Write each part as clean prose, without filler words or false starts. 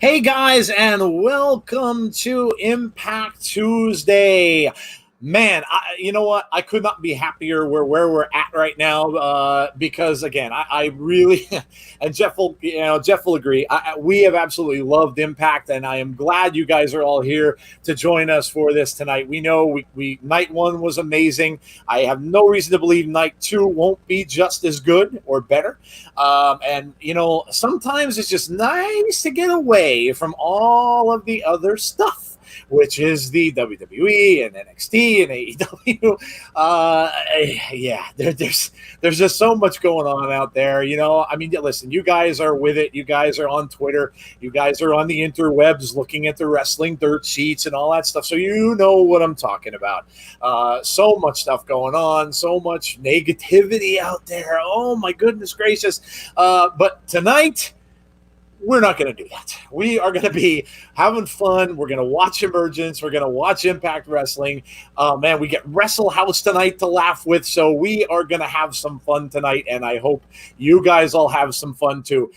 Hey guys, and welcome to Impact Tuesday. Man, you know what? I could not be happier where we're at right now because again, I really and Jeff will agree. We have absolutely loved Impact, and I am glad you guys are all here to join us for this tonight. We know we night one was amazing. I have no reason to believe night two won't be just as good or better. And sometimes it's just nice to get away from all of the other stuff, which is the WWE and NXT and AEW. There's just so much going on out there. I mean, listen, you guys are with it. You guys are on Twitter. You guys are on the interwebs looking at the wrestling dirt sheets and all that stuff. So you know what I'm talking about. So much stuff going on. So much negativity out there. Oh, my goodness gracious. But tonight, we're not going to do that. We are going to be having fun. We're going to watch Emergence. We're going to watch Impact Wrestling. Man, we get Wrestle House tonight to laugh with, so we are going to have some fun tonight, and I hope you guys all have some fun too.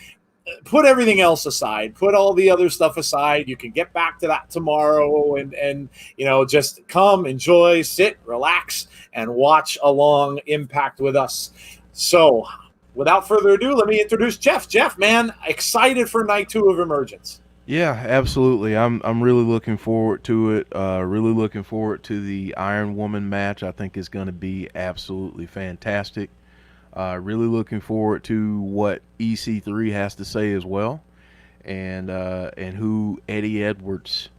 Put everything else aside. Put all the other stuff aside. You can get back to that tomorrow and just come, enjoy, sit, relax, and watch along Impact with us. So, without further ado, let me introduce Jeff. Jeff, man, excited for night two of Emergence. Yeah, absolutely. I'm really looking forward to it. Really looking forward to the Ironwoman match. I think it's going to be absolutely fantastic. Really looking forward to what EC3 has to say as well, and who Eddie Edwards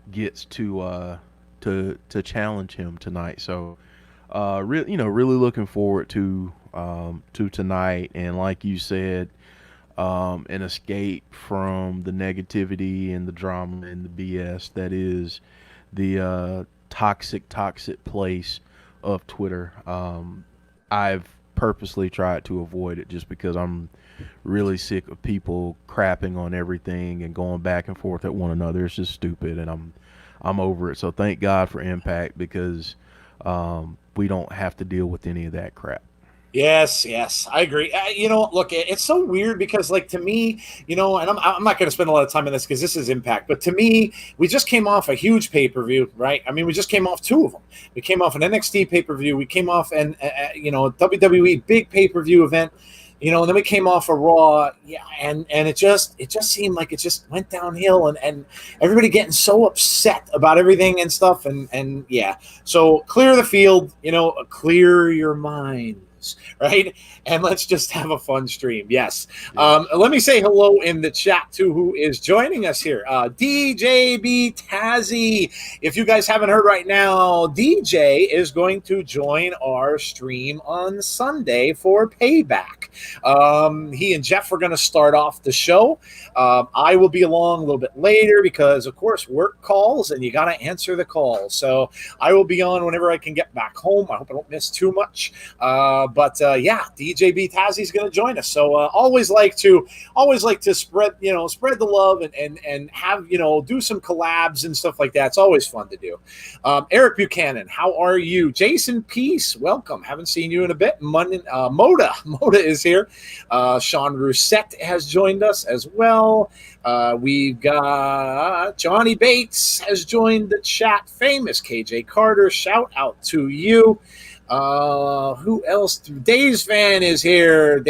gets to challenge him tonight. So, really looking forward to tonight, and like you said, an escape from the negativity and the drama and the BS that is the toxic place of Twitter. I've purposely tried to avoid it just because I'm really sick of people crapping on everything and going back and forth at one another. It's just stupid, and I'm over it. So thank God for Impact, because we don't have to deal with any of that crap. Yes, I agree. Look, it's so weird because, like, to me, and I'm not going to spend a lot of time on this because this is Impact, but to me, we just came off a huge pay-per-view, right? I mean, we just came off two of them. We came off an NXT pay-per-view. We came off WWE big pay-per-view event, and then we came off a Raw, and it just seemed like it just went downhill, and everybody getting so upset about everything and stuff, and yeah. So clear the field, clear your mind. Right, and let's just have a fun stream. Yes. Let me say hello in the chat to who is joining us here. DJB Tazzy. If you guys haven't heard right now, DJ is going to join our stream on Sunday for Payback. He and Jeff are going to start off the show. I will be along a little bit later because, of course, work calls and you got to answer the call. So I will be on whenever I can get back home. I hope I don't miss too much. But DJB Tazzy's going to join us. So always like to spread the love and have, do some collabs and stuff like that. It's always fun to do. Eric Buchanan, how are you? Jason Peace, welcome. Haven't seen you in a bit. Moda is here. Sean Rousset has joined us as well. We've got Johnny Bates has joined the chat. Famous KJ Carter, shout out to you. Who else? Days Fan is here.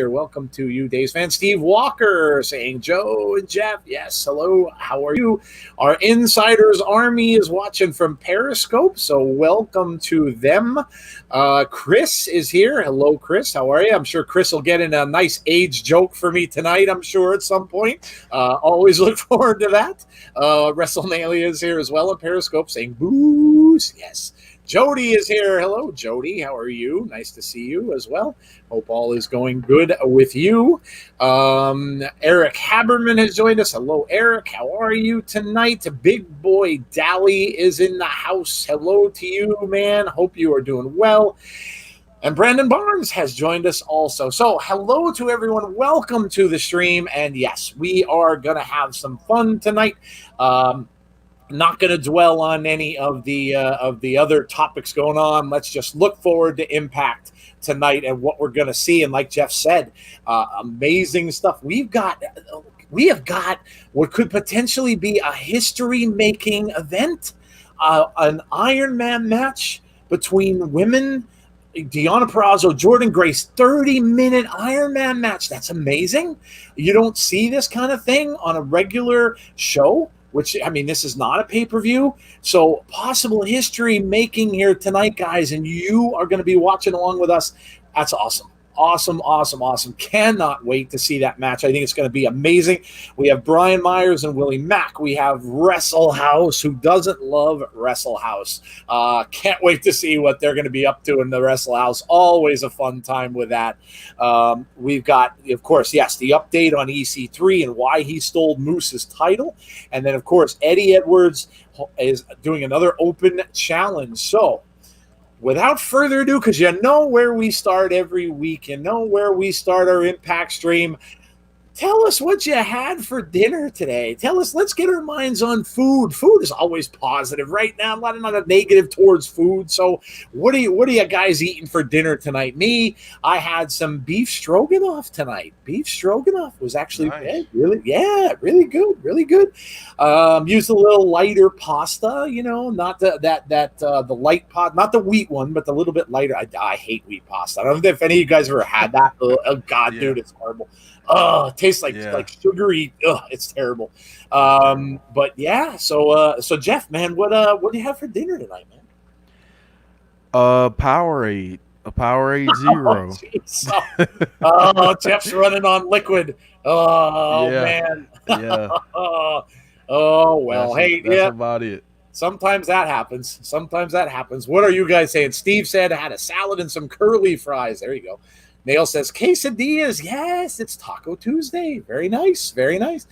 Welcome to you, Days Fan. Steve Walker saying, Joe and Jeff, yes, hello, how are you? Our Insiders Army is watching from Periscope, so welcome to them. Chris is here. Hello, Chris, how are you? I'm sure Chris will get in a nice age joke for me tonight, I'm sure, at some point. Always look forward to that. WrestleMania is here as well in Periscope saying, booze, yes. Jody is here. Hello, Jody. How are you? Nice to see you as well. Hope all is going good with you. Eric Haberman has joined us. Hello, Eric. How are you tonight? Big Boy Dally is in the house. Hello to you, man. Hope you are doing well. And Brandon Barnes has joined us also. So hello to everyone. Welcome to the stream. And yes, we are going to have some fun tonight. Not going to dwell on any of the other topics going on. Let's just look forward to Impact tonight and what we're going to see. And like Jeff said, amazing stuff. We've got we have got what could potentially be a history-making event, an Iron Man match between women. Deonna Purrazzo, Jordynne Grace, 30-minute Iron Man match. That's amazing. You don't see this kind of thing on a regular show, which, I mean, this is not a pay-per-view. So possible history making here tonight, guys, and you are going to be watching along with us. That's awesome. Awesome, awesome, awesome. Cannot wait to see that match. I think it's going to be amazing. We have Brian Myers and Willie Mack. We have Wrestle House. Who doesn't love Wrestle House? Can't wait to see what they're going to be up to in the Wrestle House. Always a fun time with that. We've got, of course, yes, the update on EC3 and why he stole Moose's title. And then, of course, Eddie Edwards is doing another open challenge. So, without further ado, because you know where we start every week, you know where we start our Impact stream, tell us what you had for dinner today. Tell us, let's get our minds on food. Food is always positive right now. A lot of negative towards food. So what are you guys eating for dinner tonight? Me, I had some beef stroganoff tonight. Beef stroganoff was actually really good, really good. Used a little lighter pasta, not the light pot, not the wheat one, but the little bit lighter. I hate wheat pasta. I don't know if any of you guys ever had that. Oh God, yeah. Dude, it's horrible. Oh, it tastes like sugary. Oh, it's terrible. But yeah, so Jeff, man, what do you have for dinner tonight, man? Powerade. A Powerade Zero. Oh, Jeff's running on liquid. Oh yeah. Man. Yeah. Oh well. That's about it. Sometimes that happens. What are you guys saying? Steve said I had a salad and some curly fries. There you go. Nail says quesadillas. Yes, it's Taco Tuesday. Very nice. Very nice.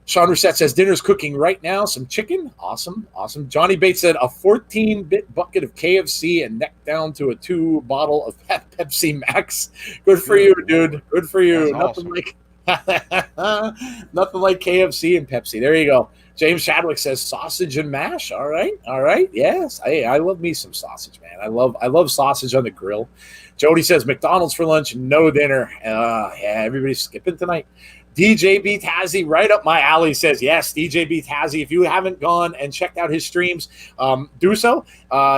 Sean Rousset says dinner's cooking right now. Some chicken. Awesome. Awesome. Johnny Bates said a 14-bit bucket of KFC and neck down to a 2-bottle of Pepsi Max. Good for you, dude. Good for you. Nothing like KFC and Pepsi. There you go. James Chadwick says sausage and mash. All right. Yes, I love me some sausage, man. I love sausage on the grill. Jody says McDonald's for lunch, no dinner. Yeah, everybody's skipping tonight. DJ B. Tazzy, right up my alley, says, yes, DJ B. Tazzy, if you haven't gone and checked out his streams, do so.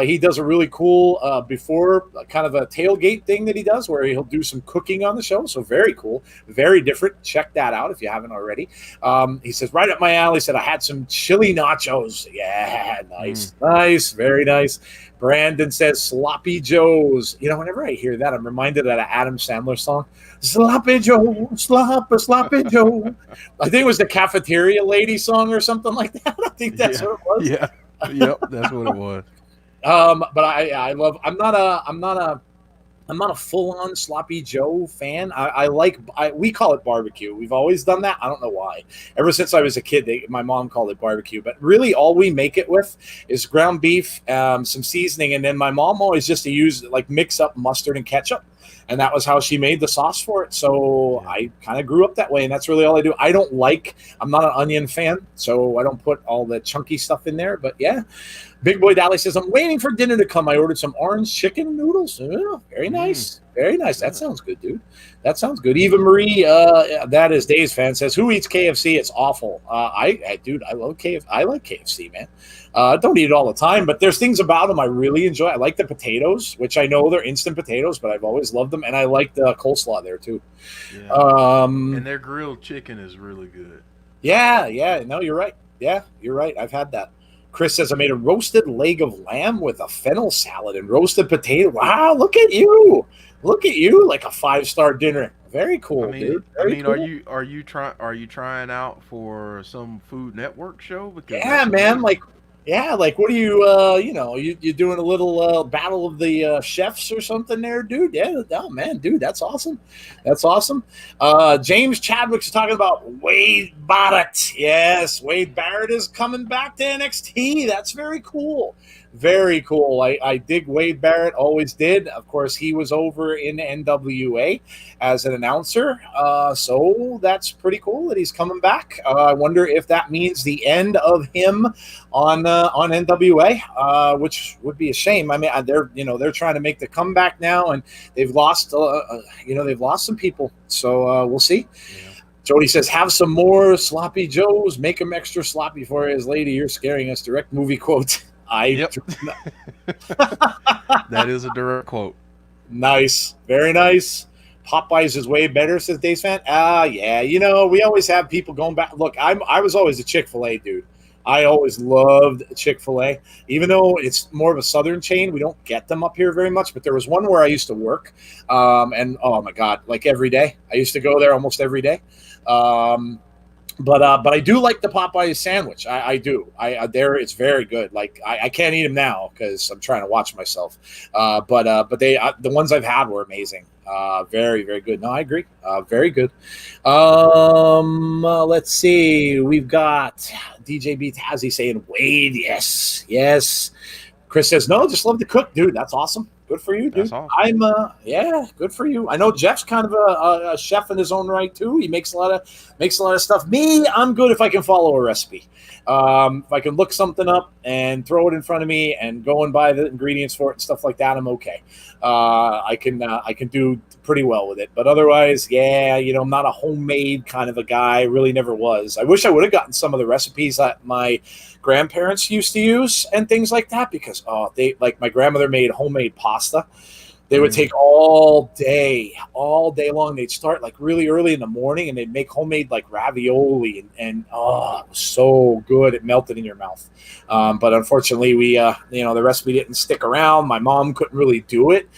He does a really cool before kind of a tailgate thing that he does where he'll do some cooking on the show. So very cool, very different. Check that out if you haven't already. He says, right up my alley, said, I had some chili nachos. Yeah, nice, very nice. Brandon says Sloppy Joe's. Whenever I hear that, I'm reminded of that Adam Sandler song. Sloppy Joe, sloppy Joe. I think it was the Cafeteria Lady song or something like that. I think that's what it was. Yeah. Yep, that's what it was. But I love. I'm not a full-on Sloppy Joe fan. We call it barbecue. We've always done that. I don't know why. Ever since I was a kid, my mom called it barbecue. But really, all we make it with is ground beef, some seasoning, and then my mom always just to use mix up mustard and ketchup. And that was how she made the sauce for it. So I kind of grew up that way, and that's really all I do. I'm not an onion fan, so I don't put all the chunky stuff in there. But yeah, Big Boy Dally says, I'm waiting for dinner to come. I ordered some orange chicken noodles. Oh, very nice. Very nice. That sounds good, dude. That sounds good. Eva Marie, that is Dave's fan, says, who eats KFC? It's awful. I love KFC. I like KFC, man. Don't eat it all the time, but there's things about them I really enjoy. I like the potatoes, which I know they're instant potatoes, but I've always loved them, and I like the coleslaw there too. Yeah. And their grilled chicken is really good. Yeah. No, you're right. Yeah, you're right. I've had that. Chris says, I made a roasted leg of lamb with a fennel salad and roasted potato. Wow, look at you. Like a 5-star dinner. Very cool, dude. Cool. Are you trying out for some Food Network show? Because yeah, man. What are you, you're doing a little battle of the chefs or something there, dude? Yeah, oh, man, dude, that's awesome. That's awesome. James Chadwick's talking about Wade Barrett. Yes, Wade Barrett is coming back to NXT. That's very cool. Very cool. I dig Wade Barrett, always did. Of course, he was over in NWA as an announcer. So that's pretty cool that he's coming back. I wonder if that means the end of him on NWA, which would be a shame. I mean, they're trying to make the comeback now, and they've lost some people. So we'll see. Yeah. Jody says, have some more sloppy joes. Make them extra sloppy for his lady. You're scaring us. Direct movie quote. Yep. That is a direct quote. Nice. Very nice. Popeyes is way better, says Dave's fan. Yeah. You know, we always have people going back. Look, I was always a Chick-fil-A dude. I always loved Chick-fil-A, even though it's more of a southern chain. We don't get them up here very much, but there was one where I used to work, and oh my god, like every day, I used to go there almost every day. But I do like the Popeyes sandwich. I do. There it's very good. Like I can't eat them now because I'm trying to watch myself. But they the ones I've had were amazing. Very very good. No, I agree. Very good. Let's see. We've got DJ B Tazzy saying Wade. Yes. Chris says no. Just love to cook, dude. That's awesome. Good for you, dude. Awesome. Yeah, good for you. I know Jeff's kind of a chef in his own right too. He makes a lot of stuff. Me, I'm good if I can follow a recipe. If I can look something up and throw it in front of me and go and buy the ingredients for it and stuff like that, I'm okay. I can do pretty well with it. But otherwise, yeah, you know, I'm not a homemade kind of a guy. Really never was. I wish I would have gotten some of the recipes that my grandparents used to use and things like that because they like my grandmother made homemade pasta. They would take all day long. They'd start like really early in the morning and they'd make homemade like ravioli and it was so good. It melted in your mouth. But unfortunately the recipe didn't stick around. My mom couldn't really do it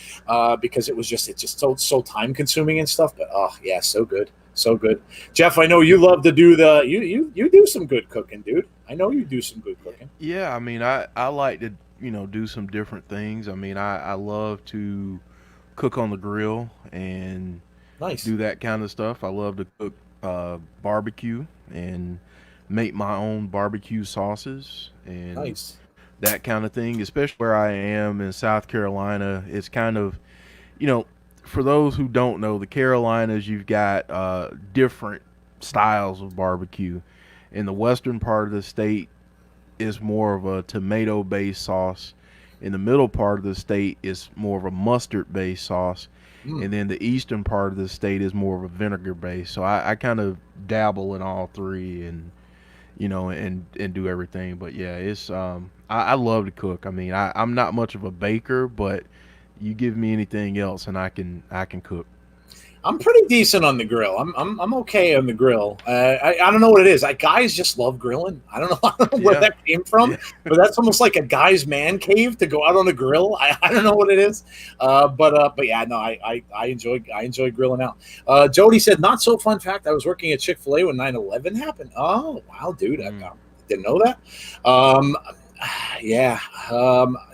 because it's just so time consuming and stuff. But yeah, so good. So good. Jeff, I know you love to do you do some good cooking, dude. I know you do some good cooking. Yeah, I mean, I like to, do some different things. I mean, I love to cook on the grill and Nice. do that kind of stuff. I love to cook barbecue and make my own barbecue sauces and Nice. that kind of thing, especially where I am in South Carolina. It's kind of, for those who don't know, the Carolinas, you've got different styles of barbecue. In the western part of the state is more of a tomato-based sauce. In the middle part of the state is more of a mustard-based sauce. And then the eastern part of the state is more of a vinegar-based. So I kind of dabble in all three and, and do everything. But yeah, it's I love to cook. I mean, I'm not much of a baker, but you give me anything else and I can cook. I'm pretty decent on the grill. I'm okay on the grill. I don't know what it is. Guys just love grilling. I don't know where that came from, but that's almost like a guy's man cave to go out on a grill. I don't know what it is, but yeah, no, I enjoy grilling out. Jody said, not so fun fact. I was working at Chick-fil-A when 9/11 happened. Oh wow, dude, I didn't know that.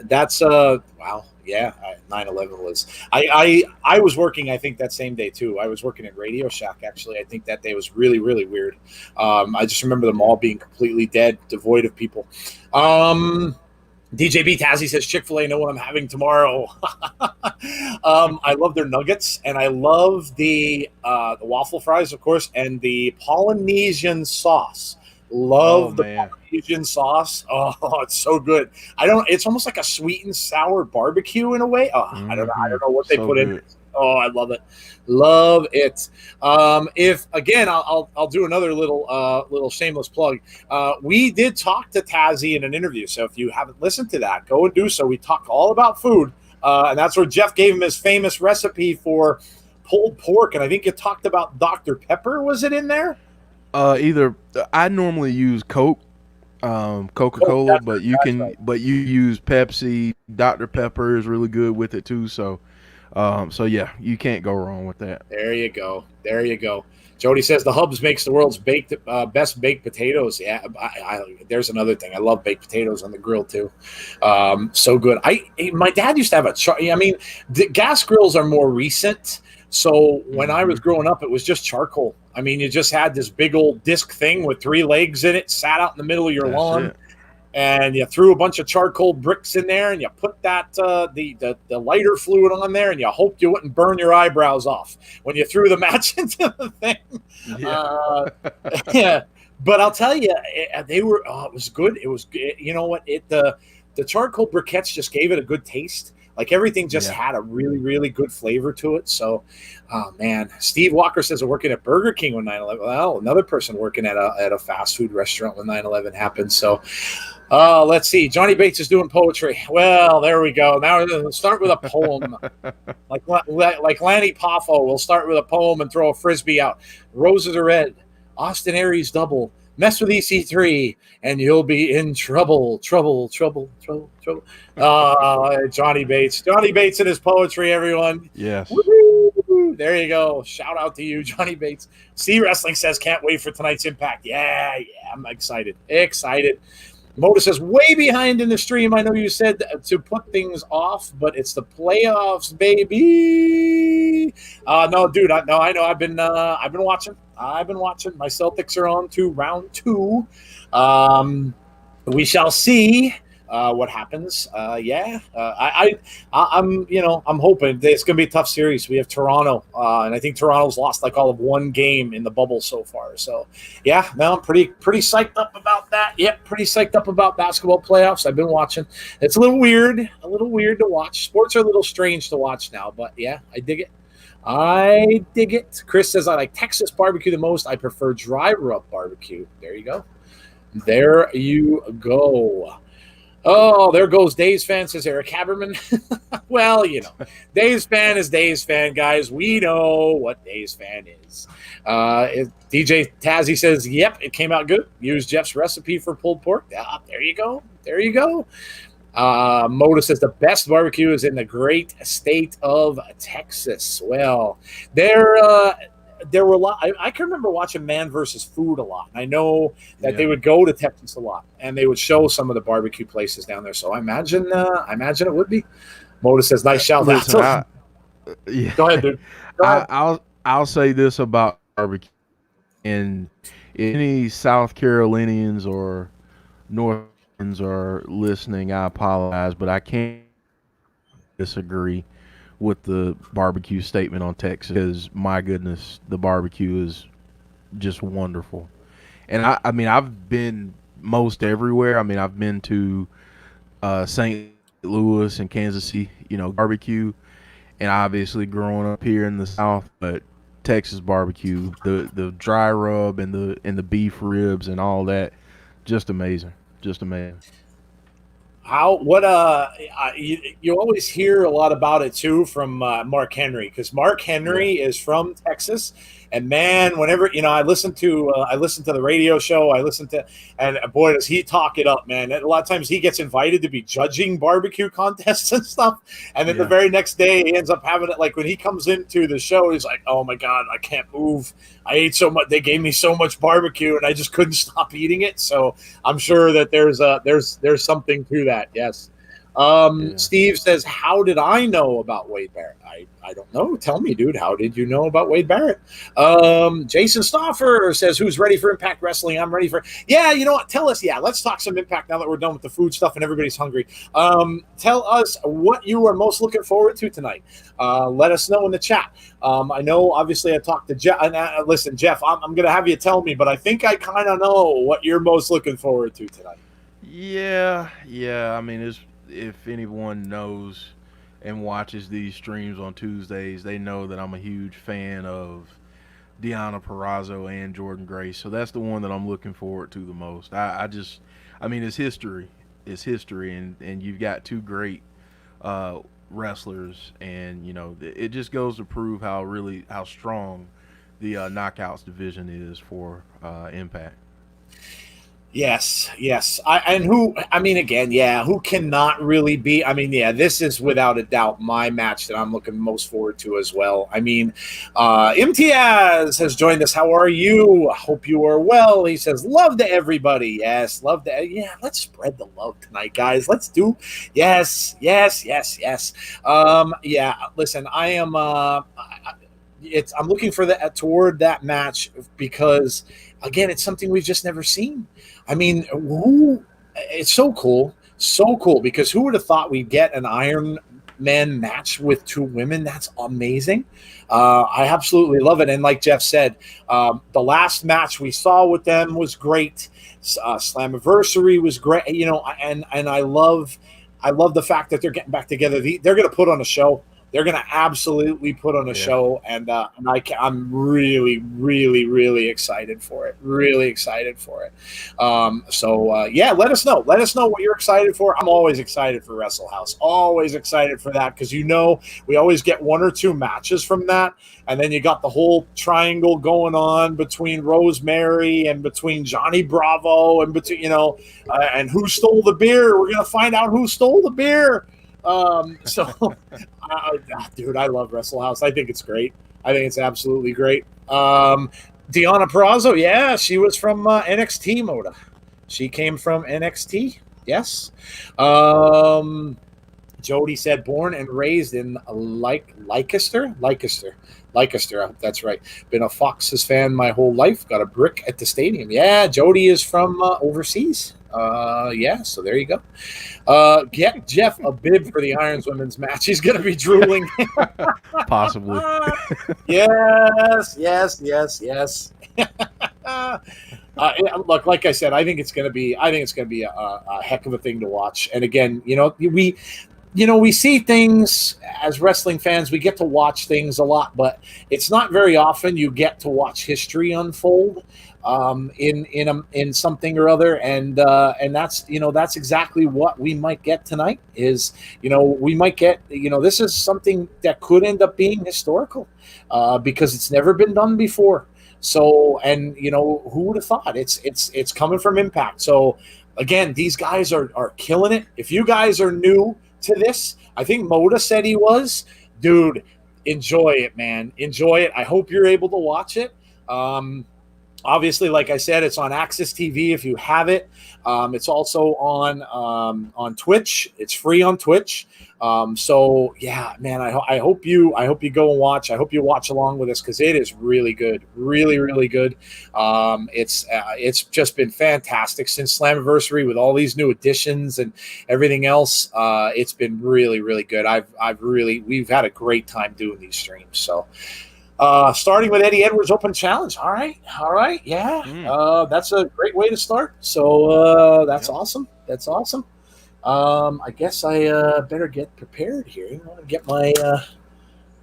That's wow. Yeah, 9/11 was. I was working. I think that same day too. I was working at Radio Shack. Actually, I think that day was really really weird. I just remember the mall being completely dead, devoid of people. DJ B Tazzy says Chick-fil-A know what I'm having tomorrow. I love their nuggets and I love the waffle fries, of course, and the Polynesian sauce. Love the Polynesian sauce. Oh, it's so good. It's almost like a sweet and sour barbecue in a way. I don't know what they put in it. Oh, I love it. Love it. If again, I'll do another little shameless plug. We did talk to Tazzy in an interview. So if you haven't listened to that, go and do so. We talked all about food. And that's where Jeff gave him his famous recipe for pulled pork. And I think you talked about Dr. Pepper. Was it in there? Either I normally use Coke, Coca-Cola, but you use Pepsi. Dr. Pepper is really good with it too. So yeah, you can't go wrong with that. There you go. Jody says the Hubs makes the world's best baked potatoes. Yeah, there's another thing. I love baked potatoes on the grill too. So good. My dad used to have the gas grills are more recent. So when I was growing up, it was just charcoal. I mean, you just had this big old disc thing with 3 legs in it, sat out in the middle of your lawn, and you threw a bunch of charcoal bricks in there, and you put that the lighter fluid on there, and you hoped you wouldn't burn your eyebrows off when you threw the match into the thing. Yeah. But I'll tell you, it was good. It was, you know what? The charcoal briquettes just gave it a good taste. Like everything just Yeah. had a really, really good flavor to it. So, oh man, Steve Walker says we're working at Burger King when 9/11. Well, another person working at a fast food restaurant when 9/11 happened. So, let's see. Johnny Bates is doing poetry. Well, there we go. Now we'll start with a poem. Like Lanny Poffo, we'll start with a poem and throw a frisbee out. Roses are red. Austin Aries double. Mess with EC3 and you'll be in trouble. Trouble. Johnny Bates. Johnny Bates in his poetry, everyone. Yes. Woo-hoo! There you go. Shout out to you, Johnny Bates. C Wrestling says, can't wait for tonight's Impact. Yeah, I'm excited. Moda says, way behind in the stream. I know you said to put things off, but it's the playoffs, baby. No, dude. I know. I've been watching. My Celtics are on to round 2. We shall see what happens. I'm hoping that it's going to be a tough series. We have Toronto, and I think Toronto's lost like all of one game in the bubble so far. So, yeah, no, I'm pretty psyched up about that. Yep, pretty psyched up about basketball playoffs. I've been watching. It's a little weird to watch. Sports are a little strange to watch now, but yeah, I dig it. Chris says, I like Texas barbecue the most. I prefer dry rub barbecue. There you go. Oh, there goes Days Fan, says Eric Haberman. Well, Days Fan is Days Fan, guys. We know what Days Fan is. DJ Tazzy says, yep, it came out good. Use Jeff's recipe for pulled pork. There you go. Moda says the best barbecue is in the great state of Texas. Well, there were a lot. I can remember watching Man vs. Food a lot. I know that they would go to Texas a lot, and they would show some of the barbecue places down there. So I imagine it would be. Moda says, "Nice shout." Listen, Go ahead, dude. I'll say this about barbecue, and any South Carolinians or Northerners are listening, I apologize, but I can't disagree with the barbecue statement on Texas, because my goodness, the barbecue is just wonderful. And I mean, I've been most everywhere. I mean, I've been to St. Louis and Kansas City, barbecue, and obviously growing up here in the South, but Texas barbecue, the dry rub and the beef ribs and all that, just amazing. You always hear a lot about it too from Mark Henry, because Mark Henry is from Texas, and man, whenever I listen to the radio show, and boy, does he talk it up, man. A lot of times he gets invited to be judging barbecue contests and stuff, and then the very next day he ends up having it. Like when he comes into the show, he's like, "Oh my God, I can't move. I ate so much. They gave me so much barbecue, and I just couldn't stop eating it." So I'm sure that there's something to that. Yes. Steve says, how did I know about Wade Barrett? I don't know. Tell me, dude. How did you know about Wade Barrett? Jason Stauffer says, who's ready for Impact Wrestling? I'm ready for. Yeah, you know what? Tell us. Yeah, let's talk some Impact now that we're done with the food stuff and everybody's hungry. Tell us what you are most looking forward to tonight. Let us know in the chat. I know, obviously, I talked to Jeff. Listen, Jeff, I'm going to have you tell me, but I think I kind of know what you're most looking forward to tonight. Yeah. I mean, if anyone knows and watches these streams on Tuesdays, they know that I'm a huge fan of Deonna Purrazzo and Jordynne Grace. So that's the one that I'm looking forward to the most. I mean, it's history. And you've got two great wrestlers, and it just goes to prove how strong the knockouts division is for Impact. Yes. Who cannot really be? This is without a doubt my match that I'm looking most forward to as well. Imtiaz has joined us. How are you? I hope you are well. He says, love to everybody. Yes, love to. Yeah, let's spread the love tonight, guys. Let's do. Yes. Listen, I am. I'm looking for toward that match because, again, it's something we've just never seen. It's so cool because who would have thought we'd get an Iron Man match with two women? That's amazing. I absolutely love it. And like Jeff said, the last match we saw with them was great. Slammiversary was great, and I love I love the fact that they're getting back together. They're going to put on a show. They're going to absolutely put on a show, and I'm really, really, really excited for it. Really excited for it. Yeah, let us know. Let us know what you're excited for. I'm always excited for Wrestle House. Always excited for that because we always get 1 or 2 matches from that, and then you got the whole triangle going on between Rosemary and between Johnny Bravo and between and who stole the beer. We're gonna find out who stole the beer. Dude, I love Wrestle House. I think it's great. I think it's absolutely great. Deonna Purrazzo, yeah, she was from NXT, Moda. She came from NXT, yes. Jody said, born and raised in Leicester. That's right. Been a Foxes fan my whole life. Got a brick at the stadium. Yeah, Jody is from overseas. So there you go. Get Jeff a bib for the Irons women's match. He's going to be drooling. Possibly. Yes. Look, like I said, I think it's going to be a heck of a thing to watch. And again, we see things as wrestling fans. We get to watch things a lot, but it's not very often you get to watch history unfold in something or other, and that's exactly what we might get tonight. We might get this is something that could end up being historical because it's never been done before. So, and who would have thought? It's coming from Impact. So again, these guys are killing it. If you guys are new to this, I think Moda said he was. Dude, enjoy it, man. Enjoy it. I hope you're able to watch it. Obviously, like I said, it's on Access TV if you have it. It's also on Twitch. It's free on Twitch. So yeah, man, I hope you go and watch. I hope you watch along with us because it is really good, really, really good. It's just been fantastic since Slammiversary with all these new additions and everything else. It's been really, really good. We've had a great time doing these streams. So. Starting with Eddie Edwards Open Challenge. All right. Yeah. That's a great way to start. So that's awesome. That's awesome. I guess I better get prepared here. I want to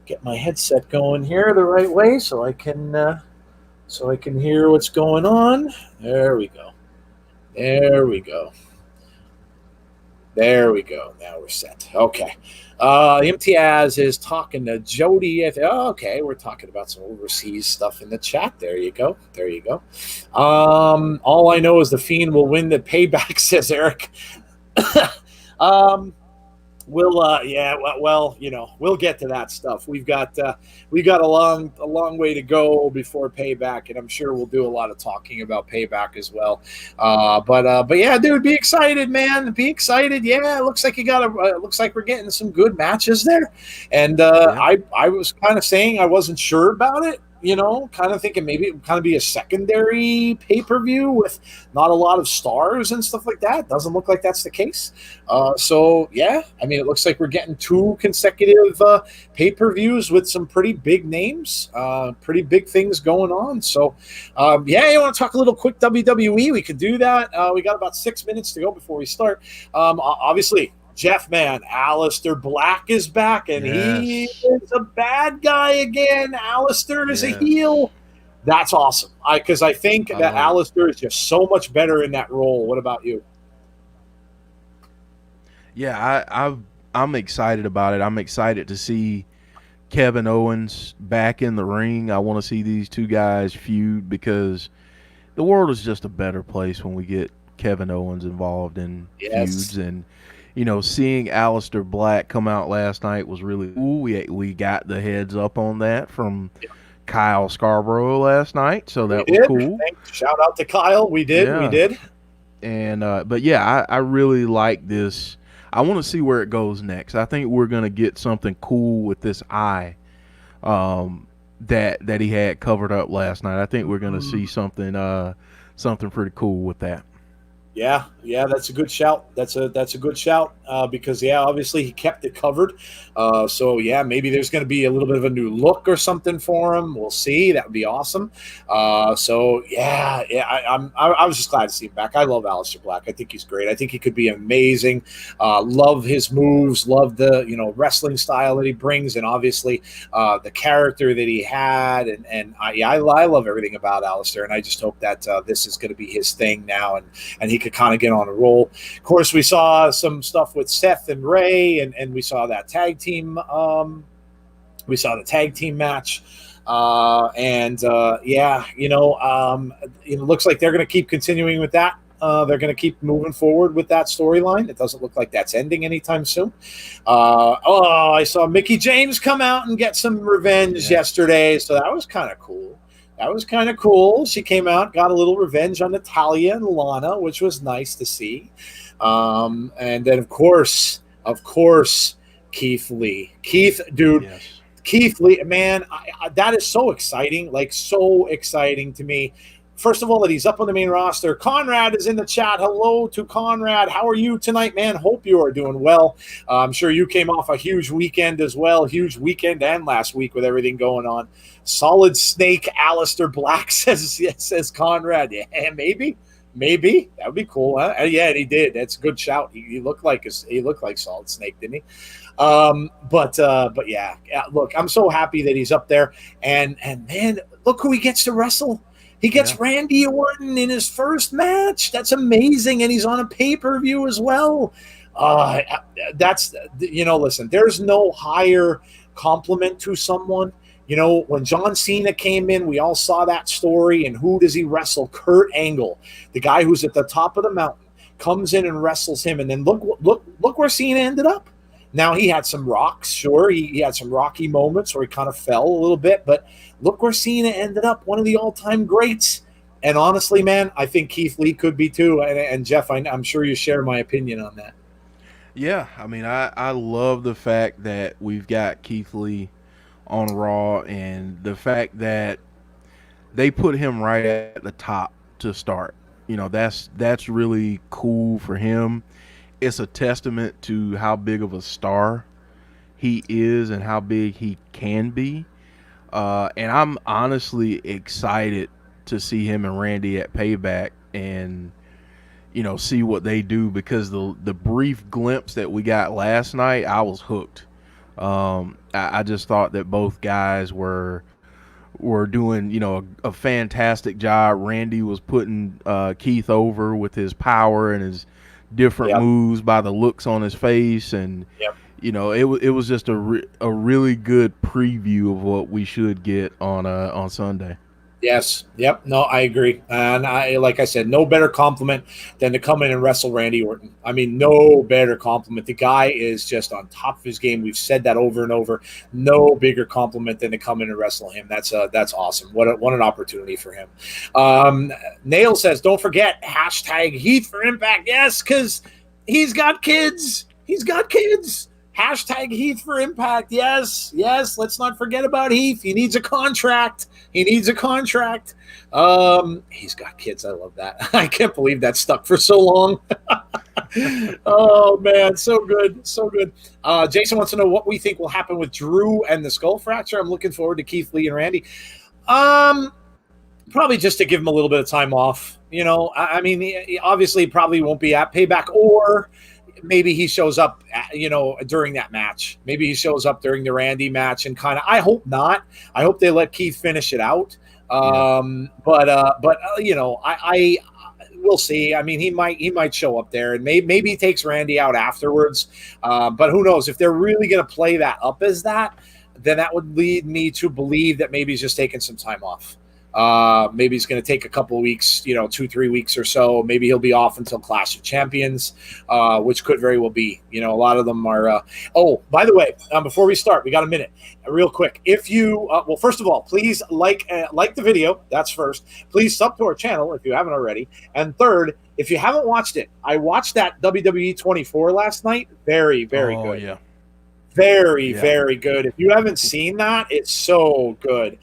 get my headset going here the right way so I can hear what's going on. There we go. Now we're set. Okay. Imtiaz is talking to Jody. Okay, we're talking about some overseas stuff in the chat. There you go. All I know is the Fiend will win the payback, says Eric. We'll get to that stuff. We've got a long way to go before Payback, and I'm sure we'll do a lot of talking about Payback as well. But yeah, dude, be excited, man. Be excited. Yeah, it looks like looks like we're getting some good matches there. And I was kind of saying I wasn't sure about it. Kind of thinking maybe it would kind of be a secondary pay-per-view with not a lot of stars and stuff like that. Doesn't look like that's the case. So, yeah, I mean, it looks like we're getting 2 consecutive pay-per-views with some pretty big names, pretty big things going on. So, you want to talk a little quick WWE? We could do that. We got about 6 minutes to go before we start. Obviously, Jeff, man, Aleister Black is back, and he is a bad guy again. Aleister is a heel. That's awesome. Because I think that Aleister is just so much better in that role. What about you? Yeah, I'm excited about it. I'm excited to see Kevin Owens back in the ring. I want to see these 2 guys feud because the world is just a better place when we get Kevin Owens involved in feuds. And seeing Aleister Black come out last night was really cool. We got the heads up on that from Kyle Scarborough last night, so that was cool. Shout out to Kyle. We did. And but yeah, I really like this. I want to see where it goes next. I think we're gonna get something cool with this eye that he had covered up last night. I think we're gonna see something pretty cool with that. Yeah, that's a good shout. That's a good shout because obviously he kept it covered. So yeah, maybe there's going to be a little bit of a new look or something for him. We'll see. That would be awesome. So yeah, I was just glad to see him back. I love Aleister Black. I think he's great. I think he could be amazing. Love his moves. Love the wrestling style that he brings, and obviously the character that he had. I love everything about Aleister, and I just hope that this is going to be his thing now, and he could kind of get on a roll. Of course, we saw some stuff with Seth and Ray, and we saw that tag team. We saw the tag team match. It looks like they're going to keep continuing with that. They're going to keep moving forward with that storyline. It doesn't look like that's ending anytime soon. I saw Mickie James come out and get some revenge yesterday, so that was kind of cool. She came out, got a little revenge on Natalya and Lana, which was nice to see. And then, of course, Keith Lee. Dude. Yes. Keith Lee, man, that is so exciting, so exciting to me. First of all, that he's up on the main roster. Conrad is in the chat. Hello to Conrad. How are you tonight, man? Hope you are doing well. I'm sure you came off a huge weekend as well. Huge weekend and last week with everything going on. Solid Snake Aleister Black says Conrad. Yeah, maybe. That would be cool, huh? Yeah, and he did. That's a good shout. He looked like Solid Snake, didn't he? But yeah. Look, I'm so happy that he's up there, and man, look who he gets to wrestle. He gets Randy Orton in his first match. That's amazing, and he's on a pay-per-view as well. Listen, there's no higher compliment to someone. When John Cena came in, we all saw that story. And who does he wrestle? Kurt Angle, the guy who's at the top of the mountain, comes in and wrestles him. And then look where Cena ended up. Now, he had some rocks, sure. He had some rocky moments where he kind of fell a little bit. But look where Cena ended up, one of the all-time greats. And honestly, man, I think Keith Lee could be too. And Jeff, I'm sure you share my opinion on that. Yeah, I mean, I love the fact that we've got Keith Lee on Raw, and the fact that they put him right at the top to start. That's really cool for him. It's a testament to how big of a star he is and how big he can be. And I'm honestly excited to see him and Randy at Payback and see what they do, because the brief glimpse that we got last night, I was hooked. I just thought that both guys were doing a fantastic job. Randy was putting Keith over with his power and his different moves by the looks on his face, and it was just a really good preview of what we should get on Sunday. Yes. Yep. No, I agree. And like I said, no better compliment than to come in and wrestle Randy Orton. I mean, no better compliment. The guy is just on top of his game. We've said that over and over. No bigger compliment than to come in and wrestle him. That's awesome. What an opportunity for him. Nail says, don't forget #Heath for Impact. Yes, because he's got kids. #Heath for Impact. Yes. Let's not forget about Heath. He needs a contract. He's got kids. I love that. I can't believe that stuck for so long. Oh, man. So good. Jason wants to know what we think will happen with Drew and the skull fracture. I'm looking forward to Keith Lee and Randy. Probably just to give him a little bit of time off. I mean, he obviously probably won't be at Payback, or maybe he shows up, during that match. Maybe he shows up during the Randy match and kind of. I hope not. I hope they let Keith finish it out. We'll see. I mean, he might show up there, and maybe he takes Randy out afterwards. But who knows? If they're really going to play that up as that, then that would lead me to believe that maybe he's just taking some time off. Maybe he's going to take a couple of weeks, 2-3 weeks or so. Maybe he'll be off until Clash of Champions, which could very well be. A lot of them are. By the way, before we start, we got a minute, real quick. If you, first of all, please like the video. That's first. Please sub to our channel if you haven't already. And third, if you haven't watched it, I watched that WWE 24 last night. Very, very good. Yeah. Very, very good. If you haven't seen that, it's so good.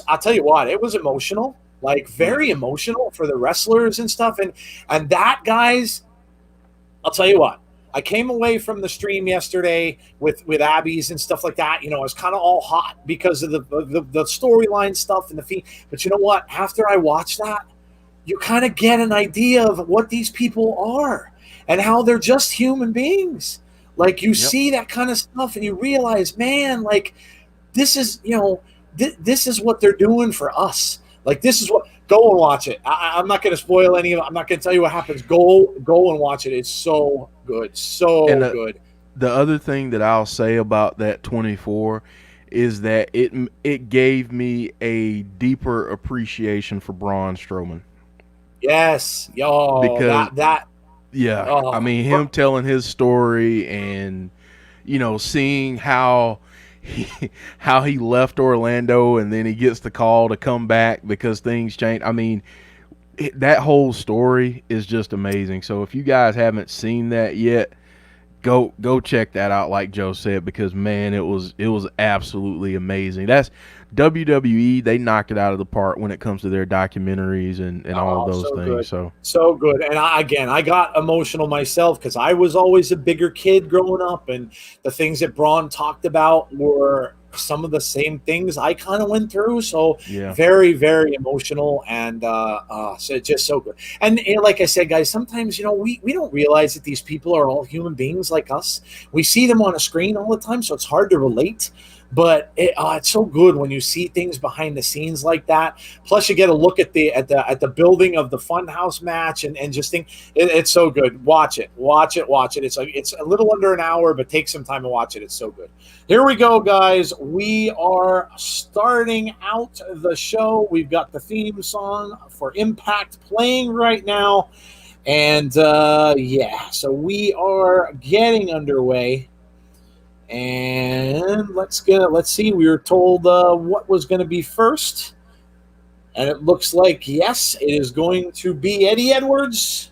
I'll tell you what, it was emotional. like very emotional for the wrestlers and stuff. And that, guys, I'll tell you what. I came away from the stream yesterday with Abby's and stuff like that. You know, I was kind of all hot because of the storyline stuff and the feed. But you know what? After I watched that, you kind of get an idea of what these people are and how they're just human beings. Like you see that kind of stuff and you realize, man, like this is, you know, this is what they're doing for us. Like this is what. Go and watch it. I'm not going to spoil any of it. I'm not going to tell you what happens. Go and watch it. It's so good, so good. The other thing that I'll say about that 24 is that it gave me a deeper appreciation for Braun Strowman. Yes, because that. Yeah, I mean him telling his story and you know seeing how he left Orlando and then he gets the call to come back because things change. I mean, that whole story is just amazing. So if you guys haven't seen that yet, go check that out. Like Joe said, because man, it was absolutely amazing. That's WWE. They knock it out of the park when it comes to their documentaries and all of those things. Good. So good. And I got emotional myself because I was always a bigger kid growing up, and the things that Braun talked about were some of the same things I kind of went through. So very, very emotional, and so just so good. And like I said, guys, sometimes, you know, we don't realize that these people are all human beings like us. We see them on a screen all the time, so it's hard to relate. But it's so good when you see things behind the scenes like that. Plus, you get a look at the building of the Funhouse match, and just think it's so good. Watch it. It's a little under an hour, but take some time to watch it. It's so good. Here we go, guys. We are starting out the show. We've got the theme song for Impact playing right now, and so we are getting underway. And let's see. We were told what was going to be first, and it looks like yes, it is going to be Eddie Edwards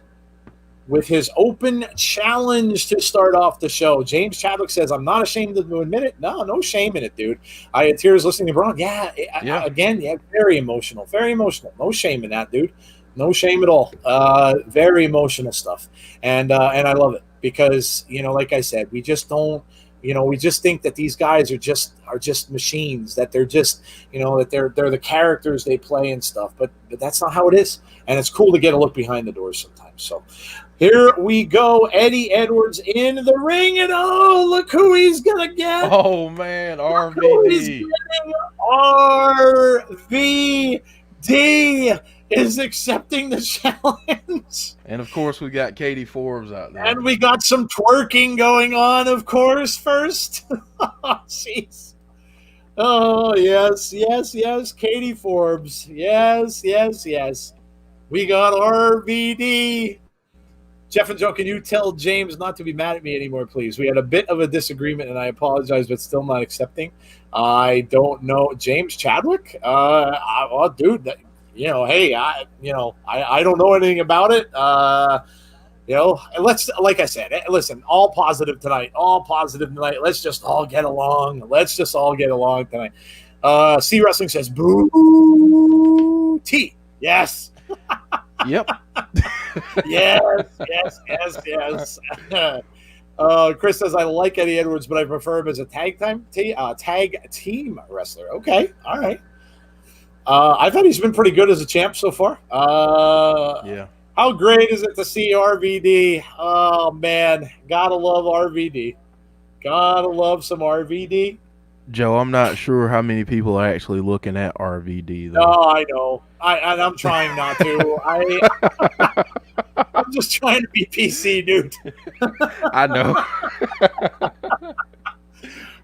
with his open challenge to start off the show. James Chadwick says, "I'm not ashamed to admit it." No shame in it, dude. I had tears listening to Braun. Very emotional, very emotional. No shame in that, dude. No shame at all. Very emotional stuff, and I love it because, you know, like I said, we just don't. You know, we just think that these guys are just machines, that they're just, you know, that they're the characters they play and stuff. But that's not how it is. And it's cool to get a look behind the doors sometimes. So here we go. Eddie Edwards in the ring. And look who he's going to get. Oh, man. RVD. RVD is accepting the challenge. And, of course, we got Katie Forbes out there. And we got some twerking going on, of course, first. Oh, jeez. Oh, yes. Katie Forbes. Yes. We got RVD. Jeff and Joe, can you tell James not to be mad at me anymore, please? We had a bit of a disagreement, and I apologize, but still not accepting. I don't know. James Chadwick? Dude, you know, hey, I don't know anything about it. You know, let's, like I said, listen, all positive tonight. Let's just all get along. Tonight. C Wrestling says, boo T. Yes. Yep. yes. Chris says, I like Eddie Edwards, but I prefer him as a tag team wrestler. Okay. All right. I thought he's been pretty good as a champ so far. How great is it to see RVD? Oh, man. Gotta love RVD. Gotta love some RVD. Joe, I'm not sure how many people are actually looking at RVD, though. No, I know. I'm trying not to. I'm just trying to be PC, dude. I know.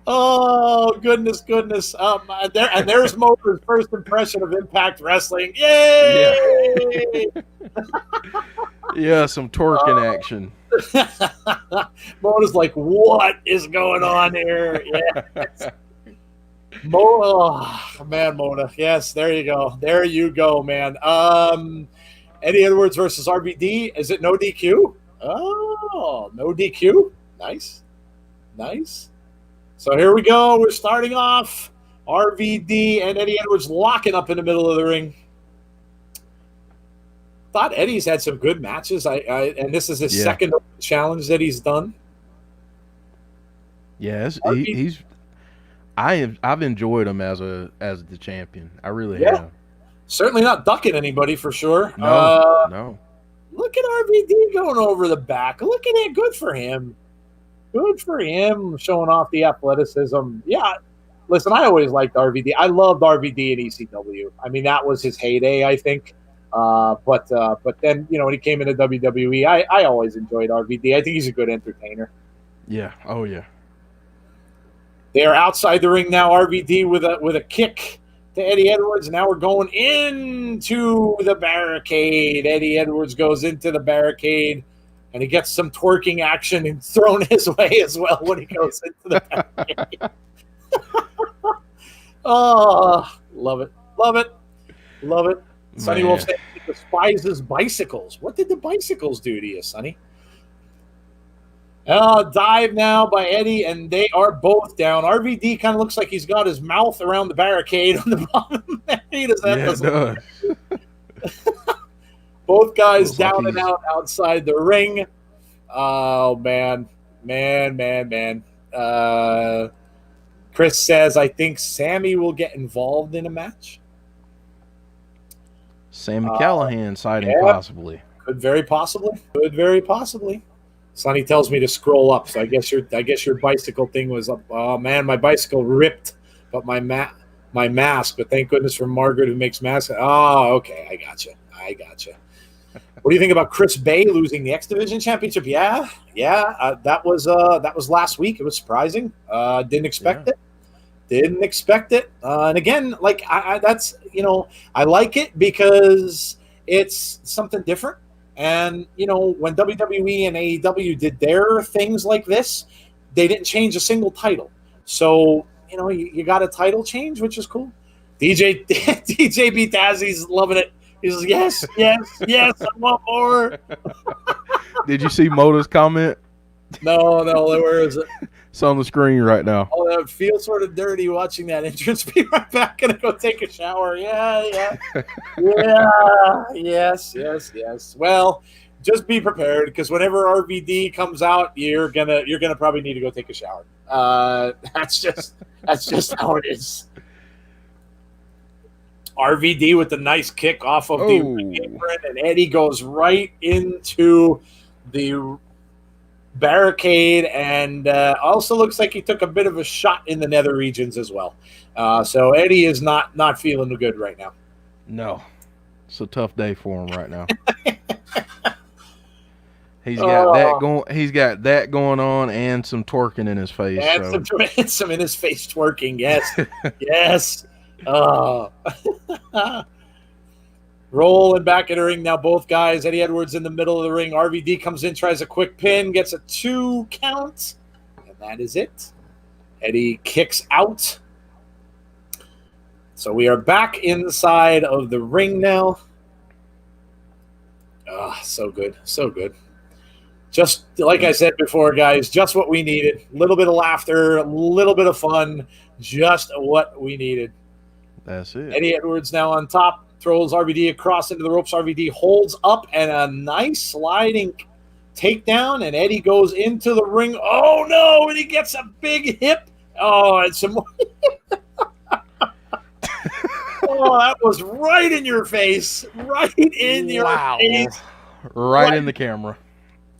Oh, goodness. There's Motor's first impression of Impact Wrestling. Yay! Yeah, some twerking action. Motor's like, what is going on here? Yes. Mona. Yes, there you go, man. Eddie Edwards versus RVD. Is it no DQ? Oh, no DQ. Nice. So here we go. We're starting off. RVD and Eddie Edwards locking up in the middle of the ring. thought Eddie's had some good matches. And this is his Yeah. second challenge that he's done. Yes, I've enjoyed him as the champion. I really have. Certainly not ducking anybody for sure. No. Look at RVD going over the back. Look at it. Good for him. Good for him showing off the athleticism. Yeah. Listen, I always liked RVD. I loved RVD in ECW. I mean, that was his heyday, I think. But then, when he came into WWE, I always enjoyed RVD. I think he's a good entertainer. Yeah. Oh, yeah. They are outside the ring now. RVD with a kick to Eddie Edwards. Now we're going into the barricade. Eddie Edwards goes into the barricade, and he gets some twerking action and thrown his way as well when he goes into the barricade. Oh, love it. Love it. Love it. Sonny Wolf said he despises bicycles. What did the bicycles do to you, Sonny? Dive now by Eddie, and they are both down. RVD kind of looks like he's got his mouth around the barricade on the bottom. He does that. Yeah, it does. Both guys down and out outside the ring. Oh, man. Chris says, I think Sammy will get involved in a match. Sammy Callahan sighting, possibly. Could very possibly. Sonny tells me to scroll up, so I guess your bicycle thing was up. Oh man, my bicycle ripped, but my mask. But thank goodness for Margaret who makes masks. Oh, okay, I gotcha. What do you think about Chris Bay losing the X Division Championship? Yeah, that was last week. It was surprising. Didn't expect it. And again, like that's I like it because it's something different. And, when WWE and AEW did their things like this, they didn't change a single title. So, you got a title change, which is cool. DJ B. Tazzy's loving it. He says, yes, I want more. Did you see Mota's comment? No, where is it? It's on the screen right now. Oh, that feels sort of dirty watching that entrance. Be right back. Gonna go take a shower. Yeah. Yes. Well, just be prepared because whenever RVD comes out, you're gonna probably need to go take a shower. That's just how it is. RVD with the nice kick off of the apron, and Eddie goes right into the barricade, and also looks like he took a bit of a shot in the nether regions as well. So Eddie is not feeling good right now. No, it's a tough day for him right now. He's got that going on, and some twerking in his face. And some in his face twerking. Yes, yes. Rolling back in the ring now, both guys. Eddie Edwards in the middle of the ring. RVD comes in, tries a quick pin, gets a 2 count, and that is it. Eddie kicks out. So we are back inside of the ring now. So good. Just like I said before, guys, just what we needed. A little bit of laughter, a little bit of fun, just what we needed. That's it. Eddie Edwards now on top. Throws RVD across into the ropes. RVD holds up and a nice sliding takedown. And Eddie goes into the ring. Oh, no. And he gets a big hip. Oh, and some more. Oh, that was right in your face. Right in your face. Right in the camera.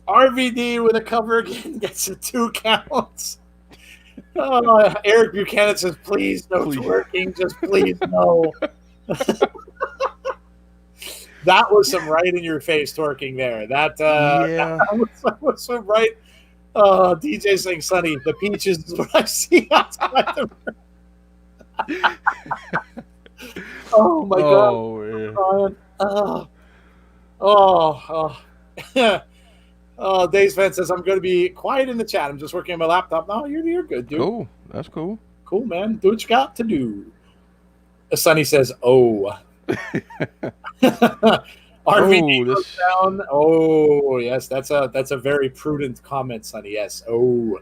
RVD with a cover again gets a 2 counts. Oh, Eric Buchanan says, please, no twerking. Just please, no. That was some right in your face twerking there. That was some right. DJ saying, Sonny, the peaches is what I see outside the room. Oh my God. Days Fan says, I'm going to be quiet in the chat. I'm just working on my laptop. No, you're good, dude. Cool. That's cool. Cool, man. Do what you got to do. Sonny says, oh. RVD goes down. Oh, yes. That's a very prudent comment, Sonny. Yes. Oh.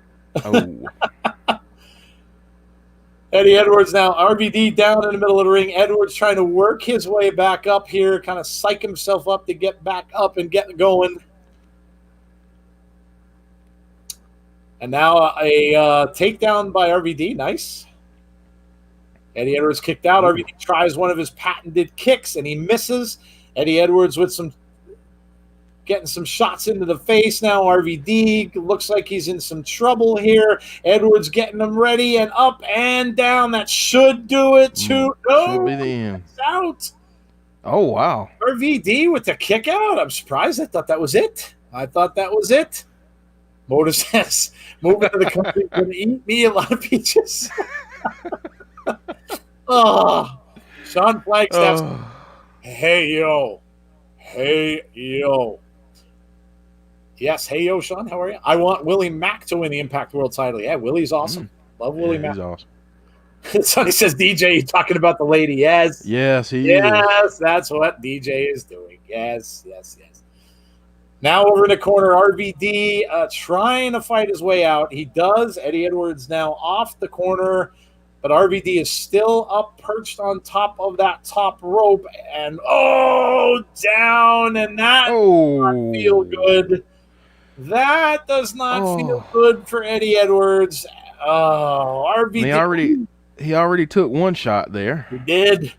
Eddie Edwards now, RVD down in the middle of the ring. Edwards trying to work his way back up here, kind of psych himself up to get back up and get going. And now a takedown by RVD. Nice. Eddie Edwards kicked out. RVD tries one of his patented kicks, and he misses. Eddie Edwards with getting some shots into the face now. RVD looks like he's in some trouble here. Edwards getting him ready and up and down. That should do it too. Should be the end. Out. Oh, wow. RVD with the kick out. I'm surprised. I thought that was it. Motor says, moving to the country, going to eat me a lot of peaches. Oh, Sean Flagstaff's. Hey, yo. Yes, hey, yo, Sean, how are you? I want Willie Mack to win the Impact World title. Yeah, Willie's awesome. Love Willie Mack. He's awesome. Sonny says, DJ, you talking about the lady? Yes. Yes, he is. Yes, that's what DJ is doing. Yes. Now over in the corner, RVD trying to fight his way out. He does. Eddie Edwards now off the corner, but RVD is still up, perched on top of that top rope, and down, and that does not feel good. That does not feel good for Eddie Edwards. RVD. He already took one shot there. He did.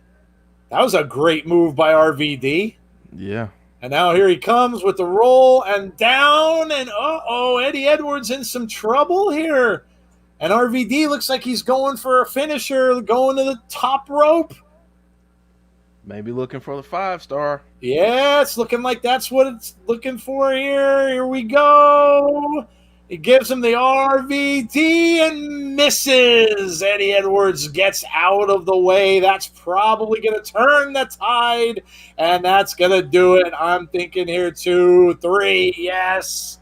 That was a great move by RVD. Yeah. And now here he comes with the roll and down, and Eddie Edwards in some trouble here. And RVD looks like he's going for a finisher, going to the top rope. Maybe looking for the 5-star. Yeah, it's looking like that's what it's looking for here. Here we go. He gives him the RVD and misses. Eddie Edwards gets out of the way. That's probably going to turn the tide, and that's going to do it. I'm thinking here 2, 3. Yes.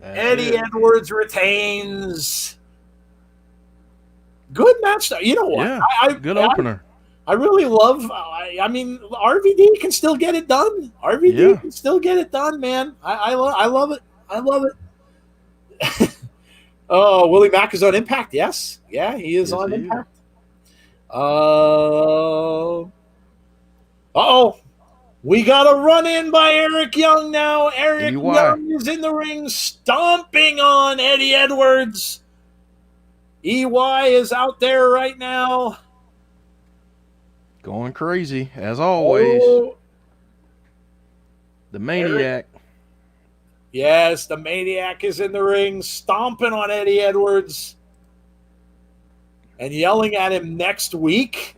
Eddie Edwards retains. Good match. You know what? Yeah, good opener. I really love RVD can still get it done. RVD can still get it done, man. I love it. I love it. Willie Mack is on Impact. Yes. Yeah, he is on Impact. We got a run-in by Eric Young now. Eric Young is in the ring stomping on Eddie Edwards. EY is out there right now. Going crazy, as always. The Maniac. Yes, the Maniac is in the ring, stomping on Eddie Edwards and yelling at him next week.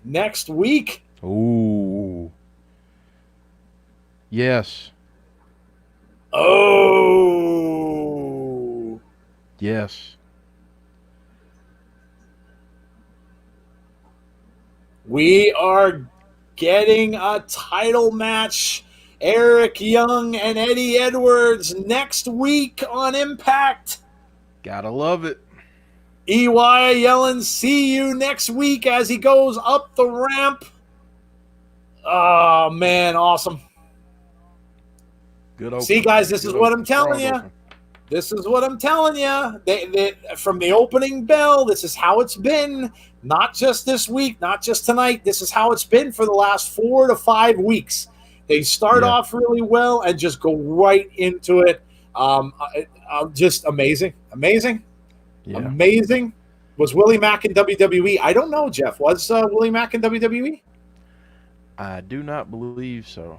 Ooh. Yes. Oh. Yes. We are getting a title match. Eric Young and Eddie Edwards next week on Impact. Gotta love it. EY yelling, see you next week as he goes up the ramp. Oh, man, awesome. Good opener. See, guys, this is what I'm telling you. This is what I'm telling you. They, from the opening bell, this is how it's been. Not just this week, not just tonight. This is how it's been for the last 4 to 5 weeks. They start off really well and just go right into it. Just amazing. Amazing. Yeah. Amazing. Was Willie Mack in WWE? I don't know, Jeff. Was Willie Mack in WWE? I do not believe so.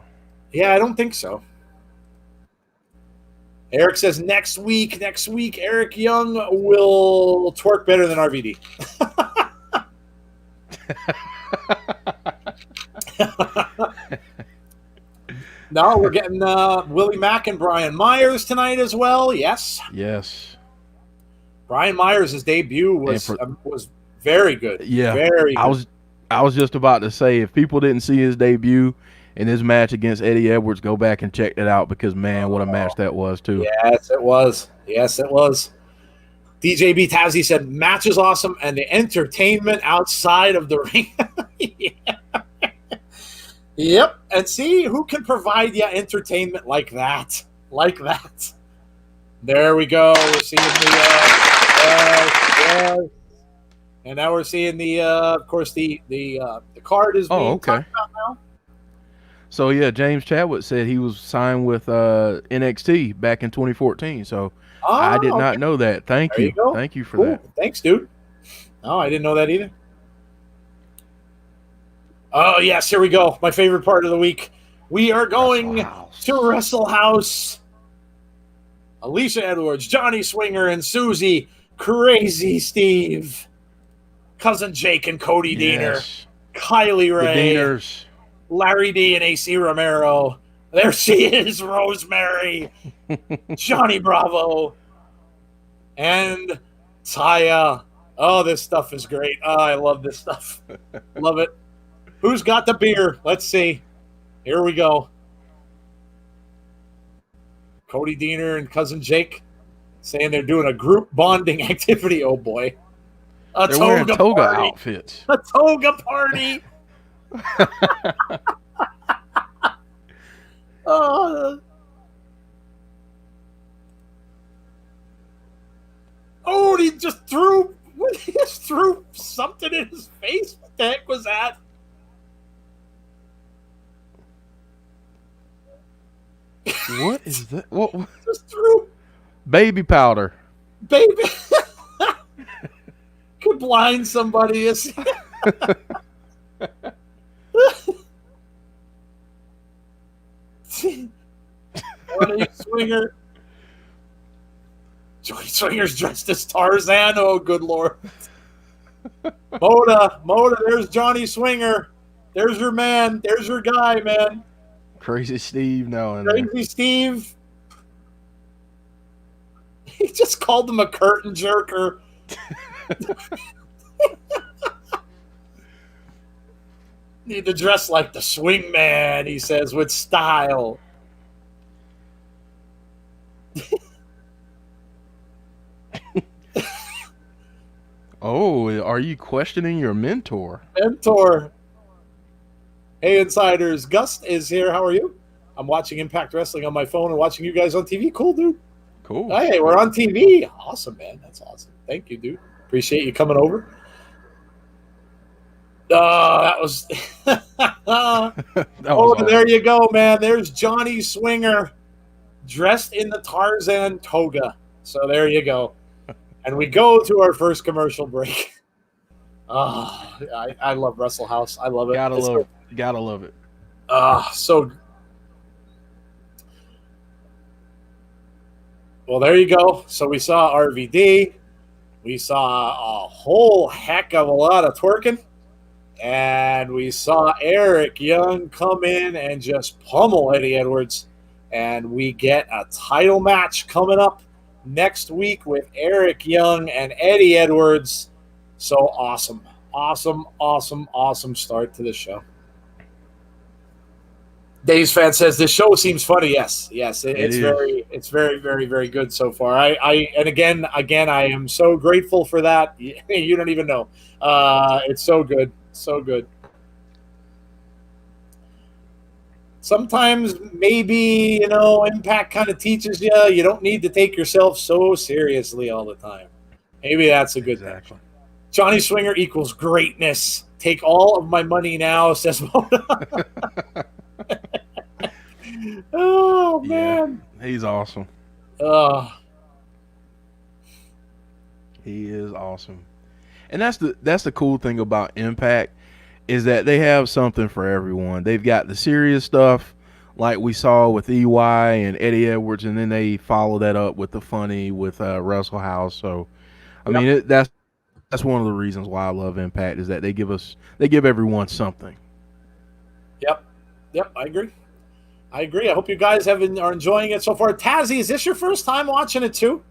Yeah, I don't think so. Eric says next week, Eric Young will twerk better than RVD. No, we're getting Willie Mack and Brian Myers tonight as well. Yes. Brian Myers' debut was very good. Yeah, very good. I was just about to say, if people didn't see his debut in his match against Eddie Edwards, go back and check that out because, man, what a match that was, too. Yes, it was. DJ B. Tazzy said, match is awesome, and the entertainment outside of the ring. Yeah. Yep. And see who can provide you entertainment like that. There we go. We're seeing the And now we're seeing of course, the card is Oh, being okay. talked about now. So yeah, James Chadwick said he was signed with NXT back in 2014. So I did Oh, not okay. know that. There you go. Thank you for Cool. that. Thanks, dude. Oh, I didn't know that either. Oh, yes, here we go. My favorite part of the week. We are Wrestle going to House. Wrestle House. Alicia Edwards, Johnny Swinger, and Susie, Crazy Steve, Cousin Jake and Cody Deaner, Yes, Kylie the Ray, Deaners. Larry D and AC Romero. There she is, Rosemary, Johnny Bravo, and Taya. Oh, this stuff is great. Oh, I love this stuff. Love it. Who's got the beer? Let's see. Here we go. Cody Deaner and Cousin Jake saying they're doing a group bonding activity. Oh, boy. They're wearing toga party. outfits. A toga party. Oh, he just threw something in his face. What the heck was that? What is that? What? Just threw Baby powder. baby. Could blind somebody. Johnny Swinger. Johnny Swinger's dressed as Tarzan. Oh, good Lord. Moda, there's Johnny Swinger. There's your man. There's your guy, man. Crazy Steve now and Crazy Steve. He just called him a curtain jerker. Need to dress like the swing man, he says, with style. Oh, are you questioning your mentor? Mentor. Hey, insiders. Gus is here. How are you? I'm watching Impact Wrestling on my phone and watching you guys on TV. Cool, dude. Cool. Hey, we're on TV. Awesome, man. That's awesome. Thank you, dude. Appreciate you coming over. That was. Awesome. There you go, man. There's Johnny Swinger dressed in the Tarzan toga. So there you go. And we go to our first commercial break. I love Wrestle House. I love it. Gotta love it. So. Well, there you go. So we saw RVD. We saw a whole heck of a lot of twerking. And we saw Eric Young come in and just pummel Eddie Edwards. And we get a title match coming up next week with Eric Young and Eddie Edwards. So awesome. Awesome start to the show. Dave's fan says this show seems funny. Yes, it's very, very, very good so far. And again, I am so grateful for that. You don't even know. It's so good. Sometimes maybe, Impact kind of teaches you don't need to take yourself so seriously all the time. Maybe that's a good thing. Johnny Swinger equals greatness. Take all of my money now, says Mona. Oh, man. Yeah, he's awesome. He is awesome. And that's the cool thing about Impact is that they have something for everyone. They've got the serious stuff like we saw with EY and Eddie Edwards, and then they follow that up with the funny with Wrestle House. So, I mean, that's one of the reasons why I love Impact is that they give everyone something. Yep, I agree. I hope you guys are enjoying it so far. Tazzy, is this your first time watching it too?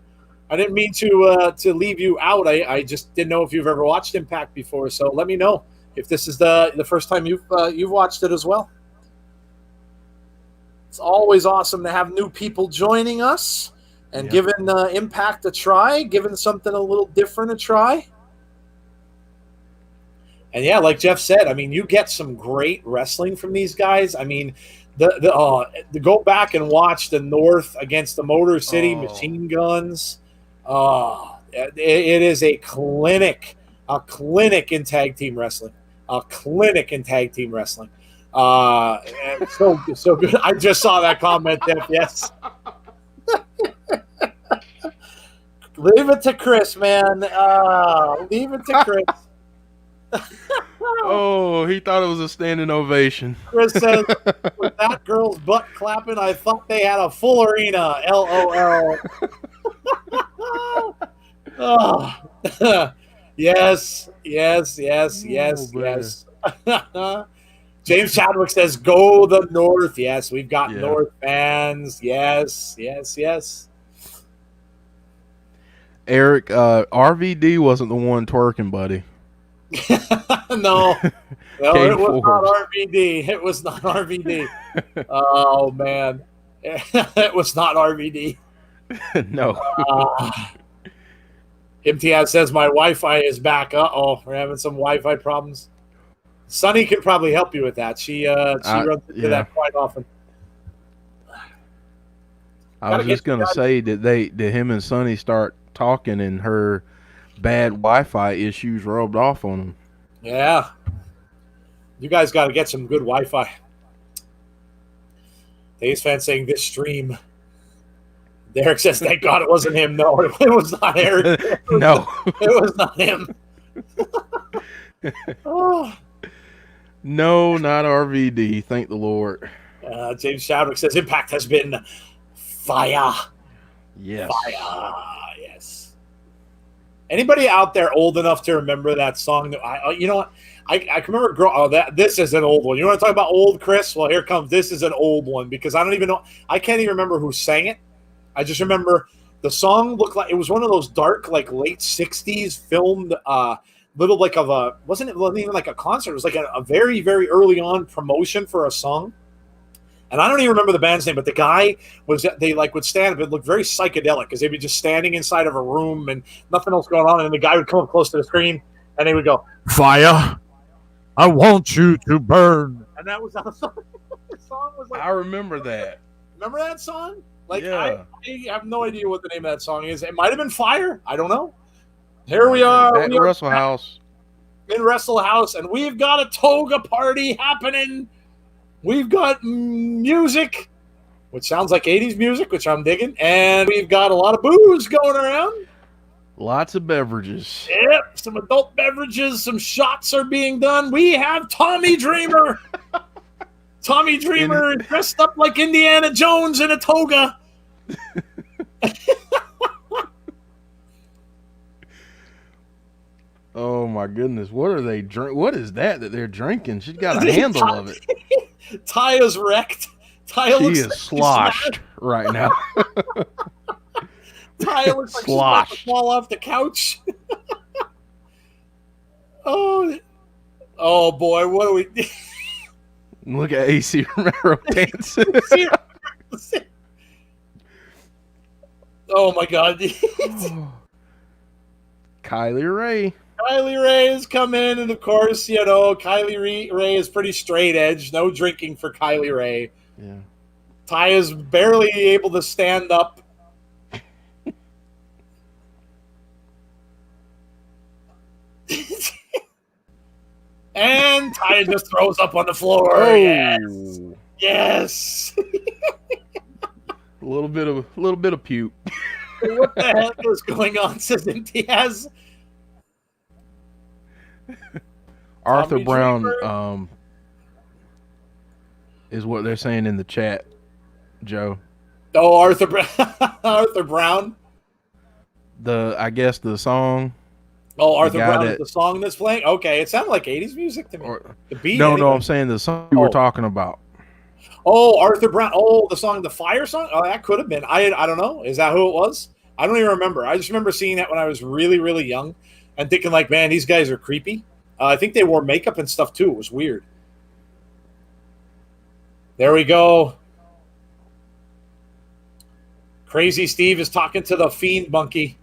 I didn't mean to leave you out. I just didn't know if you've ever watched Impact before. So let me know if this is the first time you've watched it as well. It's always awesome to have new people joining us and giving Impact a try, giving something a little different a try. And yeah, like Jeff said, I mean, you get some great wrestling from these guys. I mean, the go back and watch the North against the Motor City Machine Guns. It is a clinic A clinic in tag team wrestling. A clinic in tag team wrestling. So good. I just saw that comment, Def. Yes. Leave it to Chris, man. Leave it to Chris. Oh, he thought it was a standing ovation. Chris says, with that girl's butt clapping, I thought they had a full arena. LOL. Oh. Yes. James Chadwick says, go the North. Yes, we've got North fans. Yes. Eric, RVD wasn't the one twerking, buddy. No, it was not RVD. It was not RVD. Oh, man. It was not RVD. No. Imtiaz says, my Wi-Fi is back. Uh-oh, we're having some Wi-Fi problems. Sunny can probably help you with that. She runs into that quite often. I was just going to say, did him and Sunny start talking and her bad Wi-Fi issues rubbed off on him? Yeah. You guys got to get some good Wi-Fi. Dave's fan saying this stream. Derek says, thank God it wasn't him. No, it was not Eric. No. It was not him. Oh. No, not RVD. Thank the Lord. James Chadwick says, Impact has been fire. Yes. Fire. Yes. Anybody out there old enough to remember that song? You know what? I can remember. This is an old one. You want to talk about old, Chris? Well, here comes. This is an old one because I don't even know. I can't even remember who sang it. I just remember the song looked like it was one of those dark, like late '60s filmed, little like of a it wasn't even like a concert. It was like a very, very early on promotion for a song. And I don't even remember the band's name, but the guy they like would stand up. It looked very psychedelic because they'd be just standing inside of a room and nothing else going on. And the guy would come up close to the screen and they would go, "Fire, I want you to burn." And that was how the song, was like. I remember that. Remember that song? Like, yeah. I have no idea what the name of that song is. It might have been Fire. I don't know. Here we are. At Wrestle House. In Wrestle House, and we've got a toga party happening. We've got music, which sounds like 80s music, which I'm digging. And we've got a lot of booze going around. Lots of beverages. Yep, some adult beverages. Some shots are being done. We have Tommy Dreamer. Tommy Dreamer dressed up like Indiana Jones in a toga. Oh my goodness! What are they drink? What is that they're drinking? She's got a handle of it. Ty is wrecked. Ty she looks is like sloshed right now. Ty looks like she's about to fall off the couch. Oh boy! What do we? Look at AC Romero dancing. Oh my God! Kylie Ray. Kylie Ray has come in, and of course, you know, Kylie Ray is pretty straight edge. No drinking for Kylie Ray. Yeah. Ty is barely able to stand up. And Ty just throws up on the floor. Oh. Yes. A little bit of puke. What the heck is going on? Says Imtiaz. Arthur Brown is what they're saying in the chat, Joe. Oh, Arthur Brown. I guess the song. Oh, Arthur Brown is the song that's playing? Okay, it sounded like 80s music to me. The beat. No, I'm saying the song you were talking about. Oh, Arthur Brown. Oh, the song, the Fire song? Oh, that could have been. I don't know. Is that who it was? I don't even remember. I just remember seeing that when I was really, really young and thinking like, man, these guys are creepy. I think they wore makeup and stuff too. It was weird. There we go. Crazy Steve is talking to the Fiend Monkey.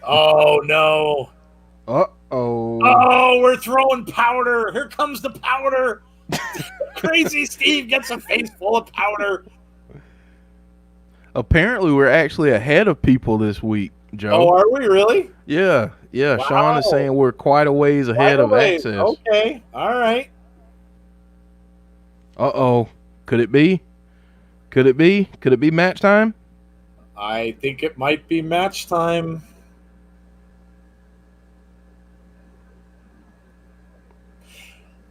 Oh, no. Uh-oh. Oh, we're throwing powder. Here comes the powder. Crazy Steve gets a face full of powder. Apparently, we're actually ahead of people this week, Joe. Oh, are we really? Yeah. Yeah, Sean is Wow. saying we're quite a ways Right ahead of away. access. Okay. All right. Uh-oh. Could it be? Could it be? Could it be match time? I think it might be match time.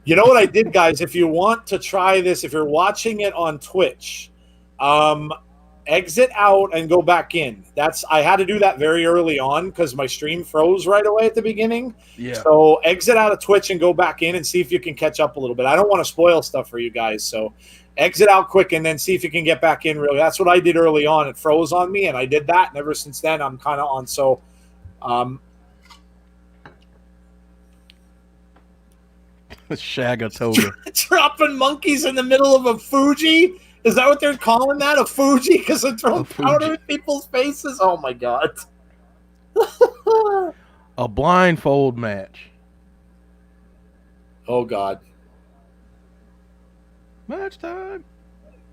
You know what I did, guys? If you want to try this, if you're watching it on Twitch, exit out and go back in. I had to do that very early on because my stream froze right away at the beginning. Yeah. So exit out of Twitch and go back in and see if you can catch up a little bit. I don't want to spoil stuff for you guys, so exit out quick and then see if you can get back in. Really, that's what I did early on. It froze on me, and I did that, and ever since then, I'm kind of on. So. Shagatoga. Dropping monkeys in the middle of a Fuji? Is that what they're calling that? A Fuji? Because they're throwing powder in people's faces? Oh, my God. A blindfold match. Oh, God. Match time.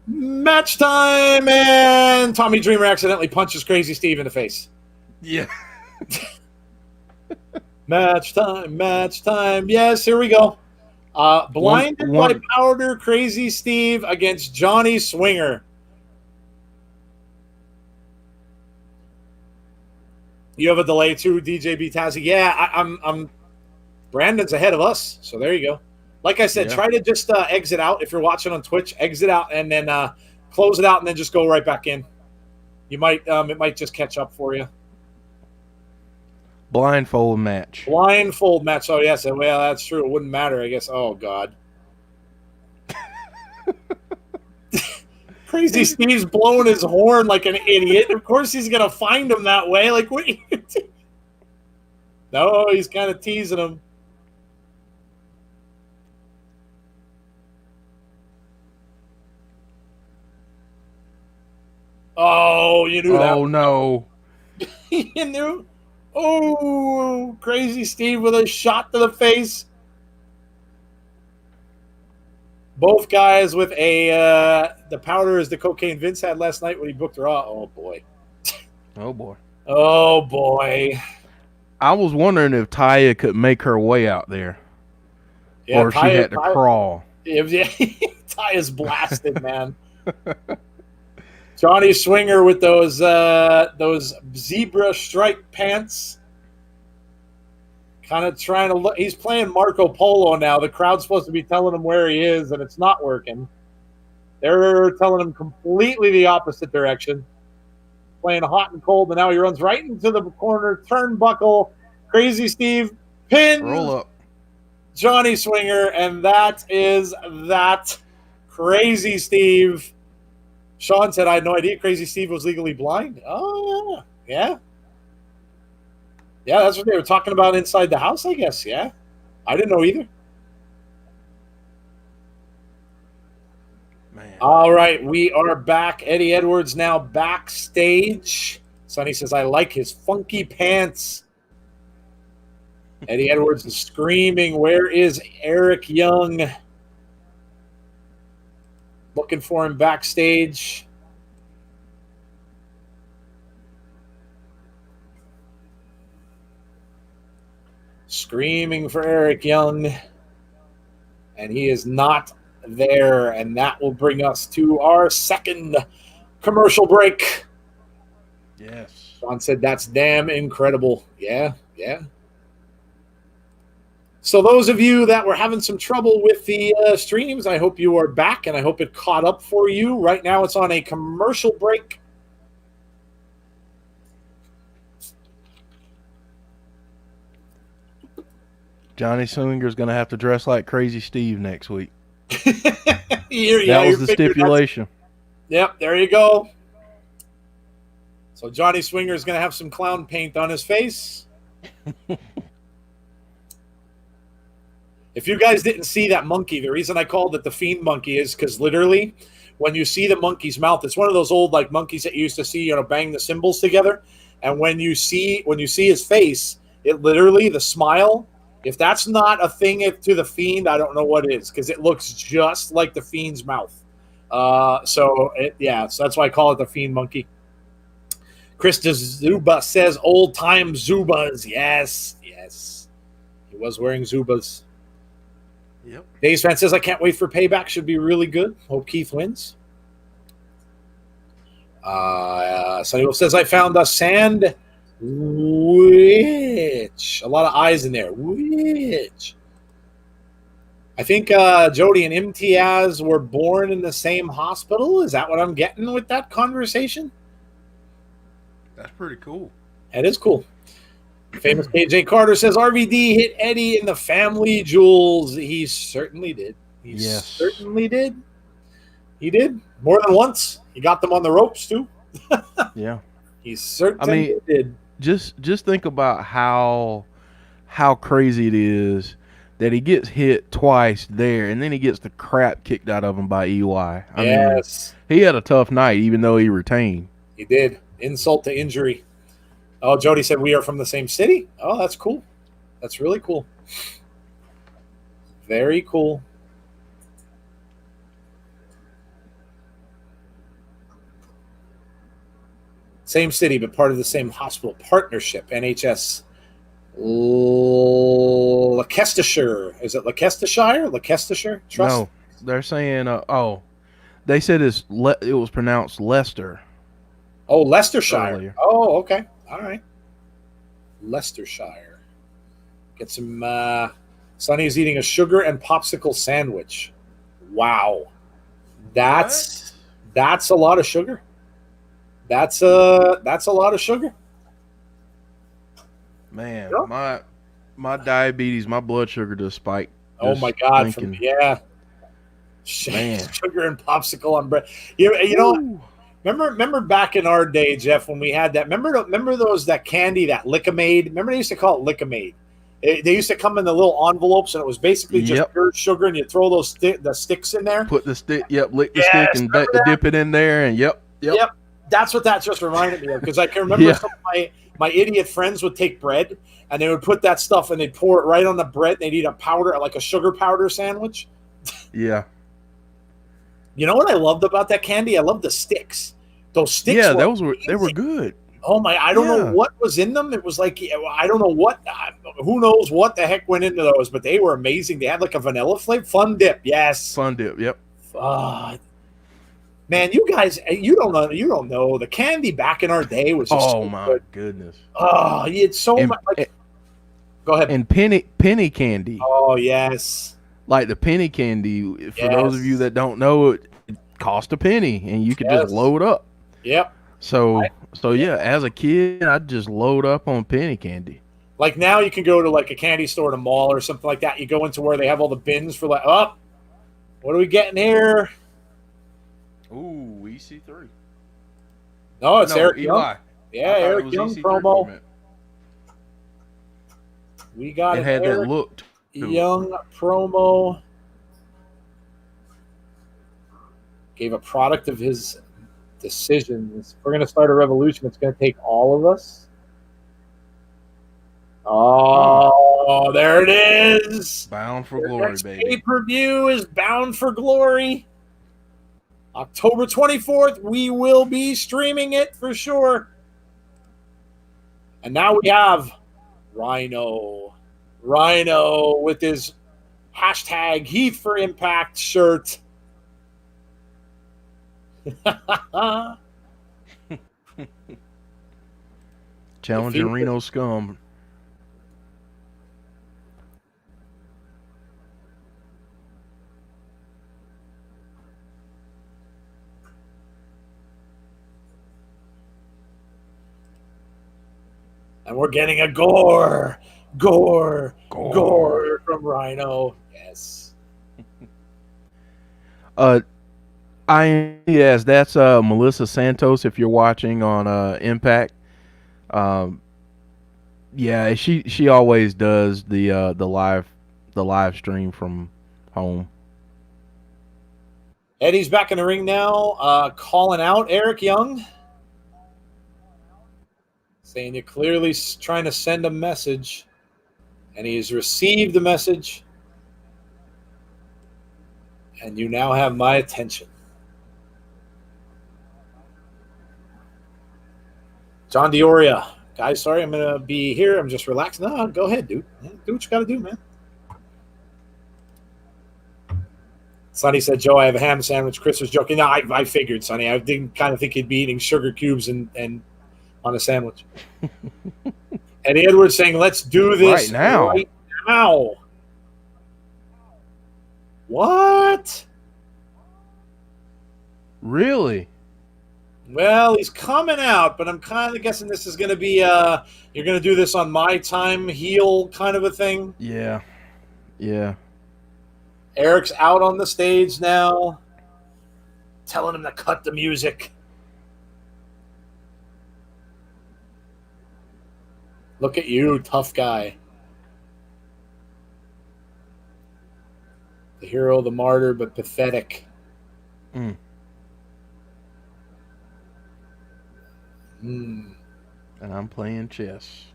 Match time! And Tommy Dreamer accidentally punches Crazy Steve in the face. Yeah. Match time, match time. Yes, here we go. Blinded by powder, Crazy Steve against Johnny Swinger. You have a delay too, DJ B Tazzy. Yeah, I'm Brandon's ahead of us, so there you go. Like I said, try to just exit out if you're watching on Twitch. Exit out and then close it out, and then just go right back in. You might it might just catch up for you. Blindfold match. Blindfold match. Oh, yes. Well, that's true. It wouldn't matter, I guess. Oh, God. Crazy Steve's blowing his horn like an idiot. Of course he's going to find him that way. Like, what? No, he's kind of teasing him. Oh, you knew that. Oh, no. You knew? Oh, Crazy Steve with a shot to the face. Both guys with the powder is the cocaine Vince had last night when he booked Raw. Oh, boy. Oh, boy. Oh, boy. I was wondering if Taya could make her way out there. Yeah, or if she had to crawl. Yeah, Taya's blasted, man. Johnny Swinger with those zebra striped pants. Kind of trying to look. He's playing Marco Polo now. The crowd's supposed to be telling him where he is, and it's not working. They're telling him completely the opposite direction. Playing hot and cold, and now he runs right into the corner turnbuckle. Crazy Steve pins Roll up Johnny Swinger, and that is that. Crazy Steve. Sean said, I had no idea Crazy Steve was legally blind. Oh, yeah. Yeah, that's what they were talking about inside the house, I guess. Yeah. I didn't know either. Man. All right, we are back. Eddie Edwards now backstage. Sonny says, I like his funky pants. Eddie Edwards is screaming, where is Eric Young? Looking for him backstage. Screaming for Eric Young. And he is not there. And that will bring us to our second commercial break. Yes. Sean said that's damn incredible. Yeah, yeah. So those of you that were having some trouble with the streams, I hope you are back, and I hope it caught up for you. Right now it's on a commercial break. Johnny Swinger's going to have to dress like Crazy Steve next week. That was the stipulation. Yep, there you go. So Johnny Swinger is going to have some clown paint on his face. If you guys didn't see that monkey, the reason I called it the Fiend Monkey is because literally when you see the monkey's mouth, it's one of those old like monkeys that you used to see, bang the cymbals together. And when you see his face, it literally, the smile, if that's not a thing to the Fiend, I don't know what is, because it looks just like the Fiend's mouth. So that's why I call it the Fiend Monkey. Chris Zuba says old time Zubas. Yes, yes. He was wearing Zubas. Yep. Days Fan says, I can't wait for Payback. Should be really good. Hope Keith wins. Sonny Wolf says, I found a sand witch. A lot of eyes in there. Witch. I think Jody and Imtiaz were born in the same hospital. Is that what I'm getting with that conversation? That's pretty cool. That is cool. Famous KJ Carter says RVD hit Eddie in the family jewels. He certainly did. He certainly did. He did more than once. He got them on the ropes too. Yeah. He certainly did. Just think about how crazy it is that he gets hit twice there, and then he gets the crap kicked out of him by EY. I mean, he had a tough night, even though he retained. He did. Insult to injury. Oh, Jody said we are from the same city. Oh, that's cool. That's really cool. Very cool. Same city, but part of the same hospital partnership. NHS Leicestershire. Is it Leicestershire? Leicestershire Trust? No, they're saying. They said it was pronounced Leicester. Oh, Leicestershire. Earlier. Oh, okay. All right. Leicestershire. Get some. Sonny's eating a sugar and popsicle sandwich. Wow, that's a lot of sugar. That's a lot of sugar. Man, my diabetes, my blood sugar just spiked. Oh my God! Man. Sugar and popsicle on bread. You know. Remember back in our day, Jeff, when we had that. Remember that candy, that Lick-A-Maid. Remember they used to call it Lick-A-Maid. They used to come in the little envelopes, and it was basically just pure sugar, and you throw the sticks in there. Put the stick, lick the stick, and dip it in there, and yep. That's what that just reminded me of, because I can remember some of my idiot friends would take bread, and they would put that stuff, and they'd pour it right on the bread, and they'd eat a powder, like a sugar powder sandwich. Yeah. You know what I loved about that candy? I loved the sticks. Those sticks. Yeah, they were good. Oh my! I don't know what was in them. It was like, I don't know what. Who knows what the heck went into those? But they were amazing. They had like a vanilla flavor. Fun dip, yes. Fun dip, yep. Man, you guys, you don't know. The candy back in our day was just so my good. Goodness. Oh, it's so much. Go ahead. And penny candy. Oh yes. Like the penny candy. For those of you that don't know, it cost a penny, and you could just load up. Yep. So yeah, as a kid, I'd just load up on penny candy. Like now you can go to like a candy store at a mall or something like that. You go into where they have all the bins for what are we getting here? Ooh, EC3. No, it's Eric Eli. Young. Yeah, Eric Young promo. Format. We got it. Had Eric that look Young promo. Gave a product of his decisions. We're going to start a revolution. It's going to take all of us. Oh, there it is. Bound for glory, baby. Pay-per-view is Bound for Glory. October 24th, we will be streaming it for sure. And now we have Rhino with his hashtag Heath for Impact shirt. Challenging Reno Scum. And we're getting a gore from Rhino. Yes. That's Melissa Santos. If you're watching on Impact, she always does the live stream from home. Eddie's back in the ring now, calling out Eric Young, saying you're clearly trying to send a message, and he's received the message, and you now have my attention. John Dioria. Guys, sorry, I'm going to be here. I'm just relaxed. No, go ahead, dude. Do what you got to do, man. Sonny said, Joe, I have a ham sandwich. Chris was joking. No, I figured, Sonny. I didn't kind of think he'd be eating sugar cubes and on a sandwich. Eddie Edwards saying, let's do this right now. What? Really? Well, he's coming out, but I'm kind of guessing this is going to be you're going to do this on my time heel kind of a thing. Yeah. Yeah. Eric's out on the stage now, telling him to cut the music. Look at you, tough guy. The hero, the martyr, but pathetic. Mm. Mm. And I'm playing chess.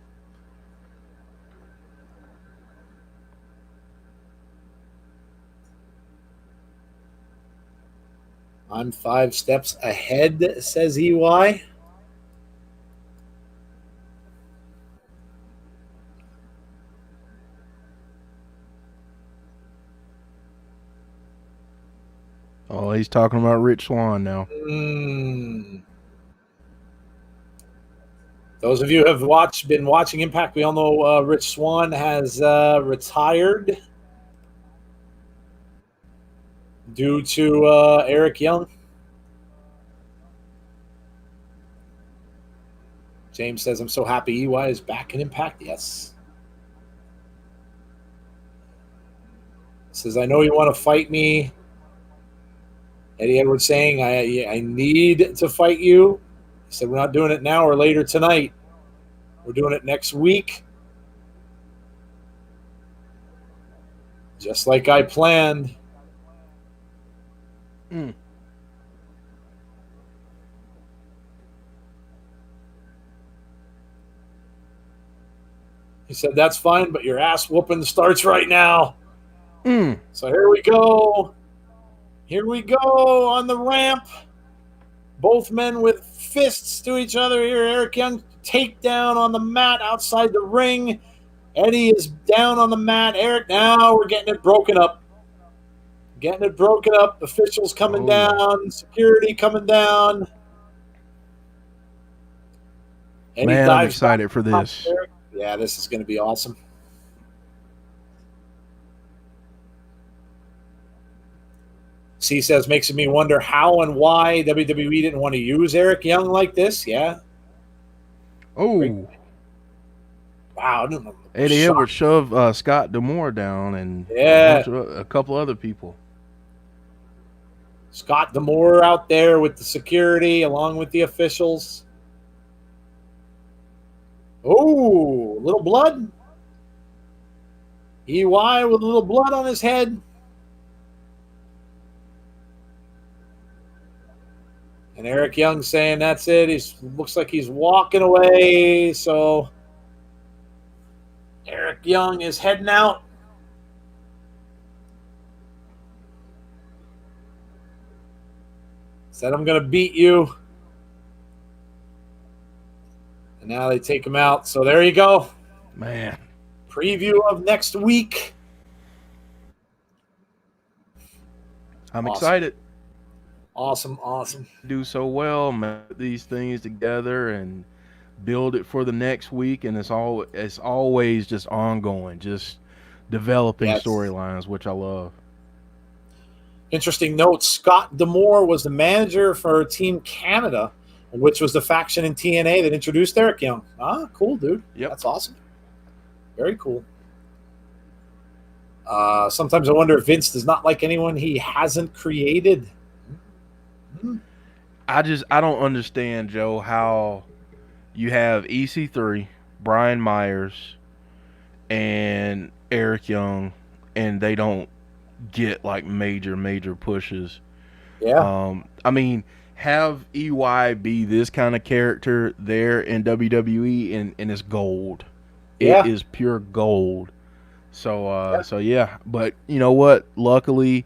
I'm 5 steps ahead, says EY. Oh, he's talking about Rich Swann now. Those of you who have been watching Impact, we all know Rich Swann has retired due to Eric Young. James says, I'm so happy EY is back in Impact. Yes. Says, I know you want to fight me. Eddie Edwards saying, I need to fight you. He said, we're not doing it now or later tonight. We're doing it next week. Just like I planned. Mm. He said, that's fine, but your ass whooping starts right now. Mm. So here we go. Here we go on the ramp. Both men with fists to each other here. Eric Young takedown on the mat outside the ring. Eddie is down on the mat. Eric, now we're getting it broken up. Getting it broken up. Officials coming down. Security coming down. Eddie Man, I'm excited for this. Yeah, this is going to be awesome. C says, makes me wonder how and why WWE didn't want to use Eric Young like this. Yeah. Oh. Wow. Eddie Edwards shoved Scott D'Amore down and a couple other people. Scott D'Amore out there with the security along with the officials. Oh, little blood. EY with a little blood on his head. And Eric Young saying that's it. He looks like he's walking away. So Eric Young is heading out. Said, I'm going to beat you. And now they take him out. So there you go. Man. Preview of next week. I'm excited. Awesome. Do so well, put these things together and build it for the next week, and it's always just ongoing, just developing storylines, which I love. Interesting note, Scott D'Amore was the manager for Team Canada, which was the faction in TNA that introduced Eric Young. Ah, cool, dude. Yep. That's awesome. Very cool. Sometimes I wonder if Vince does not like anyone he hasn't created. I don't understand, Joe, how you have EC3, Brian Myers, and Eric Young, and they don't get like major pushes. Yeah. I mean, have EY be this kind of character there in WWE, and it's gold. It is pure gold. So yeah. But you know what? Luckily,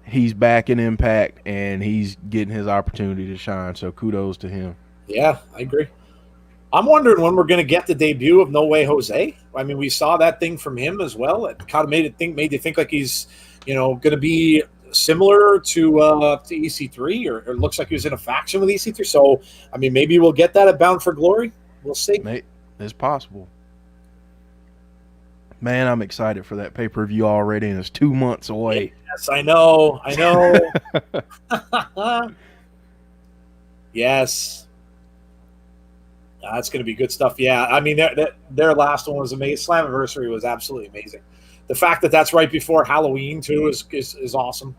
he's back in Impact, and he's getting his opportunity to shine. So kudos to him. Yeah, I agree. I'm wondering when we're going to get the debut of No Way Jose. I mean, we saw that thing from him as well. It kind of made you think like he's, going to be similar to EC3, or looks like he was in a faction with EC3. So, I mean, maybe we'll get that at Bound for Glory. We'll see. Mate, it's possible. Man, I'm excited for that pay-per-view already, and it's 2 months away. Yes, I know. Yes. That's going to be good stuff. Yeah, I mean, their last one was amazing. Slammiversary was absolutely amazing. The fact that that's right before Halloween too is awesome.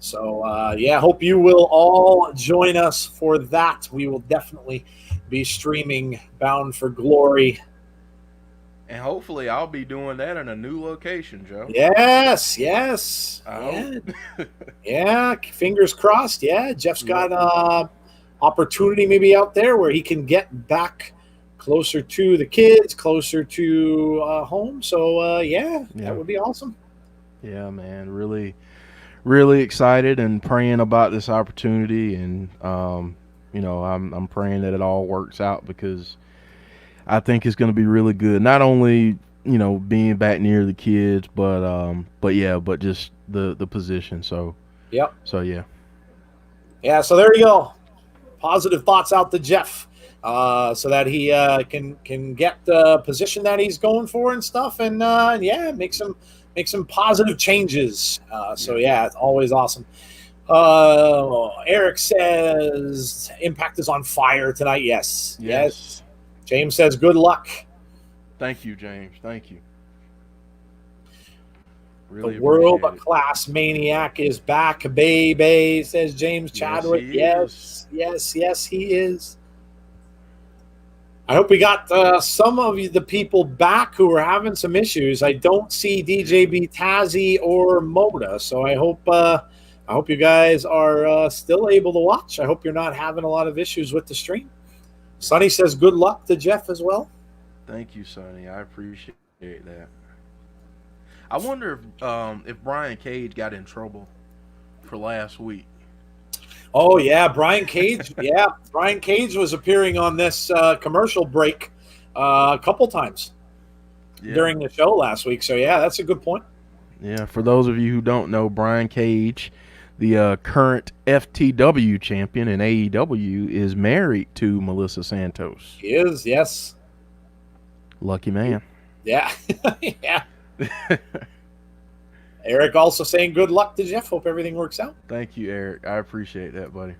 So yeah, hope you will all join us for that. We will definitely be streaming Bound for Glory. And hopefully I'll be doing that in a new location, Joe. Yes. Yeah, fingers crossed. Yeah, Jeff's got opportunity maybe out there where he can get back closer to the kids, closer to home. So yeah, that would be awesome. Yeah, man, really, really excited and praying about this opportunity, and I'm praying that it all works out, because I think it's going to be really good. Not only being back near the kids, but just the position. So yep. So yeah. So there you go. Positive thoughts out to Jeff, so that he can get the position that he's going for and stuff, and make some positive changes. So yeah, it's always awesome. Eric says Impact is on fire tonight. Yes. James says good luck. Thank you, James. Thank you. Really, the world class maniac is back, baby, says James Chadwick. Yes, he is. I hope we got some of the people back who are having some issues. I don't see DJB Tazzy or Moda, so I hope you guys are still able to watch. I hope you're not having a lot of issues with the stream. Sonny says good luck to Jeff as well. Thank you, Sonny. I appreciate that. I wonder if Brian Cage got in trouble for last week. Oh yeah, Brian Cage. Yeah, Brian Cage was appearing on this commercial break a couple times during the show last week. So yeah, that's a good point. Yeah, for those of you who don't know, Brian Cage, the current FTW champion in AEW, is married to Melissa Santos. He is, yes. Lucky man. Yeah, yeah. Eric also saying good luck to Jeff. Hope everything works out. Thank you, Eric. I appreciate that, buddy.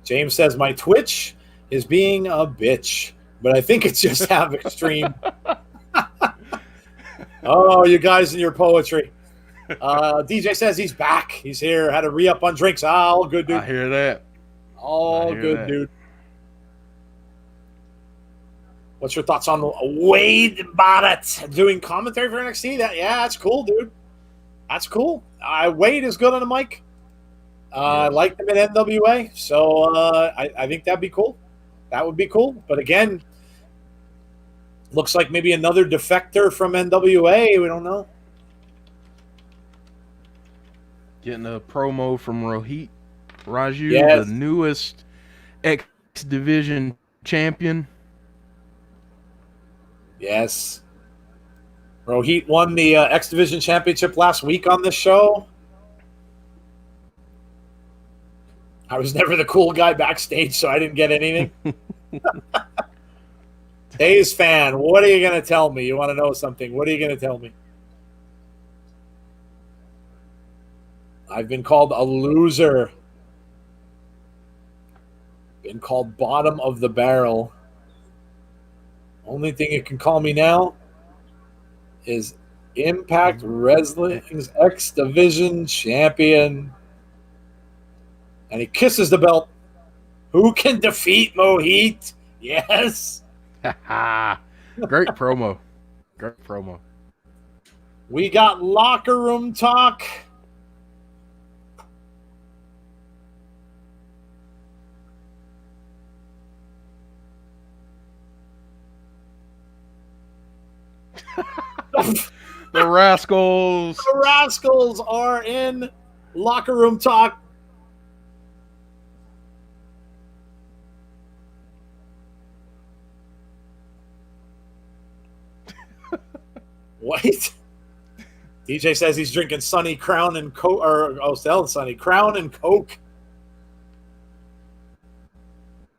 James says my Twitch is being a bitch, but I think it's just Havoc stream. Oh, you guys and your poetry. DJ says he's back. He's here. Had a re-up on drinks. All good, dude. I hear that. All good, dude. What's your thoughts on Wade Barrett doing commentary for NXT? That's cool, dude. That's cool. Wade is good on the mic. I liked him at NWA, so I think that'd be cool. That would be cool. But again, looks like maybe another defector from NWA. We don't know. Getting a promo from Rohit Raju, the newest X Division champion. Yes. Rohit won the X Division Championship last week on this show. I was never the cool guy backstage, so I didn't get anything. Days fan, what are you going to tell me? You want to know something? What are you going to tell me? I've been called a loser. Been called bottom of the barrel. Only thing you can call me now is Impact Wrestling's X Division champion. And he kisses the belt. Who can defeat Mohit? Yes. Great promo. Great promo. We got locker room talk. The Rascals. The Rascals are in locker room talk. Wait. DJ says he's drinking Sunny Crown and Coke, or selling Sunny Crown and Coke.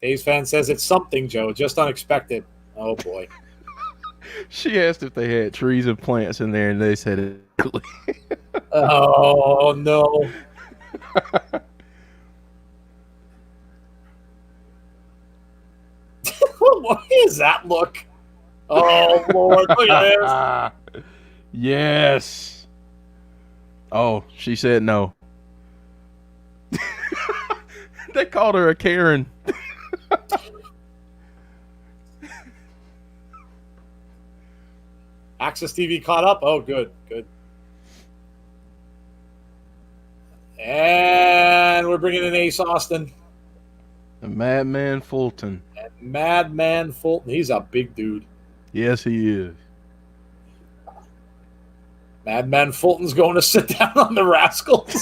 Dave's fan says it's something, Joe, just unexpected. Oh boy. She asked if they had trees and plants in there, and they said it. Oh no. What is that look? Oh Lord, look at this. Yes. Oh, she said no. They called her a Karen. Access TV caught up. Oh, good. And we're bringing in Ace Austin. The Madman Fulton. And Madman Fulton. He's a big dude. Yes, he is. Madman Fulton's going to sit down on the Rascals.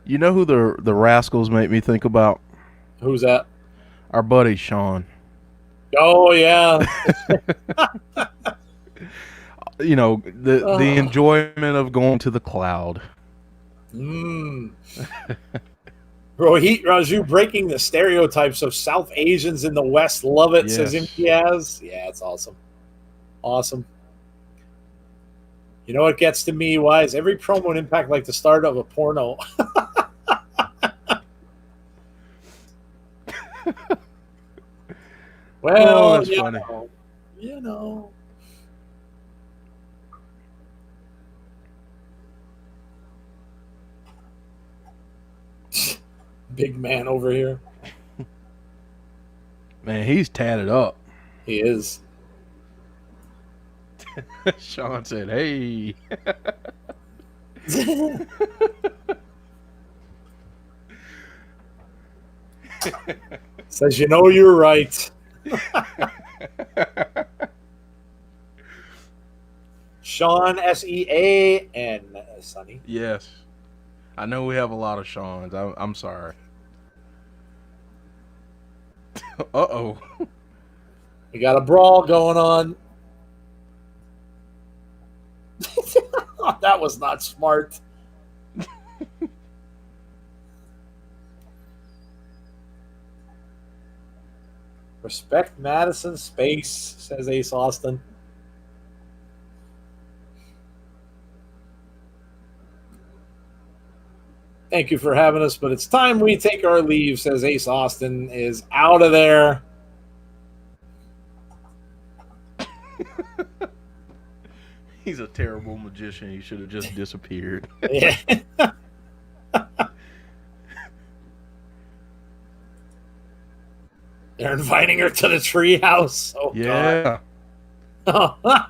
You know who the Rascals make me think about? Who's that? Our buddy Sean. Oh, yeah. You know, the enjoyment of going to the cloud. Rohit Raju breaking the stereotypes of South Asians in the West. Love it, says Imtiaz. Yeah, it's awesome. Awesome. You know what gets to me? Why is every promo an Impact like the start of a porno? Well, that's funny. You know. Big man over here. Man, he's tatted up. He is. Sean said, hey. Says, you know, you're right. Sean, SEAN, Sonny. Yes. I know we have a lot of Seans. I'm sorry. Uh-oh. We got a brawl going on. That was not smart. Respect Madison's space, says Ace Austin. Thank you for having us, but it's time we take our leave, says Ace Austin is out of there. He's a terrible magician. He should have just disappeared. Yeah. They're inviting her to the treehouse. Oh, yeah. God.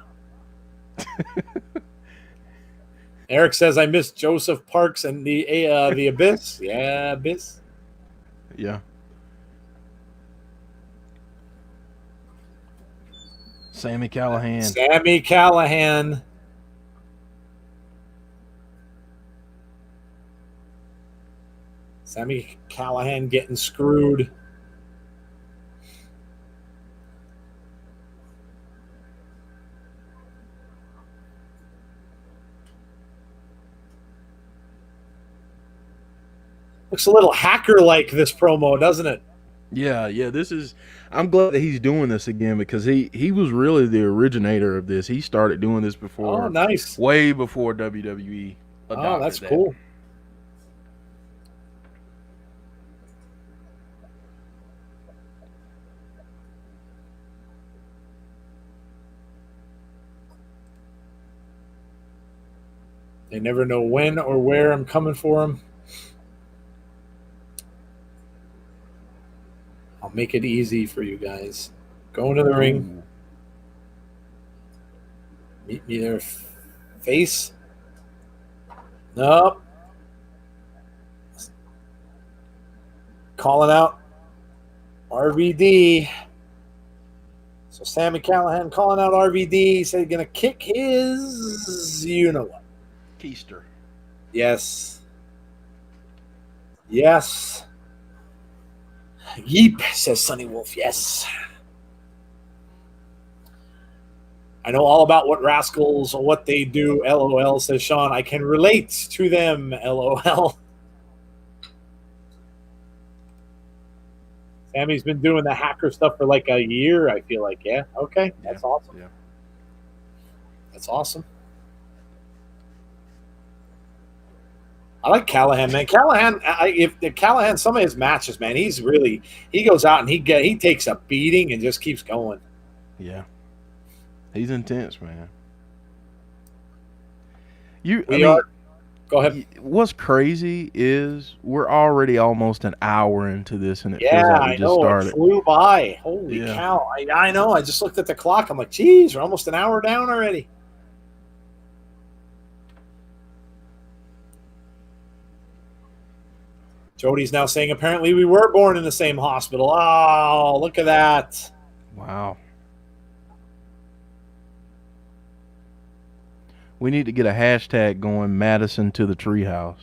Eric says, I miss Joseph Parks and the Abyss. Yeah, Abyss. Yeah. Sami Callihan. Sami Callihan. Sami Callihan getting screwed. Looks a little hacker-like, this promo, doesn't it? Yeah. I'm glad that he's doing this again because he was really the originator of this. He started doing this before. Oh, nice. Way before WWE adopted Oh, that's that. cool. They never know when or where I'm coming for them. I'll make it easy for you guys. Go into the ring. Meet me there. Face. Nope. Calling out RVD. So Sami Callihan calling out RVD. He said he's going to kick his you-know-what. Keister. Yes. Yes. Yeep, says Sonny Wolf. Yes. I know all about what rascals, what they do. LOL, says Sean. I can relate to them. LOL. Sammy's been doing the hacker stuff for like a year, I feel like. Yeah. Okay. That's awesome. Yeah. That's awesome. I like Callahan, man. Callahan, if Callahan, some of his matches, man, he goes out and he takes a beating and just keeps going. Yeah. He's intense, man. Go ahead. What's crazy is we're already almost an hour into this, and it feels like we just started. It flew by. Holy cow! I know. I just looked at the clock. I'm like, geez, we're almost an hour down already. Jody's now saying, apparently we were born in the same hospital. Oh, look at that! Wow. We need to get a hashtag going, Madison to the treehouse.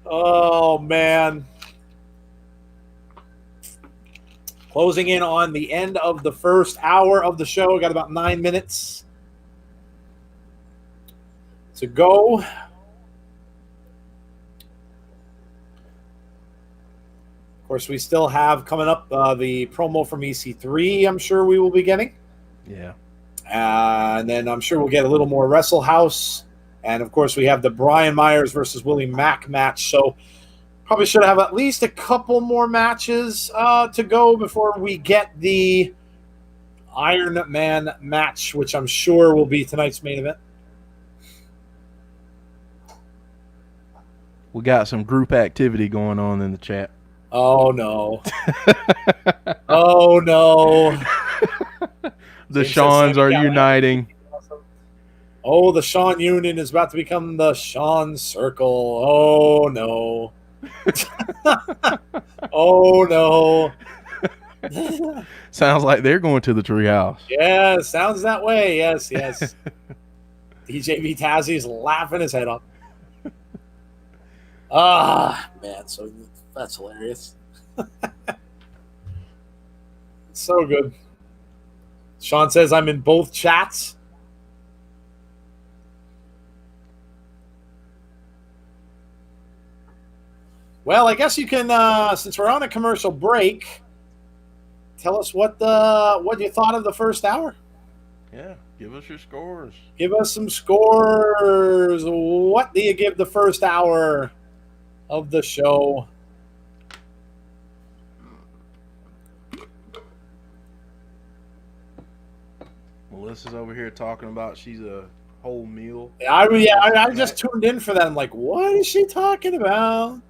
Oh, man. Closing in on the end of the first hour of the show. Got about 9 minutes to go. Of course, we still have coming up the promo from EC3, I'm sure we will be getting. Yeah. And then I'm sure we'll get a little more Wrestle House. And, of course, we have the Brian Myers versus Willie Mack match. So probably should have at least a couple more matches to go before we get the Iron Man match, which I'm sure will be tonight's main event. We got some group activity going on in the chat. Oh, no. Oh, no. The Seans are uniting. Oh, the Sean Union is about to become the Sean Circle. Oh, no. Oh, no. Sounds like they're going to the treehouse. Yeah, sounds that way. Yes, yes. DJ V Tazzy's laughing his head off. Ah, man, so that's hilarious. So good. Sean says I'm in both chats. Well, I guess you can, since we're on a commercial break, tell us what you thought of the first hour. Yeah, give us your scores. Give us some scores. What do you give the first hour of the show? Melissa's over here talking about she's a whole meal. I just tuned in for that. I'm like, what is she talking about?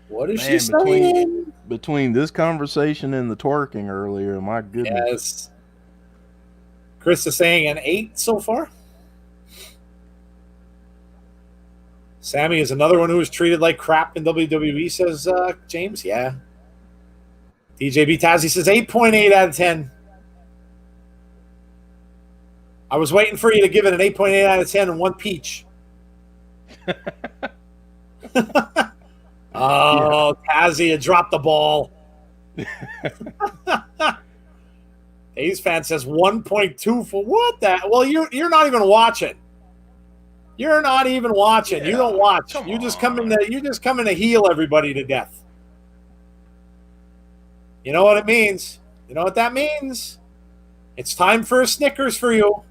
What is she saying? Between this conversation and the twerking earlier, my goodness. Yes. Chris is saying an 8 so far. Sammy is another one who was treated like crap in WWE, says James. Yeah. DJ B Tazzy says 8.8 out of 10. I was waiting for you to give it an 8.8 out of 10 and one peach. Oh, Tazzy, you dropped the ball. A's fan says 1.2 for what that? Well, you're not even watching. You're not even watching. Yeah, you don't watch. You just come in to heal everybody to death. You know what it means? You know what that means? It's time for a Snickers for you.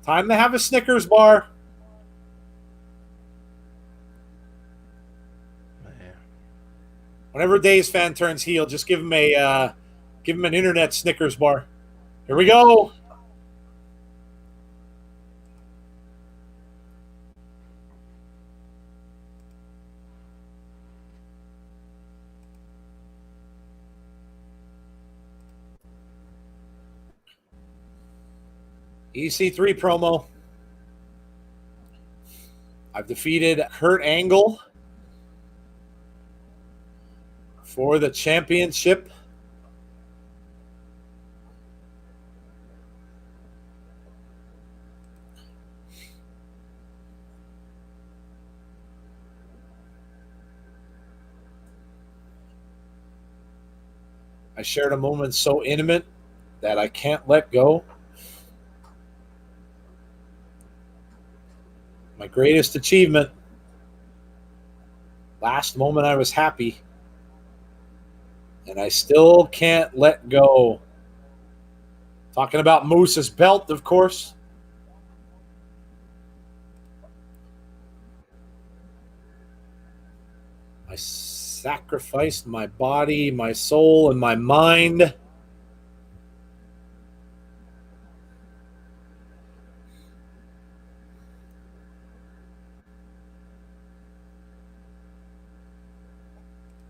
Time to have a Snickers bar. Man. Whenever Dave's fan turns heel, just give him an internet Snickers bar. Here we go. EC3 promo. I've defeated Kurt Angle for the championship. I shared a moment so intimate that I can't let go. My greatest achievement. Last moment I was happy. And I still can't let go. Talking about Moose's belt, of course. I sacrificed my body, my soul, and my mind.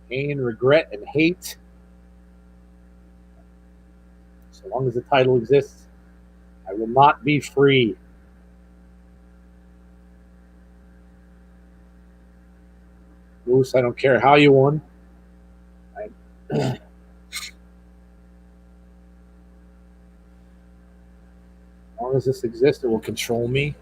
Pain, regret, and hate. So long as the title exists, I will not be free. Moose, I don't care how you won. As long as this exists, it will control me.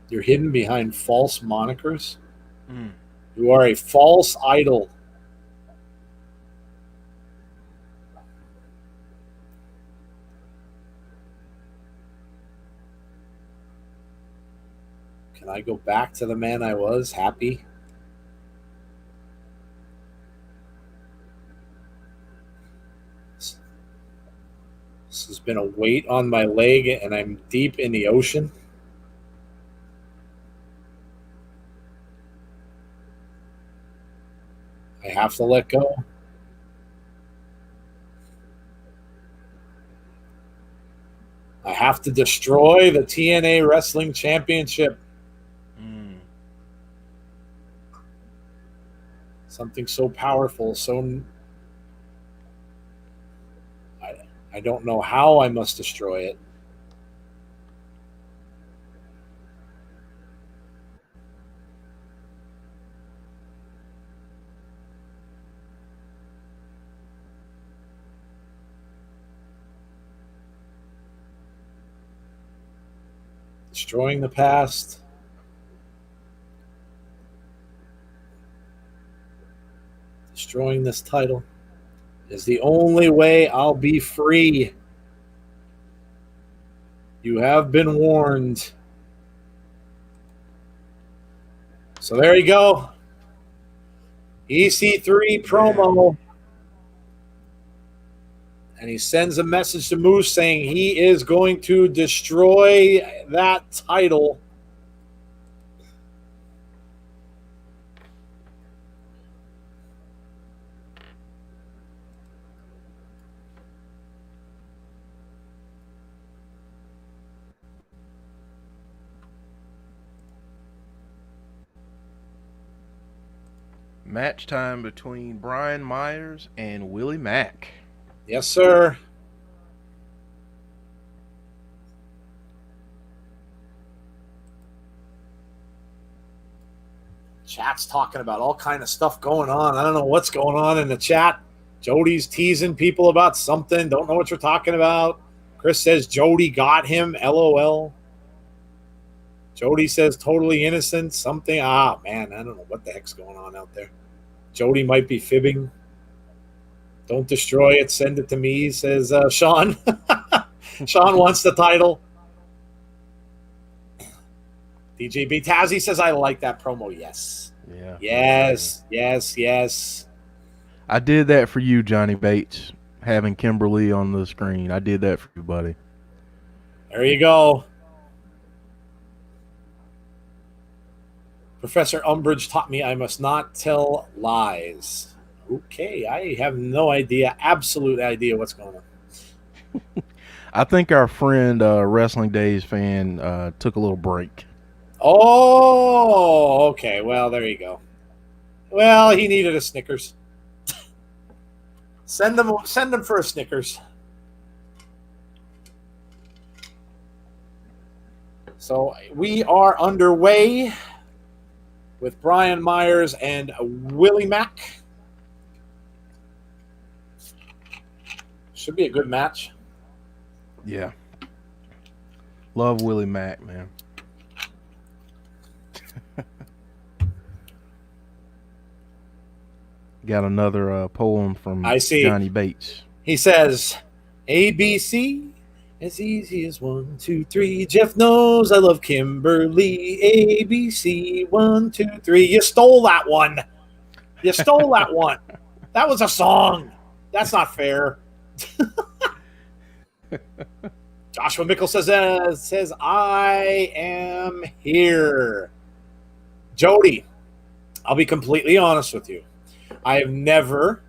You're hidden behind false monikers. You are a false idol. Can I go back to the man I was, happy? This has been a weight on my leg, and I'm deep in the ocean. I have to let go. I have to destroy the TNA Wrestling Championship. Something so powerful, so I don't know how I must destroy it. Destroying the past. Destroying this title is the only way I'll be free. You have been warned. So there you go. EC3 promo. And he sends a message to Moose saying he is going to destroy that title. Match time between Brian Myers and Willie Mack. Yes, sir. Chat's talking about all kind of stuff going on. I don't know what's going on in the chat. Jody's teasing people about something. Don't know what you're talking about. Chris says Jody got him. LOL. Jody says totally innocent. Something. Ah, man, I don't know what the heck's going on out there. Jody might be fibbing. Don't destroy it. Send it to me, says Sean. Sean wants the title. DJB Tazzy says, I like that promo. Yes. Yeah. Yes. I did that for you, Johnny Bates, having Kimberly on the screen. I did that for you, buddy. There you go. Professor Umbridge taught me I must not tell lies. Okay, I have no idea, absolute idea what's going on. I think our friend, Wrestling Days fan, took a little break. Oh, okay. Well, there you go. Well, he needed a Snickers. Send them for a Snickers. So we are underway with Brian Myers and Willie Mack. Should be a good match. Yeah. Love Willie Mac, man. Got another poem from I see. Johnny Bates. He says, ABC, as easy as 1, 2, 3. Jeff knows I love Kimberly. ABC, 1, 2, 3. You stole that one. You stole that one. That was a song. That's not fair. Joshua Mickle says, I am here. Jody, I'll be completely honest with you. I have never,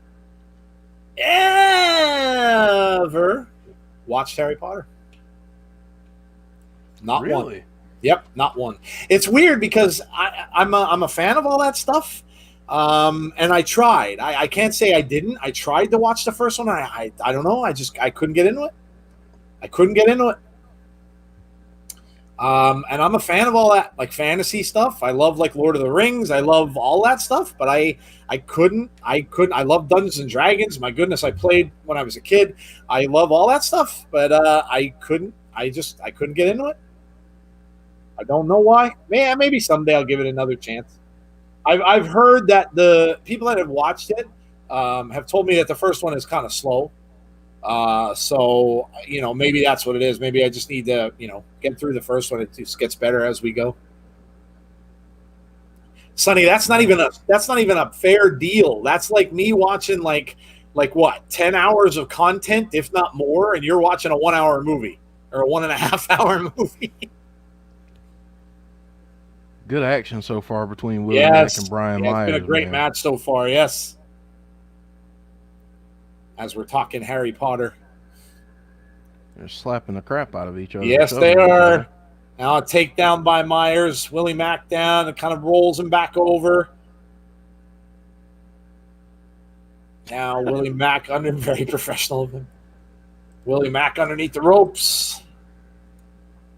ever watched Harry Potter. Not Really? one. Yep, not one. It's weird because I'm a fan of all that stuff. And I tried. I can't say I didn't. I tried to watch the first one. I don't know. I couldn't get into it. I couldn't get into it. And I'm a fan of all that, like fantasy stuff. I love like Lord of the Rings. I love all that stuff, but I couldn't. I love Dungeons and Dragons. My goodness, I played when I was a kid. I love all that stuff, but I couldn't. I couldn't get into it. I don't know why. Maybe someday I'll give it another chance. I've heard that the people that have watched it have told me that the first one is kind of slow. So, maybe that's what it is. Maybe I just need to, get through the first one. It just gets better as we go. Sonny, that's not even a fair deal. That's like me watching like what, 10 hours of content, if not more, and you're watching a 1 hour movie or a 1.5 hour movie. Good action so far between Willie Mack and Brian Myers. It's been a great match so far, yes. As we're talking Harry Potter. They're slapping the crap out of each other. Yes, they are. Now a takedown by Myers. Willie Mack down. It kind of rolls him back over. Now Willie Mack under, very professional of him. Willie Mack underneath the ropes.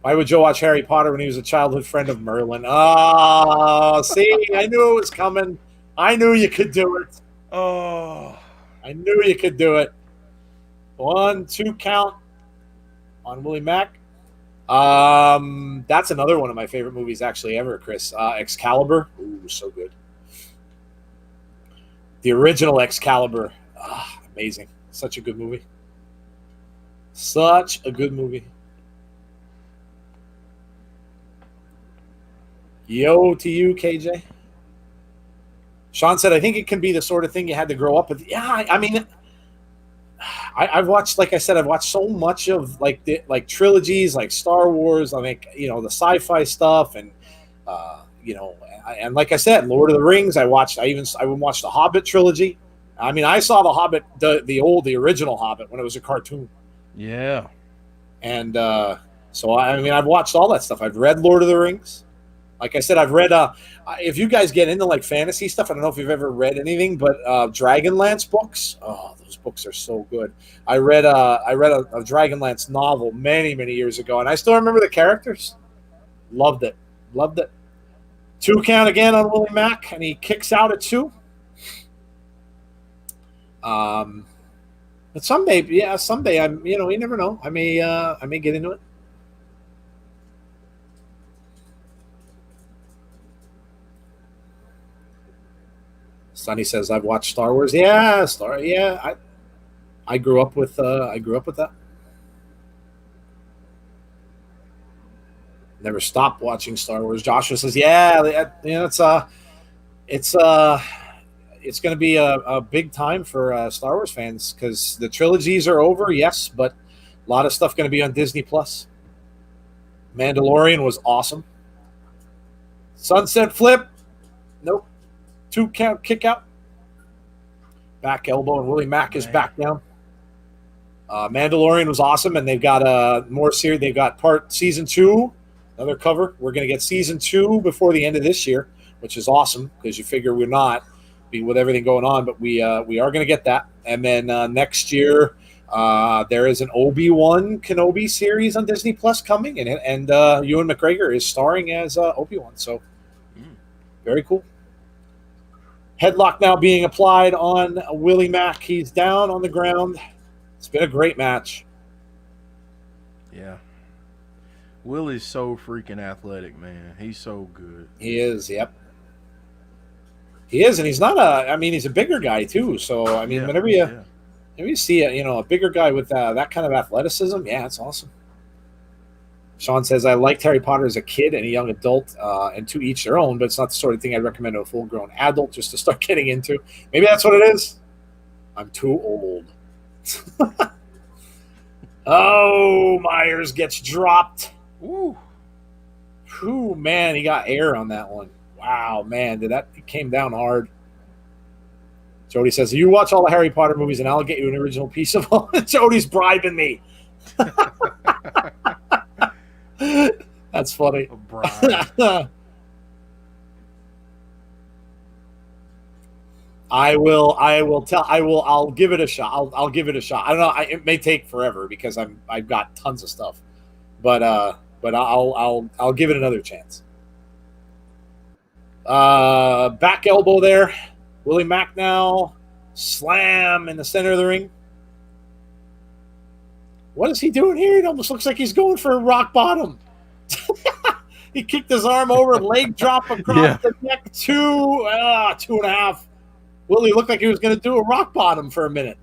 Why would Joe watch Harry Potter when he was a childhood friend of Merlin? Oh, see, I knew it was coming. I knew you could do it. Oh. I knew you could do it. 1, 2 count on Willie Mack. That's another one of my favorite movies actually ever, Chris. Excalibur. Ooh, so good. The original Excalibur. Amazing. Such a good movie. Such a good movie. Yo to you, KJ. Sean said, I think it can be the sort of thing you had to grow up with. Yeah, I mean, I've watched, like I said, I've watched so much of like trilogies, like Star Wars. I think, the sci-fi stuff, and and like I said, Lord of the Rings. I even watched the Hobbit trilogy. I mean, I saw the Hobbit, the original Hobbit when it was a cartoon. Yeah. And so I've watched all that stuff. I've read Lord of the Rings. Like I said, I've read. If you guys get into like fantasy stuff, I don't know if you've ever read anything, but Dragonlance books. Oh, those books are so good. I read a Dragonlance novel many years ago, and I still remember the characters. Loved it. 2 count again on Willie Mack, and he kicks out at 2. But someday I'm. You never know. I may get into it. Sonny says, I've watched Star Wars. Yeah, I grew up with that. Never stopped watching Star Wars. Joshua says, it's going to be a big time for Star Wars fans because the trilogies are over, yes, but a lot of stuff going to be on Disney Plus. Mandalorian was awesome. Sunset Flip, nope. 2 count kick out. Back elbow, and Willie Mack is back down. Mandalorian was awesome, and they've got more series. They've got season 2, another cover. We're going to get season 2 before the end of this year, which is awesome because you figure we're not with everything going on, but we are going to get that. And then next year, there is an Obi-Wan Kenobi series on Disney Plus coming, and Ewan McGregor is starring as Obi-Wan. So very cool. Headlock now being applied on Willie Mack. He's down on the ground. It's been a great match. Yeah. Willie's so freaking athletic, man. He's so good. He is. Yep. He is, and he's not a. I mean, he's a bigger guy too. So I mean, Yeah. whenever you see a bigger guy with that kind of athleticism, yeah, it's awesome. Sean says, I liked Harry Potter as a kid and a young adult, and to each their own, but it's not the sort of thing I'd recommend to a full-grown adult just to start getting into. Maybe that's what it is. I'm too old. Oh, Myers gets dropped. Woo. Whew, man, he got air on that one. Wow, man, it came down hard. Jody says, you watch all the Harry Potter movies and I'll get you an original piece of all. Jody's bribing me. That's funny. A bribe. I'll give it a shot. I'll give it a shot. I don't know. It may take forever because I've got tons of stuff, but I'll give it another chance. Back elbow there. Willie Mac now. Slam in the center of the ring. What is he doing here? It almost looks like he's going for a rock bottom. He kicked his arm over, leg drop across the neck. 2.5. Willie looked like he was going to do a rock bottom for a minute.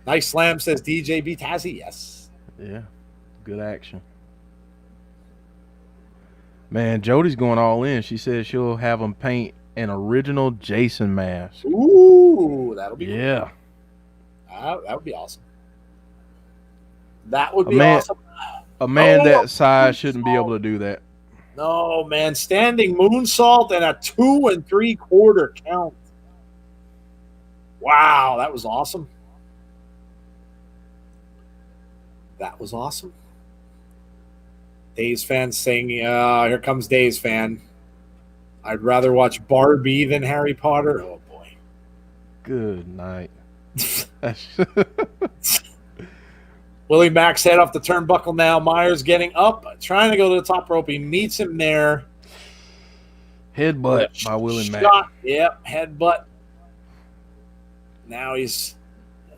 Nice slam, says DJ B. Tazzy. Yes. Yeah. Good action. Man, Jody's going all in. She says she'll have him paint an original Jason mask. Ooh, that'll be yeah. Cool. That would be awesome. That would be awesome. A man that size shouldn't be able to do that. No, man. Standing moonsault and a 2 3/4 count. Wow, that was awesome. That was awesome. Days fan saying, here comes Days fan. I'd rather watch Barbie than Harry Potter. Oh, boy. Good night. Willie Mac's head off the turnbuckle now. Myers getting up, trying to go to the top rope. He meets him there. Headbutt by Willie Mac. Yep, headbutt. Now he's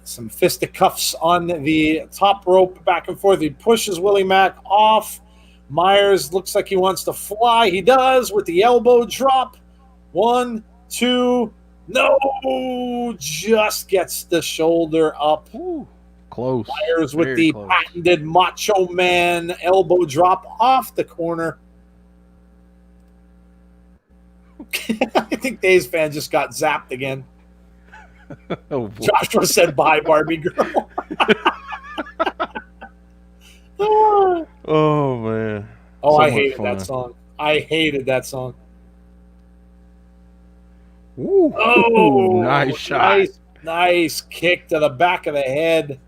some fisticuffs on the top rope, back and forth. He pushes Willie Mac off. Myers looks like he wants to fly. He does with the elbow drop. 1, 2. No, just gets the shoulder up. Ooh, close. Myers with the patented Macho Man elbow drop off the corner. I think Dave's fan just got zapped again. Oh, Joshua said, bye, Barbie girl. Oh, man. Oh, I hated that song. I hated that song. Ooh. Oh, nice shot. Nice kick to the back of the head.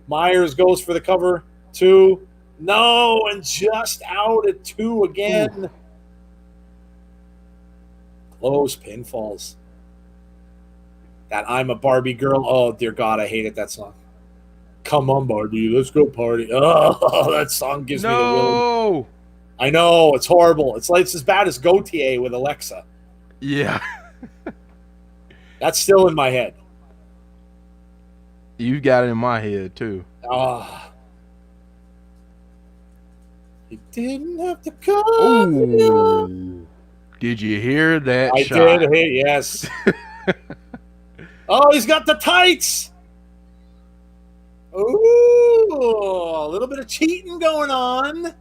Myers goes for the cover. 2. No, and just out at 2 again. Ooh. Close pinfalls. That I'm a Barbie girl. Oh, dear God, I hated that song. Come on, Barbie, let's go party. Oh, that song gives me the will. I know, it's horrible. It's as bad as Gautier with Alexa. Yeah. That's still in my head. You got it in my head, too. You didn't have to come. Ooh. Did you hear that shot? I did hear, yes. Oh, he's got the tights. Ooh, a little bit of cheating going on.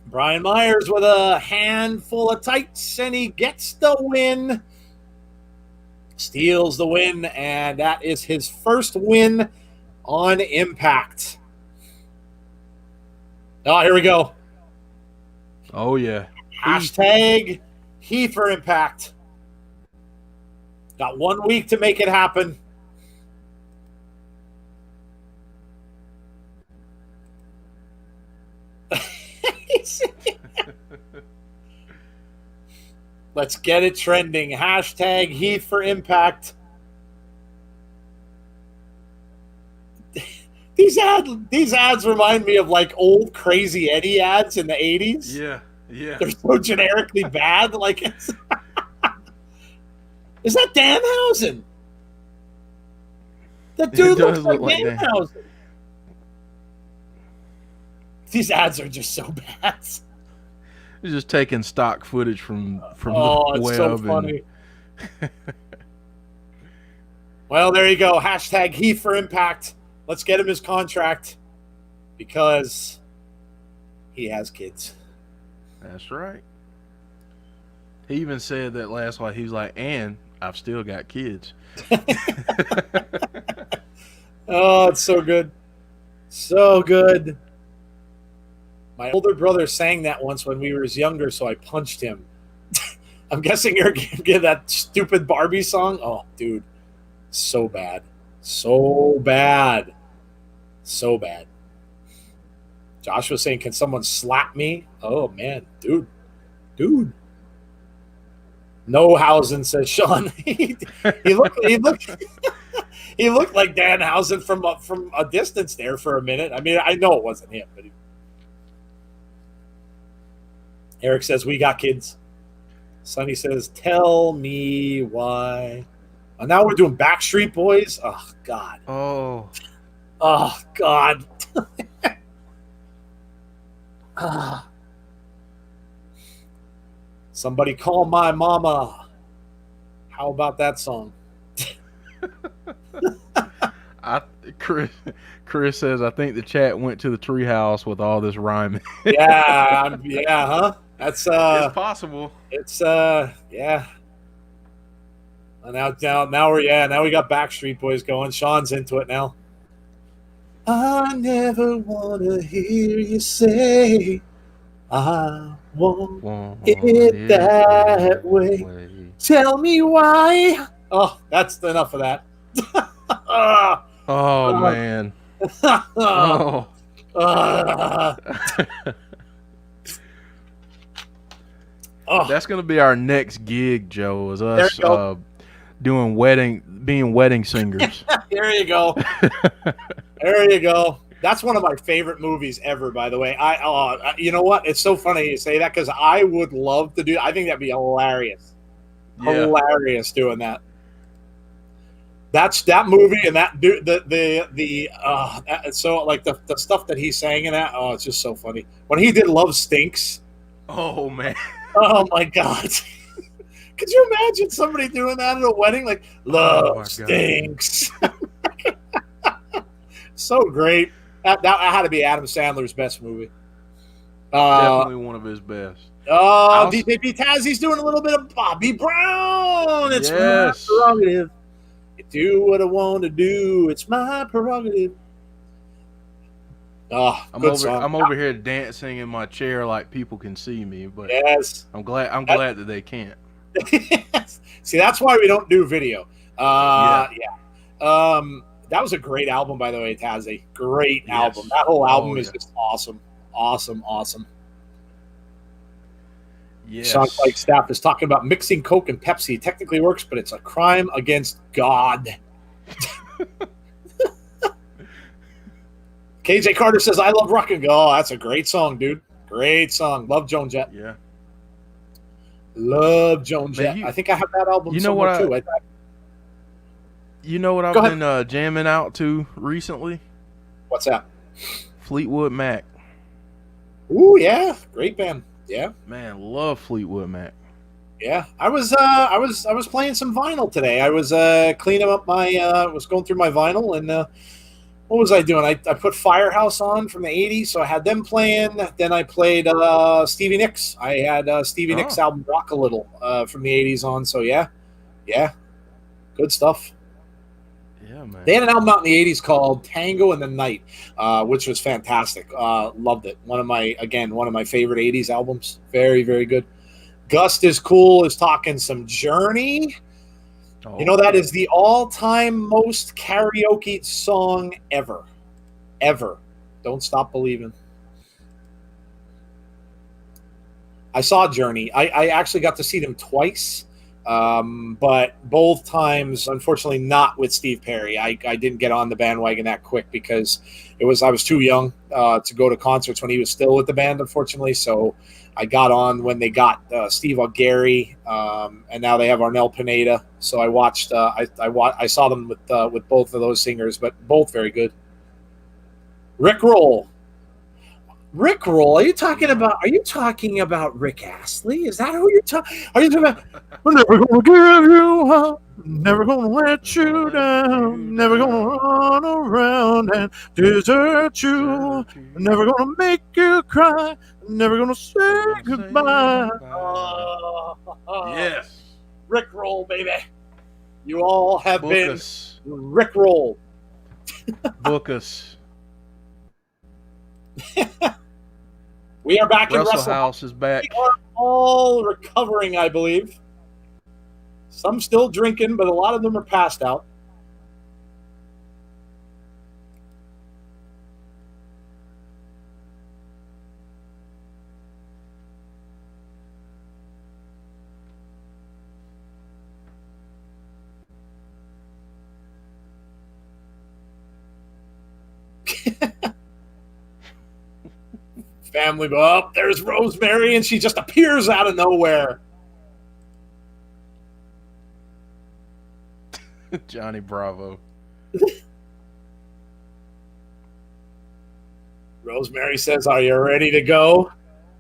Brian Myers with a handful of tights, and he gets the win. Steals the win, and that is his first win on Impact. Oh, here we go. Oh, yeah. Hashtag Heat for Impact. Got 1 week to make it happen. Let's get it trending. Hashtag Heat for Impact. These ads remind me of like old Crazy Eddie ads in the 80s. Yeah, yeah. They're so generically bad. Like, Is that Danhausen? That It dude looks does like look like that. Danhausen. These ads are just so bad. He's just taking stock footage from the Oh, it's web so funny. Well, there you go. Hashtag Heath for Impact. Let's get him his contract because he has kids. That's right. He even said that last night. He was like, and I've still got kids. Oh, it's so good. So good. My older brother sang that once when we were younger, so I punched him. I'm guessing you're going to get that stupid Barbie song. Oh, dude. So bad. So bad. So bad. Josh was saying, can someone slap me? Oh, man. Dude. No Hausen, says Sean. he looked he looked like Danhausen from a distance there for a minute. I mean, I know it wasn't him, but Eric says, we got kids. Sonny says, tell me why. And now we're doing Backstreet Boys. Oh, God. Oh. Oh, God. Somebody call my mama. How about that song? Chris says, I think the chat went to the treehouse with all this rhyming. Yeah, huh? That's it's possible. It's yeah. Now we got Backstreet Boys going. Sean's into it now. I never wanna hear you say I want it that way. Tell me why. Oh, that's enough of that. Oh man. Oh. That's gonna be our next gig, Joe. Is us being wedding singers. There you go. There you go. That's one of my favorite movies ever, by the way. You know what? It's so funny you say that because I would love to do. I think that'd be hilarious. Yeah. Hilarious doing that. That's that movie and that dude. So like the stuff that he's saying in that. Oh, it's just so funny when he did "Love Stinks." Oh man. Oh my God. Could you imagine somebody doing that at a wedding? Like, love stinks. So great. That had to be Adam Sandler's best movie. Definitely one of his best. DJ B Tazzy's doing a little bit of Bobby Brown. It's my prerogative. I do what I want to do. It's my prerogative. Oh, I'm over here dancing in my chair like people can see me, but yes, I'm glad that they can't. See, that's why we don't do video. Yeah. That was a great album, by the way, Tazzy. Great album. That whole album is just awesome. Awesome. Yes. Sean Pike staff is talking about mixing Coke and Pepsi. Technically works, but it's a crime against God. KJ Carter says, I love Rock and Go. Oh, that's a great song, dude. Great song. Love Joan Jett. Yeah. Love Joan Jett. I think I have that album somewhere too. You know what I've been jamming out to recently? What's that? Fleetwood Mac. Ooh, yeah. Great band. Yeah. Man, love Fleetwood Mac. Yeah. I was playing some vinyl today. I was cleaning up was going through my vinyl and what was I doing? I put Firehouse on from the 80s, so I had them playing. Then I played Stevie Nicks. I had Stevie Nicks' album Rock a Little from the 80s on, so yeah. Good stuff. Yeah, man. They had an album out in the 80s called Tango in the Night, which was fantastic. Loved it. One of my favorite 80s albums. Very, very good. Gust is cool, is talking some Journey. Oh, you know, that is the all-time most karaoke song ever. Ever. Don't Stop Believing. I saw Journey. I actually got to see them twice. But both times, unfortunately, not with Steve Perry. I didn't get on the bandwagon that quick because I was too young to go to concerts when he was still with the band, unfortunately. So I got on when they got Steve Augeri, and now they have Arnel Pineda. So I watched. I saw them with both of those singers, but both very good. Rick Roll. Rick Roll, are you talking about Rick Astley? Is that who you're talking? Are you talking about? I'm never gonna give you up, never gonna let you down, never gonna run around and desert you, never gonna make you cry, never gonna say goodbye. Yes. Rick Roll, baby. You all have Book been us. Rick Roll. Book us. We are back in Russell Russell House is back. We are all recovering, I believe. Some still drinking, but a lot of them are passed out. Family, oh, there's Rosemary, and she just appears out of nowhere. Johnny Bravo. Rosemary says, "Are you ready to go?"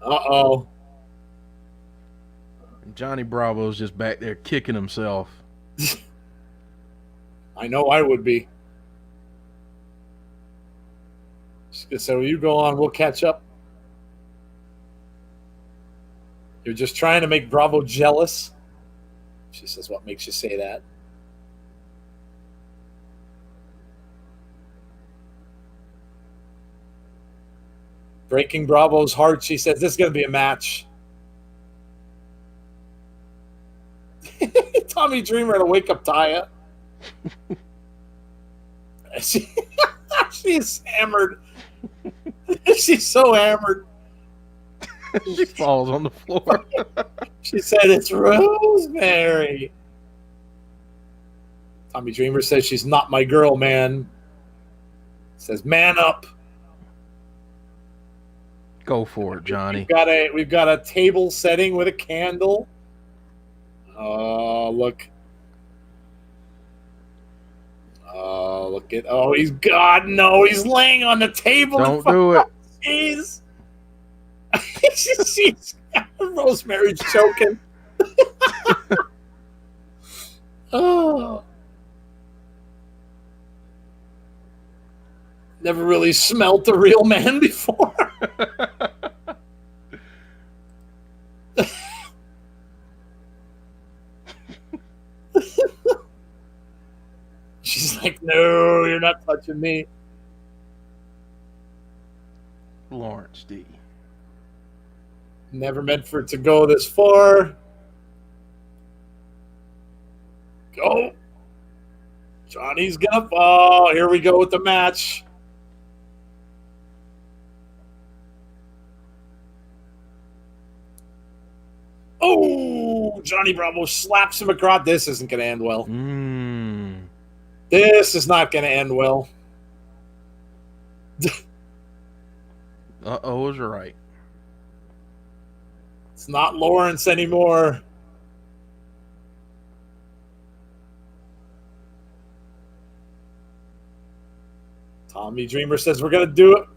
Uh-oh. Johnny Bravo's just back there kicking himself. I know I would be. So you go on, we'll catch up. You're just trying to make Bravo jealous. She says, "What makes you say that?" Breaking Bravo's heart, she says, "This is going to be a match." Tommy Dreamer to wake up Taya. She's hammered. She's so hammered. She falls on the floor. She said, "It's Rosemary." Tommy Dreamer says, "She's not my girl, man." Says, "Man up." Go for it, Johnny. We've got a table setting with a candle. Oh, look. Oh, look at. Oh, he's God. No, he's laying on the table. Don't do it. Jeez. She's Rosemary's choking. Oh. Never really smelt a real man before. She's like, "No, you're not touching me." Lawrence D. Never meant for it to go this far. Go. Johnny's gonna fall. Here we go with the match. Oh, Johnny Bravo slaps him across. This isn't going to end well. This is not going to end well. Uh-oh is right. It's not Lawrence anymore. Tommy Dreamer says we're going to do it.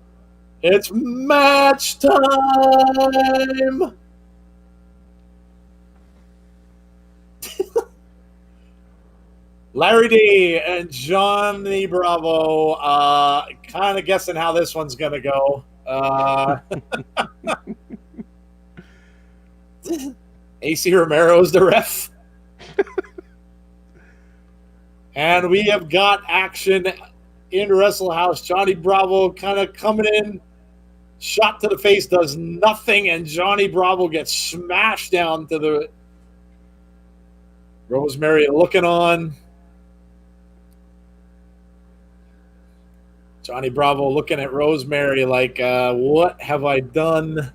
It's match time. Larry D and Johnny Bravo kind of guessing how this one's going to go. AC Romero's the ref. And we have got action in Wrestle House. Johnny Bravo kind of coming in. Shot to the face does nothing, and Johnny Bravo gets smashed down to the Rosemary looking on. Johnny Bravo looking at Rosemary like, what have I done?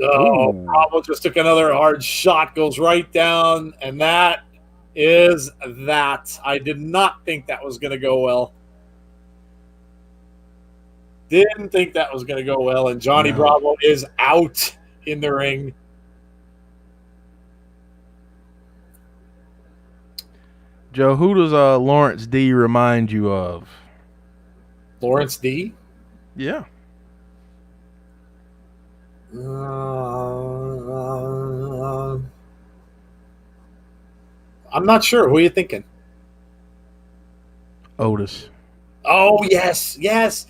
Oh, Ooh. Bravo just took another hard shot, goes right down, and that is that. I did not think that was going to go well. Didn't think that was going to go well, and Johnny No. Bravo is out in the ring. Joe, who does Lawrence D remind you of? Lawrence D. Yeah. I'm not sure. Who are you thinking? Otis. Oh yes, yes.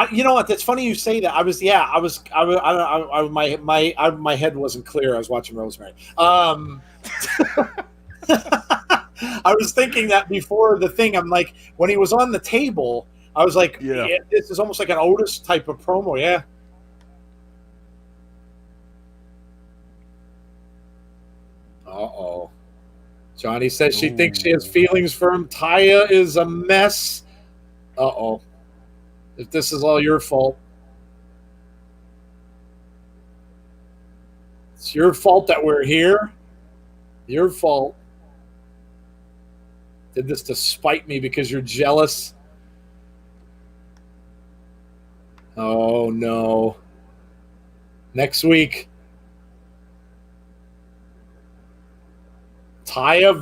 You know what? That's funny you say that. My head wasn't clear. I was watching Rosemary. I was thinking that before the thing. I'm like, when he was on the table, I was like, Yeah. this is almost like an Otis type of promo. Yeah. Uh-oh. Johnny says she thinks she has feelings for him. Taya is a mess. Uh-oh. If this is all your fault. It's your fault that we're here. Your fault. Did this to spite me because you're jealous. Oh, no. Next week. Taya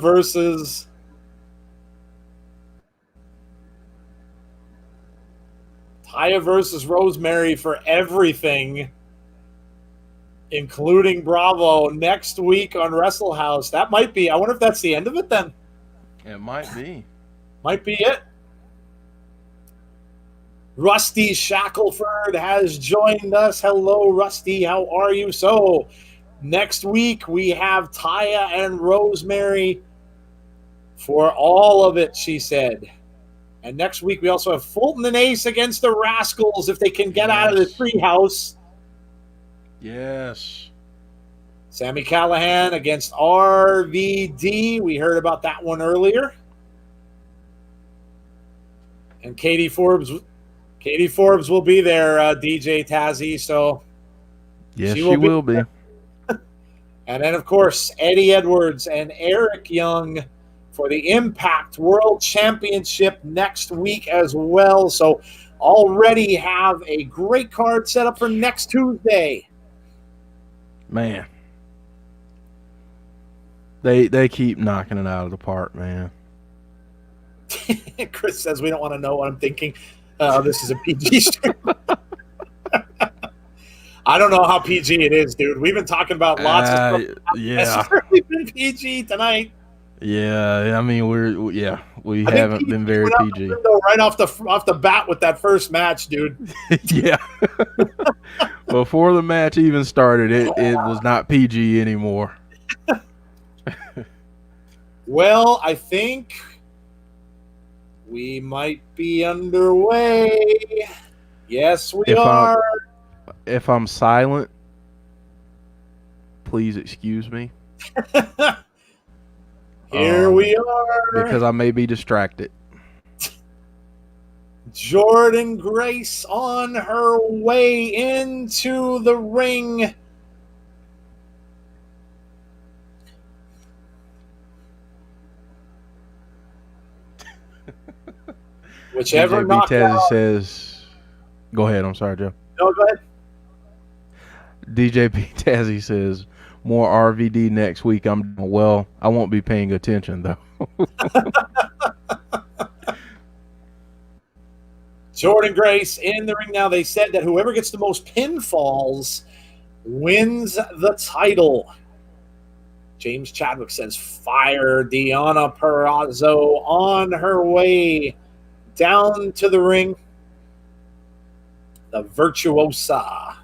versus Rosemary for everything, including Bravo, next week on Wrestle House. That might be. I wonder if that's the end of it then. It might be. Might be it. Rusty Shackelford has joined us. Hello, Rusty. How are you? So, next week we have Taya and Rosemary for all of it, she said. And next week we also have Fulton and Ace against the Rascals if they can get out of the treehouse. Yes. Sammy Callahan against RVD. We heard about that one earlier. And Katie Forbes will be there, DJ Tazzy. So yes, she will be. And then, of course, Eddie Edwards and Eric Young for the Impact World Championship next week as well. So already have a great card set up for next Tuesday. Man. They keep knocking it out of the park, man. Chris says we don't want to know what I'm thinking. This is a PG stream. I don't know how PG it is, dude. We've been talking about lots of stuff. Yeah. It's been PG tonight. Yeah, I mean we haven't been very PG. Right off the bat with that first match, dude. Yeah. Before the match even started, it was not PG anymore. Well, I think we might be underway. Yes, we are. If I'm silent, please excuse me. Here we are. Because I may be distracted. Jordynne Grace on her way into the ring. Whichever DJ Tazzy says, go ahead. I'm sorry, Joe. No, go ahead. DJ Tazzy says, more RVD next week. I won't be paying attention, though. Jordynne Grace in the ring now. They said that whoever gets the most pinfalls wins the title. James Chadwick says, fire Deonna Purrazzo on her way down to the ring. The Virtuosa.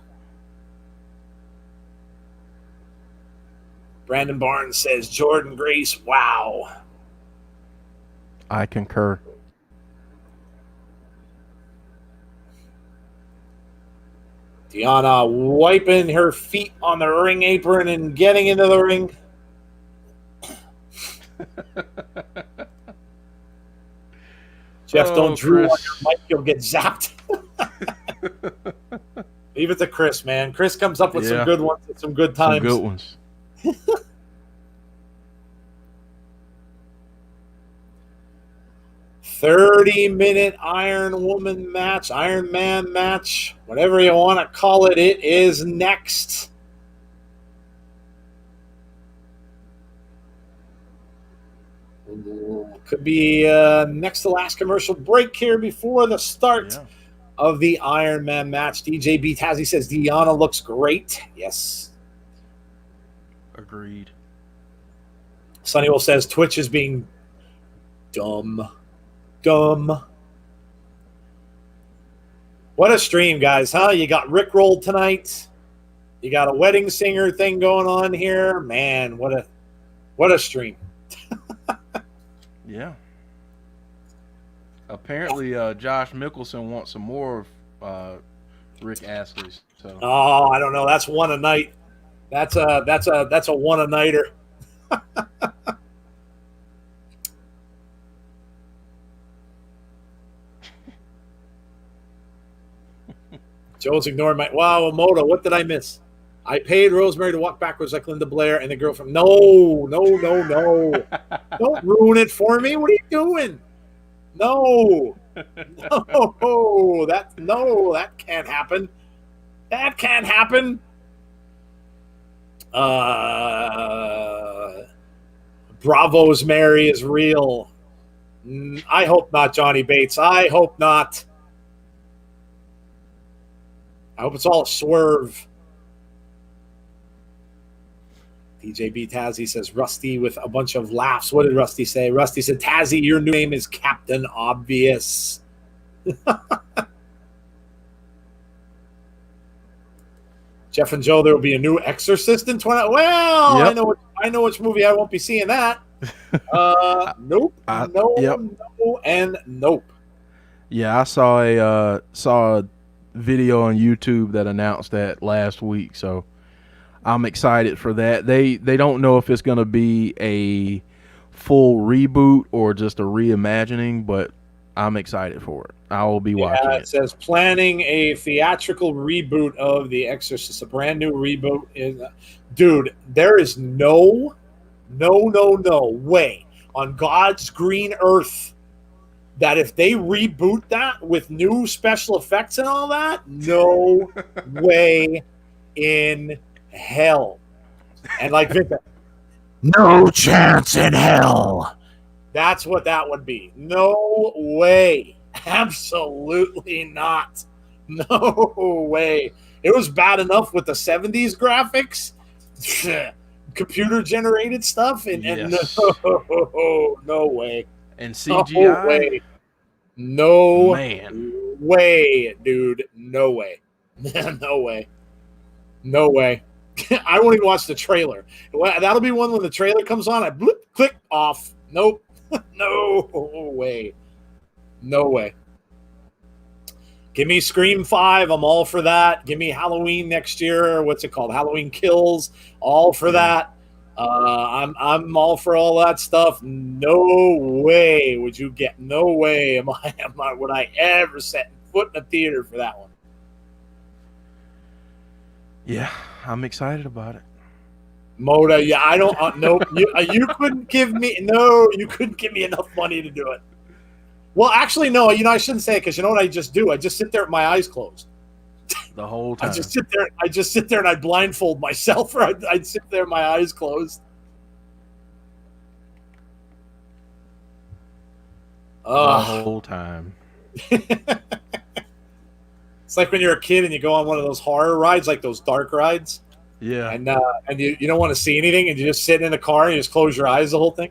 Brandon Barnes says, Jordynne Grace, wow. I concur. Deonna wiping her feet on the ring apron and getting into the ring. Jeff, don't drool on your mic. You'll get zapped. Leave it to Chris, man. Chris comes up with some Yeah. good ones at some good Some times. good ones. 30-minute Iron Woman match, Iron Man match, whatever you want to call it. It is next. Could be next to last commercial break here before the start of the Iron Man match. DJ B. Tazzy says Deonna looks great. Yes. Agreed. Sunny Wolf says Twitch is being dumb. Dumb. What a stream, guys, huh? You got Rickrolled tonight. You got a wedding singer thing going on here. Man, what a stream. Yeah. Apparently, Josh Mickelson wants some more of Rick Astley's. So. Oh, I don't know. That's one a night. That's a one a nighter. Joe's ignoring my wow, Moto. What did I miss? I paid Rosemary to walk backwards like Linda Blair and the girl from no. Don't ruin it for me. What are you doing? No, that can't happen. That can't happen. Bravo's Mary is real. I hope not, Johnny Bates. I hope not. I hope it's all a swerve. DJ B. Tazzy says Rusty with a bunch of laughs. What did Rusty say? Rusty said, Tazzy, your new name is Captain Obvious. Jeff and Joe, there will be a new Exorcist in 20. Well, yep. I know which movie I won't be seeing that. Nope. No, and nope. Yeah, I saw a video on YouTube that announced that last week, so I'm excited for that. They don't know if it's going to be a full reboot or just a reimagining, but I'm excited for it. I will be watching it. It says planning a theatrical reboot of The Exorcist, a brand new reboot. Dude, there is no way on God's green earth that if they reboot that with new special effects and all that, no way in hell. And like Victor, no chance in hell. That's what that would be. No way. Absolutely not. No way. It was bad enough with the 70s graphics, computer generated stuff, and no way. And CGI? No way. No man. Way, dude. No way. No way. No way. I won't even watch the trailer. That'll be one when the trailer comes on. I click off. Nope. No way. No way. Give me Scream 5. I'm all for that. Give me Halloween next year. What's it called? Halloween Kills. All for that. I'm all for all that stuff. No way would you get. No way would I ever set foot in a theater for that one. Yeah, I'm excited about it. Moda, yeah, I don't. Nope. You couldn't give me. No, you couldn't give me enough money to do it. Well, actually, no. I shouldn't say it because you know what I just do? I just sit there with my eyes closed the whole time. I just sit there and I blindfold myself, or I'd sit there with my eyes closed. The whole time. It's like when you're a kid and you go on one of those horror rides, like those dark rides. Yeah. And you don't want to see anything, and you just sit in the car and you just close your eyes the whole thing.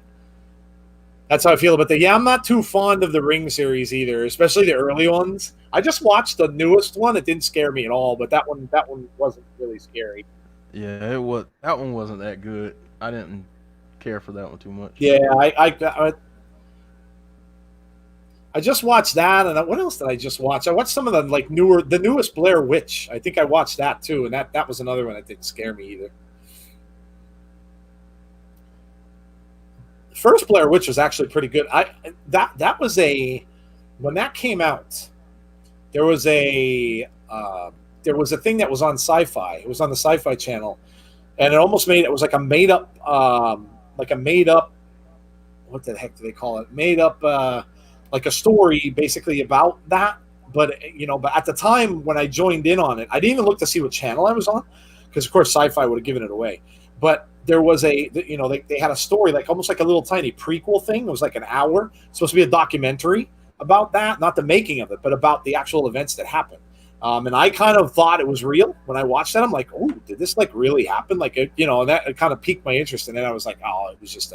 That's how I feel about that. Yeah, I'm not too fond of the Ring series either, especially the early ones. I just watched the newest one. It didn't scare me at all, but that one wasn't really scary. Yeah, that one wasn't that good. I didn't care for that one too much. Yeah, I just watched that, and what else did I just watch? I watched some of the newest Blair Witch. I think I watched that too, and that was another one that didn't scare me either. The first Blair Witch was actually pretty good. That was when that came out. There was there was a thing that was on Sci-Fi. It was on the Sci-Fi channel, and it almost made it was like a made up. What the heck do they call it? Made up like a story basically about that. But but at the time when I joined in on it, I didn't even look to see what channel I was on, because of course Sci-Fi would have given it away. But there was they had a story, like almost like a little tiny prequel thing. It was like an hour, it's supposed to be a documentary about that, not the making of it, but about the actual events that happened. And I kind of thought it was real when I watched that. I'm like, oh, did this like really happen? Like, and that kind of piqued my interest. And then I was like, oh, it was just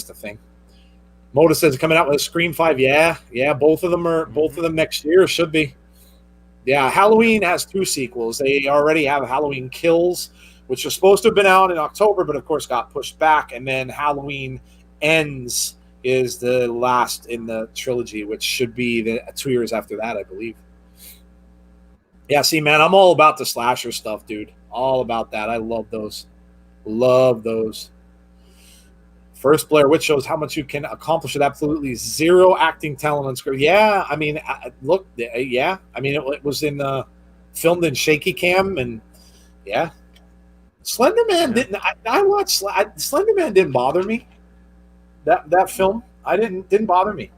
a thing. Moda says coming out with a Scream 5. Yeah, both of them next year, should be. Yeah, Halloween has 2 sequels. They already have Halloween Kills, which was supposed to have been out in October, but of course got pushed back. And then Halloween Ends is the last in the trilogy, which should be the 2 years after that, I believe. Yeah, see, man, I'm all about the slasher stuff, dude. All about that. I love those. Love those. First Blair Witch shows how much you can accomplish with absolutely zero acting talent on screen. Yeah, I mean, look, yeah, I mean, it was filmed in shaky cam, and yeah, Slender Man didn't. I watched Slender Man, didn't bother me. That film, didn't bother me.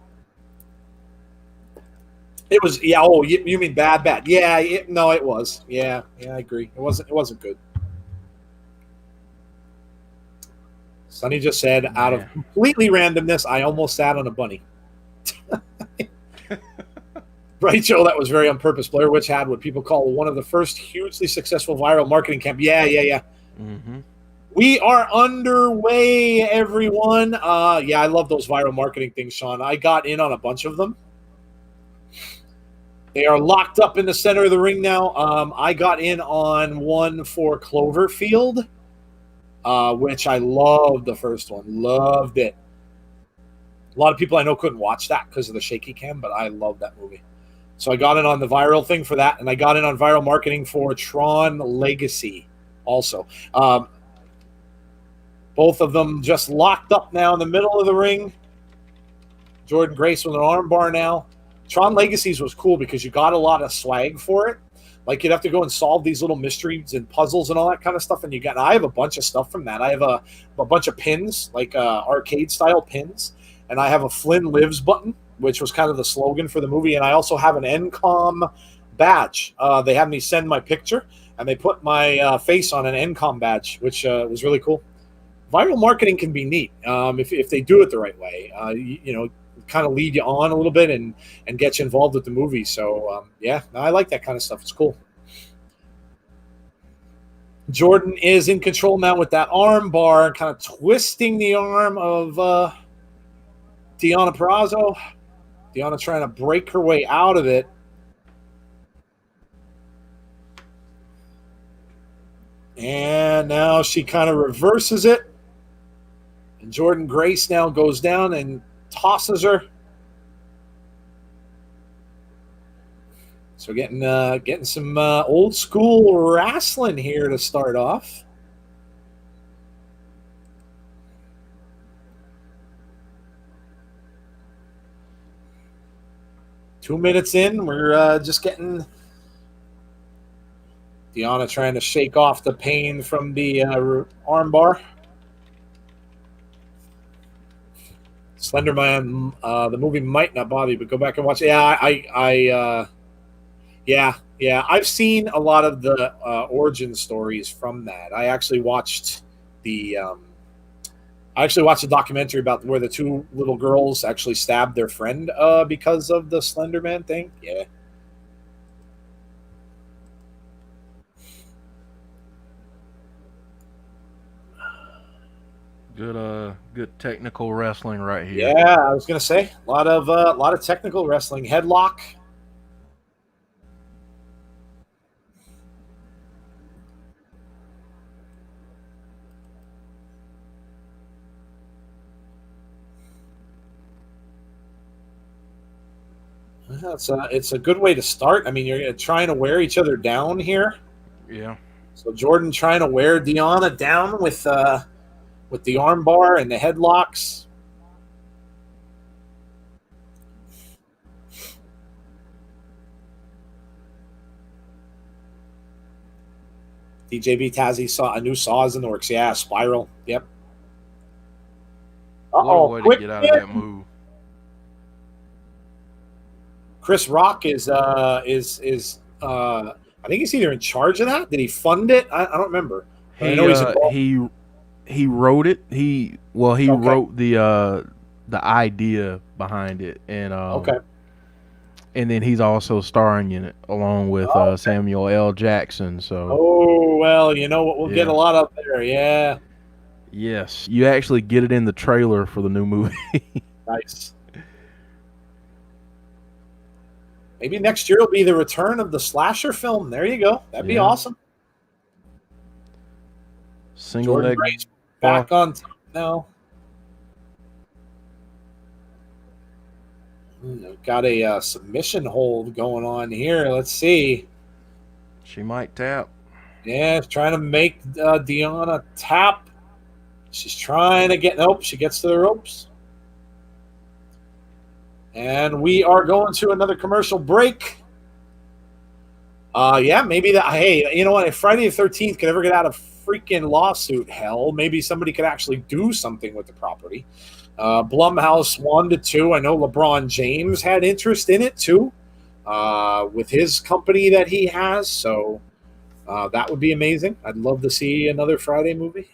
It was, yeah. Oh, you mean bad? Yeah, no, it was. Yeah, I agree. It wasn't good. Sonny just said, out of completely randomness, I almost sat on a bunny. Right, Joe, that was very on purpose. Blair Witch had what people call one of the first hugely successful viral marketing campaigns. Yeah. Mm-hmm. We are underway, everyone. Yeah, I love those viral marketing things, Sean. I got in on a bunch of them. They are locked up in the center of the ring now. I got in on one for Cloverfield, which I loved the first one. Loved it. A lot of people I know couldn't watch that because of the shaky cam, but I love that movie. So I got in on the viral thing for that, and I got in on viral marketing for Tron Legacy also. Both of them just locked up now in the middle of the ring. Jordynne Grace with an armbar now. Tron Legacies was cool because you got a lot of swag for it. Like, you'd have to go and solve these little mysteries and puzzles and all that kind of stuff. And I have a bunch of stuff from that. I have a bunch of pins, like arcade style pins. And I have a Flynn Lives button, which was kind of the slogan for the movie. And I also have an NCOM badge. They had me send my picture, and they put my face on an NCOM badge, which was really cool. Viral marketing can be neat if they do it the right way. Kind of lead you on a little bit and get you involved with the movie. So I like that kind of stuff. It's cool. Jordynne is in control now with that arm bar, kind of twisting the arm of Deonna Purrazzo. Deonna trying to break her way out of it. And now she kind of reverses it. And Jordynne Grace now goes down and tosses her. So getting some old school wrestling here to start off. Two minutes in, we're just getting Deonna trying to shake off the pain from the armbar. Slender Man, the movie might not bother you, but go back and watch it. Yeah, I've seen a lot of the origin stories from that. I actually watched the documentary about where the 2 little girls actually stabbed their friend because of the Slender Man thing. Yeah. Good technical wrestling right here. Yeah, I was gonna say a lot of technical wrestling. Headlock. It's a good way to start. I mean, you're trying to wear each other down here. Yeah. So Jordynne trying to wear Deonna down with the armbar and the headlocks. DJB Tazzy saw a new Saws in the works. Yeah, Spiral. Yep. What a Uh-oh, way to quick get out of hit. that move. Chris Rock is I think he's either in charge of that. Did he fund it? I don't remember. But I He know he's involved. he wrote it. He Okay. wrote the idea behind it, Okay. and then he's also starring in it along with Oh, Samuel L. Jackson. So oh well, you know what? We'll get a yeah, lot up there. Yeah. yes, you actually get it in the trailer for the new movie. Nice. Maybe next year will be the return of the slasher film. There you go. That'd be Yeah, awesome. single Jordynne leg. Grace back on top now. Got a submission hold going on here. Let's see. She might tap. Yeah, trying to make Deonna tap. She's trying to get. Nope, she gets to the ropes. And we are going to another commercial break. Yeah, maybe that. Hey, you know what? If Friday the 13th could ever get out of freaking lawsuit hell, maybe somebody could actually do something with the property. Blumhouse 1-2. I know LeBron James had interest in it too, with his company that he has. So that would be amazing. I'd love to see another Friday movie.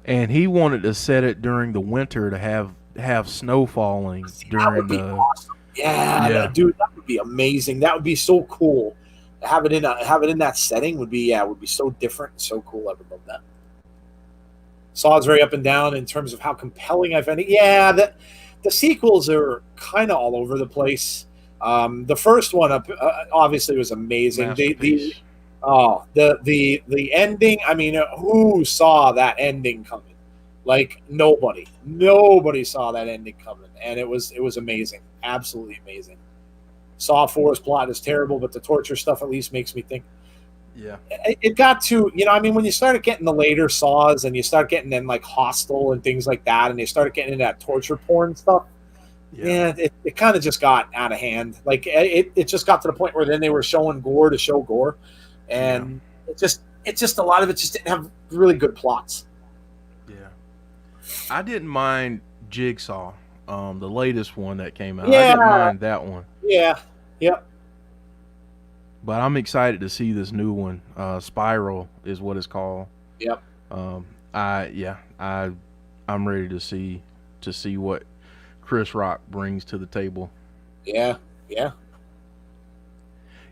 And he wanted to set it during the winter to have snow falling That would during be the awesome. Yeah, dude, that would be amazing. That would be so cool. Have it in that setting would be so different and so cool. I would love that. Saw's very up and down in terms of how compelling I find it. Yeah, the sequels are kind of all over the place. The first one obviously was amazing. masterpiece. The ending. I mean, who saw that ending coming? Like nobody saw that ending coming, and it was amazing, absolutely amazing. Saw 4's plot is terrible, but the torture stuff at least makes me think. Yeah. It got to, I mean, when you started getting the later Saws and you start getting in like Hostel and things like that, and they started getting into that torture porn stuff, it kind of just got out of hand. Like it just got to the point where then they were showing gore to show gore, and it just a lot of it just didn't have really good plots. Yeah. I didn't mind Jigsaw, the latest one that came out. Yeah. I didn't mind that one. Yeah. Yep. But I'm excited to see this new one. Spiral is what it's called. Yep. I'm ready to see what Chris Rock brings to the table. Yeah. Yeah.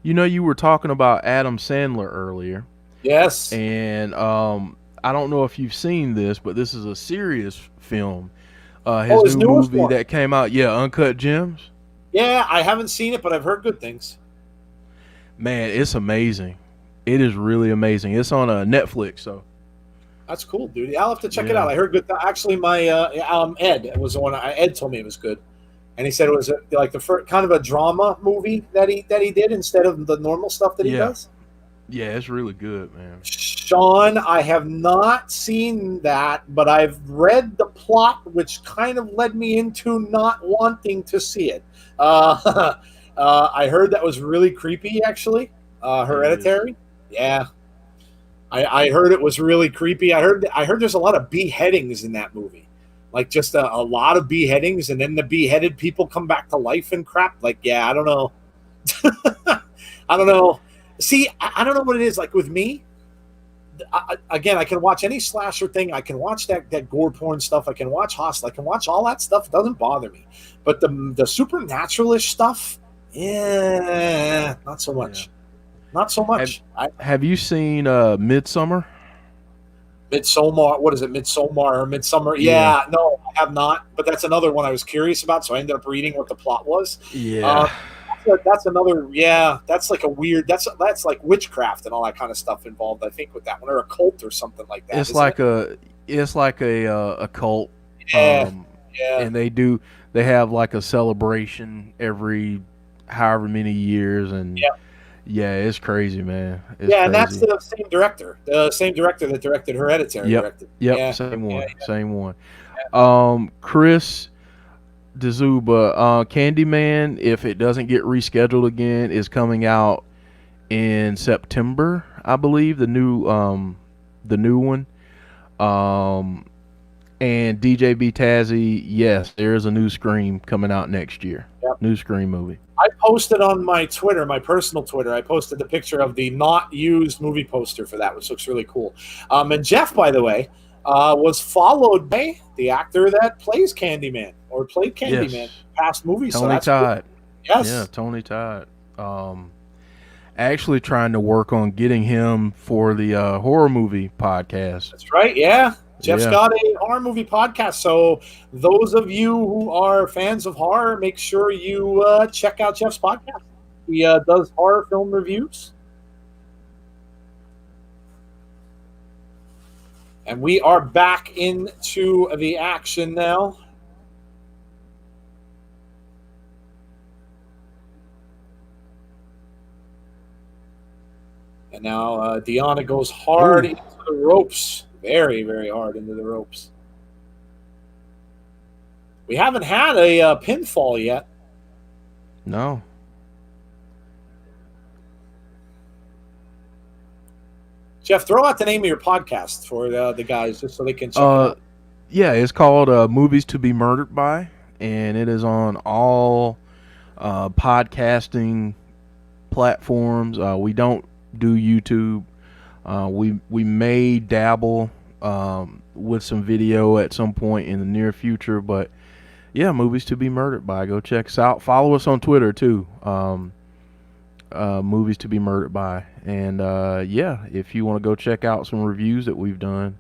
You know, you were talking about Adam Sandler earlier. Yes. And I don't know if you've seen this, but this is a serious film. His new movie one that came out, Uncut Gems. Yeah, I haven't seen it, but I've heard good things. Man, it's amazing. It is really amazing. It's on Netflix, so that's cool, dude. I'll have to check it out. I heard good. Actually, my Ed was the one. Ed told me it was good, and he said it was like the first kind of a drama movie that he did instead of the normal stuff that he does. Yeah, it's really good, man. Sean, I have not seen that, but I've read the plot, which kind of led me into not wanting to see it. I heard that was really creepy, actually. Hereditary. Yeah. I heard it was really creepy. I heard there's a lot of beheadings in that movie. Like just a lot of beheadings, and then the beheaded people come back to life and crap. Like, yeah, I don't know. I don't know. See, I don't know what it is. Like with me, again, I can watch any slasher thing. I can watch that gore porn stuff. I can watch Hostel. I can watch all that stuff. It doesn't bother me. But the supernatural-ish stuff, yeah, not so much. Yeah. Not so much. Have you seen Midsommar? Midsommar. What is it? Midsommar or Midsummer? Yeah, no, I have not. But that's another one I was curious about, so I ended up reading what the plot was. Yeah. That's another. Yeah, that's like a weird. That's like witchcraft and all that kind of stuff involved. I think with that one, or a cult or something like that. It's like a cult. Yeah. And they have like a celebration every however many years, and it's crazy, man. It's crazy. And that's the same director that directed Hereditary. Yep. Same one. Chris D'Souza, Candyman, if it doesn't get rescheduled again, is coming out in September, I believe, the new one. Um, and DJB Tazzy, yes, there is a new Scream coming out next year. Yep. New Scream movie. I posted on my Twitter, my personal Twitter, I posted the picture of the not used movie poster for that, which looks really cool. And Jeff, by the way, was followed by the actor that plays Candyman or played Candyman in past movies. Tony Todd. Cool. Yes. Yeah, Tony Todd. Actually trying to work on getting him for the horror movie podcast. That's right, yeah. Jeff's got a horror movie podcast, so those of you who are fans of horror, make sure you check out Jeff's podcast. He does horror film reviews. And we are back into the action now. And now Deonna goes hard into the ropes. Very, very hard into the ropes. We haven't had a pinfall yet. No. Jeff, throw out the name of your podcast for the guys just so they can check it out. Yeah, it's called Movies to be Murdered By, and it is on all podcasting platforms. We don't do YouTube. We may dabble with some video at some point in the near future, but yeah, Movies to be Murdered By. Go check us out. Follow us on Twitter too. Movies to be Murdered By, and yeah, if you want to go check out some reviews that we've done,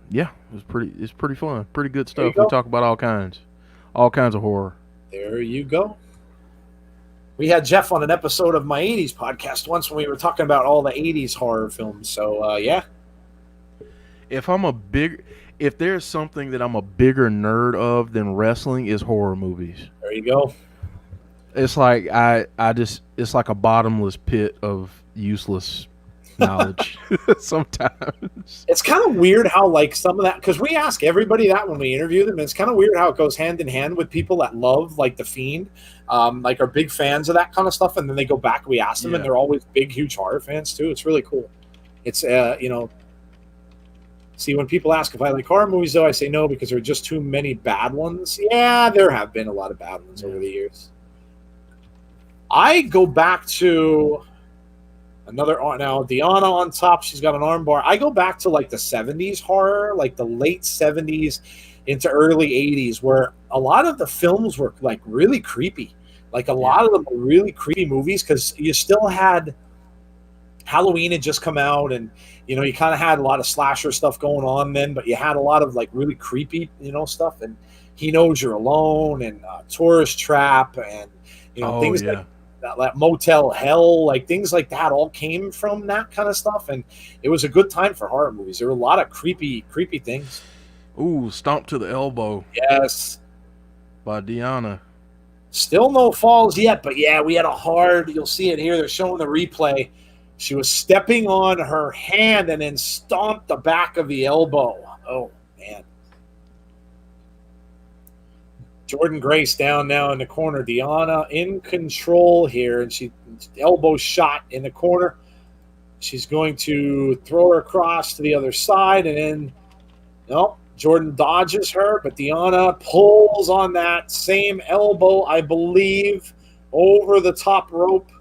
yeah, it's pretty fun, pretty good stuff. We talk about all kinds of horror. There you go. We had Jeff on an episode of my 80s podcast once when we were talking about all the 80s horror films. So, yeah. If there's something that I'm a bigger nerd of than wrestling is horror movies. There you go. It's like it's like a bottomless pit of useless knowledge sometimes. It's kind of weird how like some of that, because we ask everybody that when we interview them, and it's kind of weird how it goes hand in hand with people that love like The Fiend, like are big fans of that kind of stuff, and then they go back, we ask them, and they're always big, huge horror fans too. It's really cool. It's see, when people ask if I like horror movies, though, I say no because there are just too many bad ones. Yeah, there have been a lot of bad ones over the years. I go back to another now. Deonna on top. She's got an armbar. I go back to like the 70s horror, like the late 70s into early 80s, where a lot of the films were like really creepy. Like a lot of them were really creepy movies because you still had Halloween had just come out, and you kind of had a lot of slasher stuff going on then, but you had a lot of like really creepy, stuff. And He Knows You're Alone, and Tourist Trap, and things like that Motel Hell, like things like that all came from that kind of stuff, and it was a good time for horror movies. There were a lot of creepy things. Ooh, Stomp to the Elbow. Yes. By Deonna. Still no falls yet, but yeah, we had a hard, you'll see it here, they're showing the replay. She was stepping on her hand and then stomped the back of the elbow. Oh, man. Jordynne Grace down now in the corner. Deonna in control here, and she elbow shot in the corner. She's going to throw her across to the other side, and then Jordynne dodges her, but Deonna pulls on that same elbow, I believe, over the top rope.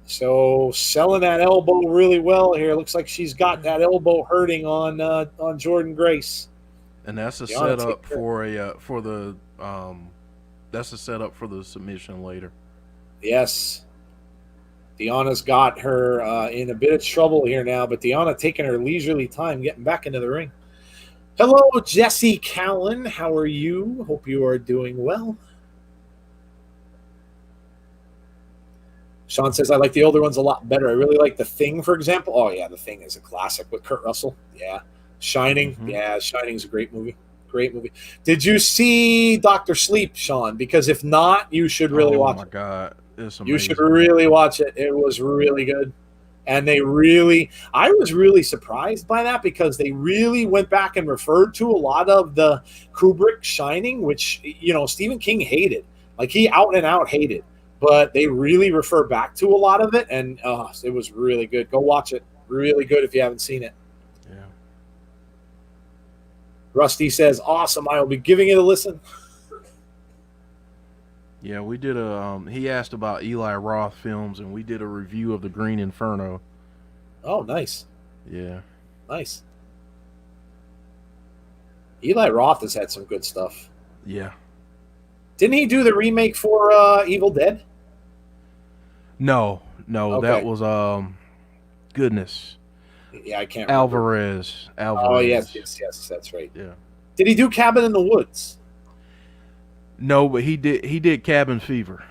So selling that elbow really well here. Looks like she's got that elbow hurting on Jordynne Grace. And that's a setup that's a setup for the submission later. Yes. Deonna's got her in a bit of trouble here now, but Deonna taking her leisurely time getting back into the ring. Hello, Jesse Callan. How are you? Hope you are doing well. Sean says, I like the older ones a lot better. I really like The Thing, for example. Oh, yeah, The Thing is a classic with Kurt Russell. Yeah. Shining. Mm-hmm. Yeah, Shining's a great movie. Great movie. Did you see Dr. Sleep, Sean? Because if not, you should really watch it. Oh, my God. It's amazing. You should really watch it. It was really good. And I was really surprised by that because they really went back and referred to a lot of the Kubrick Shining, which, Stephen King hated. Like, he out and out hated. but they really refer back to a lot of it, and it was really good. Go watch it. Really good if you haven't seen it. Yeah. Rusty says, "Awesome! I will be giving it a listen." Yeah, we did a. He asked about Eli Roth films, and we did a review of The Green Inferno. Oh, nice, Yeah. nice. Eli Roth has had some good stuff. Yeah. Didn't he do the remake for Evil Dead? No, Okay. that was goodness. Yeah, I can't remember. Alvarez. Oh, yes, that's right. Yeah. Did he do Cabin in the Woods? No, but he did Cabin Fever.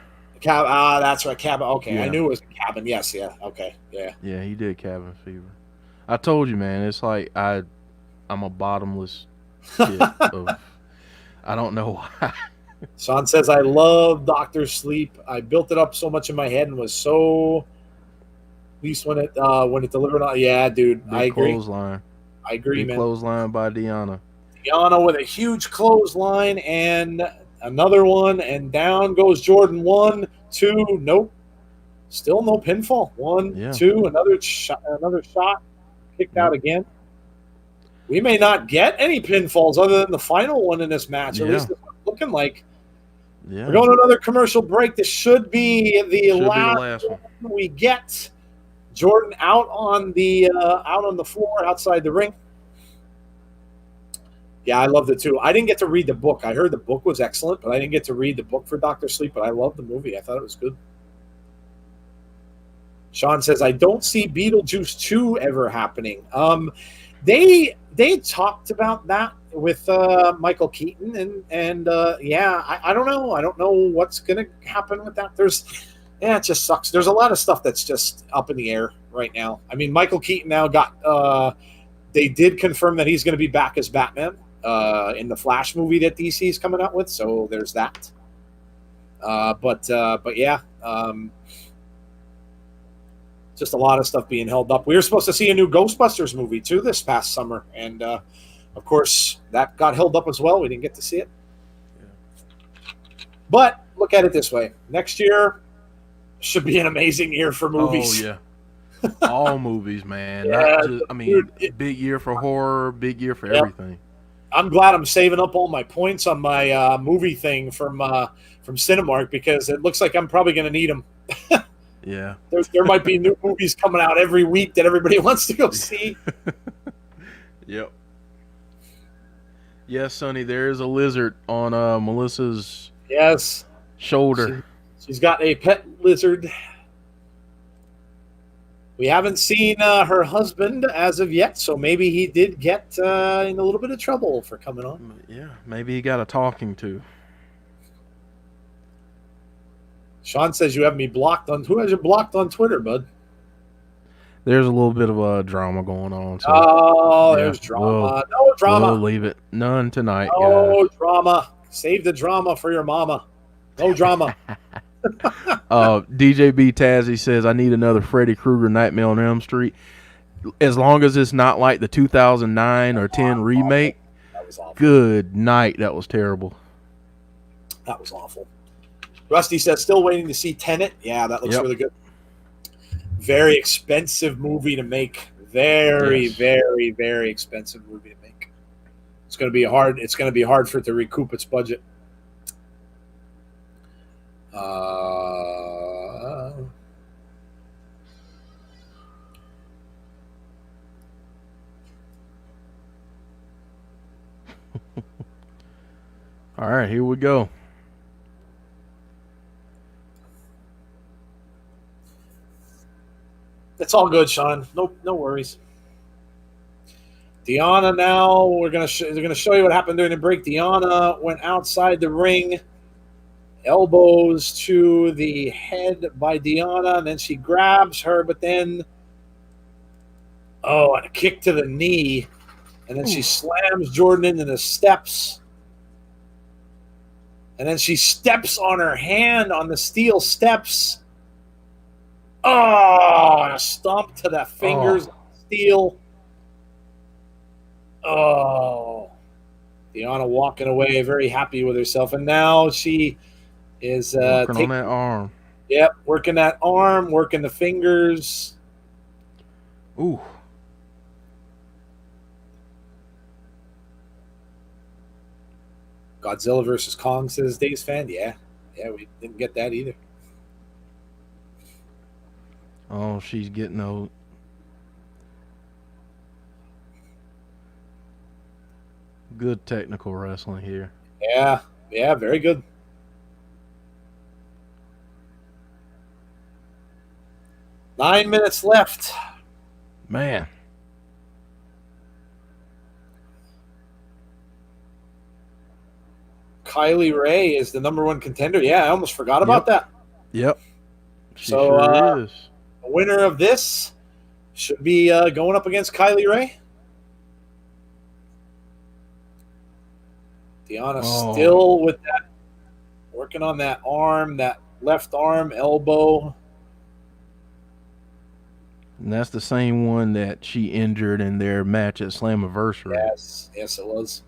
That's right, Cabin. Okay, Yeah. I knew it was Cabin. Yes, yeah, okay, yeah. Yeah, he did Cabin Fever. I told you, man. It's like I'm a bottomless pit of. I don't know why. Sean says, "I love Doctor Sleep. I built it up so much in my head and was so. At least when it delivered on. Yeah, dude, Big I agree. Clothesline. I agree, Big man. clothesline by Deonna. Deonna with a huge clothesline and another one, and down goes Jordynne. 1, 2, nope. Still no pinfall. 1, 2, another shot, kicked out again. We may not get any pinfalls other than the final one in this match. At least it's looking like. Yeah. We're going to another commercial break. This should be the last one we get. Jordynne out on the floor outside the ring. Yeah, I loved it too. I didn't get to read the book. I heard the book was excellent, but I didn't get to read the book for Dr. Sleep, but I loved the movie. I thought it was good. Sean says, "I don't see Beetlejuice 2 ever happening." They talked about that with Michael Keaton, and I don't know. I don't know what's going to happen with that. It just sucks. There's a lot of stuff that's just up in the air right now. I mean, Michael Keaton now they did confirm that he's going to be back as Batman in the Flash movie that DC is coming out with. So there's that. But yeah. Just a lot of stuff being held up. We were supposed to see a new Ghostbusters movie too this past summer, and of course that got held up as well. We didn't get to see it. Yeah. But look at it this way: next year should be an amazing year for movies. Oh yeah, all movies, man. Yeah, big year for horror, big year for everything. I'm glad I'm saving up all my points on my movie thing from Cinemark, because it looks like I'm probably going to need them. Yeah. There might be new movies coming out every week that everybody wants to go see. Yep. Yes, Sonny, there is a lizard on Melissa's shoulder. She's got a pet lizard. We haven't seen her husband as of yet, so maybe he did get in a little bit of trouble for coming on. Yeah, maybe he got a talking to. Sean says you have me blocked on. Who has you blocked on Twitter, bud? There's a little bit of drama going on. So, there's drama. No drama. We'll leave it. None tonight, no guys. Drama. Save the drama for your mama. No drama. DJ B Tazzy says, "I need another Freddy Krueger Nightmare on Elm Street. As long as it's not like the 2009 or 10 remake." That was awful. Good night. That was terrible. That was awful. Rusty says, "Still waiting to see Tenet." Yeah, that looks really good. Very expensive movie to make. Very, very expensive movie to make. It's going to be hard. It's going to be hard for it to recoup its budget. All right, here we go. It's all good, Sean. No worries. Deonna now, they're going to show you what happened during the break. Deonna went outside the ring, elbows to the head by Deonna, and then she grabs her, but then, and a kick to the knee, and then she slams Jordynne into the steps, and then she steps on her hand on the steel steps. Oh, and a stomp to the fingers, steel. Oh, Deonna walking away, very happy with herself, and now she is working on that arm. Working that arm, working the fingers. Ooh. Godzilla versus Kong, says Dave's fan. Yeah, we didn't get that either. Oh, she's getting old. Good technical wrestling here. Yeah, very good. Nine minutes left. Man. Kylie Ray is the #1 contender. Yeah, I almost forgot about that. Yep. She So, sure is. The winner of this should be going up against Kylie Ray. Deonna still with that, working on that arm, that left arm, elbow. And that's the same one that she injured in their match at Slammiversary. Yes, it was.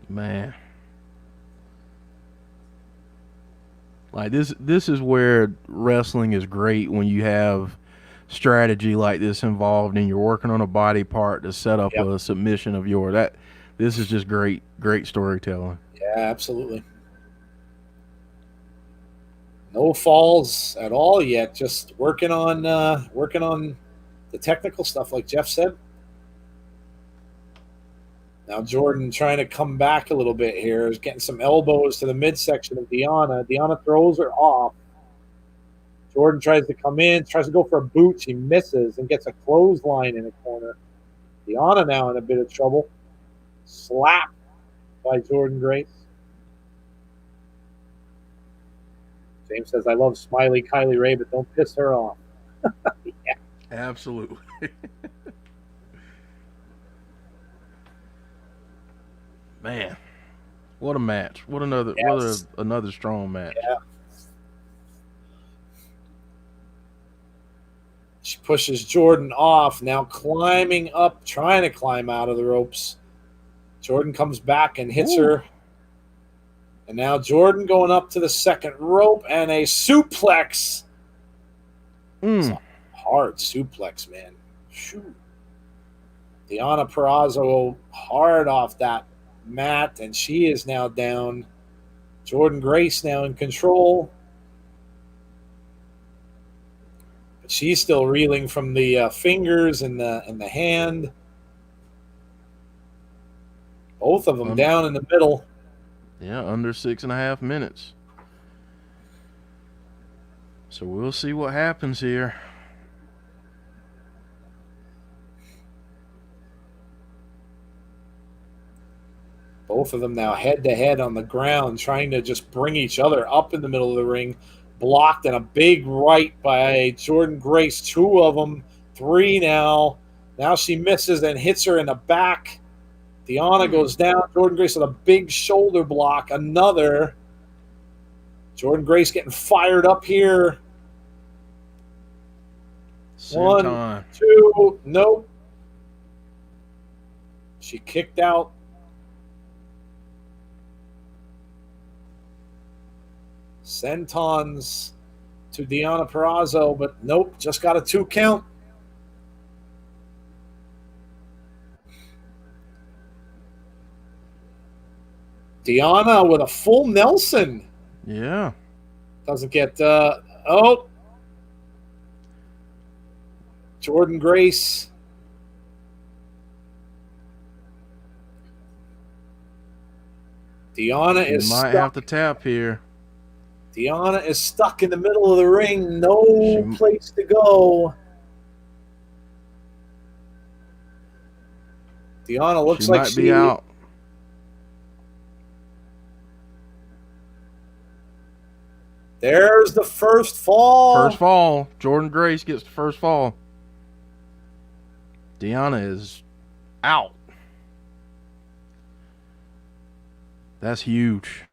Man. Like this is where wrestling is great, when you have strategy like this involved and you're working on a body part to set up a submission of yours. This is just great storytelling. Yeah, absolutely. No falls at all yet. Just working on the technical stuff, like Jeff said. Now Jordynne trying to come back a little bit here. Is getting some elbows to the midsection of Deonna. Deonna throws her off. Jordynne tries to come in, tries to go for a boot. She misses and gets a clothesline in the corner. Deonna now in a bit of trouble. Slap by Jordynne Grace. James says, I love smiley Kylie Ray, but don't piss her off. Yeah. Absolutely. Man, what a match. What another strong match. Yeah. She pushes Jordynne off, now climbing up, trying to climb out of the ropes. Jordynne comes back and hits her. And now Jordynne going up to the second rope, and a suplex. It's a hard suplex, man. Shoot. Deonna Purrazzo hard off that mat, and she is now down. Jordynne Grace now in control. But she's still reeling from the fingers and the hand. Both of them down in the middle. Yeah, under 6.5 minutes. So we'll see what happens here. Both of them now head-to-head on the ground, trying to just bring each other up in the middle of the ring. Blocked, and a big right by Jordynne Grace. 2 of them. 3 now. Now she misses and hits her in the back. Deonna goes down. Jordynne Grace with a big shoulder block. Another. Jordynne Grace getting fired up here. Senton. 1, 2. Nope. She kicked out. Sentons to Deonna Purrazzo, but nope, just got a 2 count. Deonna with a full Nelson. Yeah. Doesn't get, Jordynne Grace. Deonna is might have to tap here. Deonna is stuck in the middle of the ring. No place to go. Deonna looks like she might be out. There's the first fall. First fall. Jordynne Grace gets the first fall. Deonna is out. That's huge.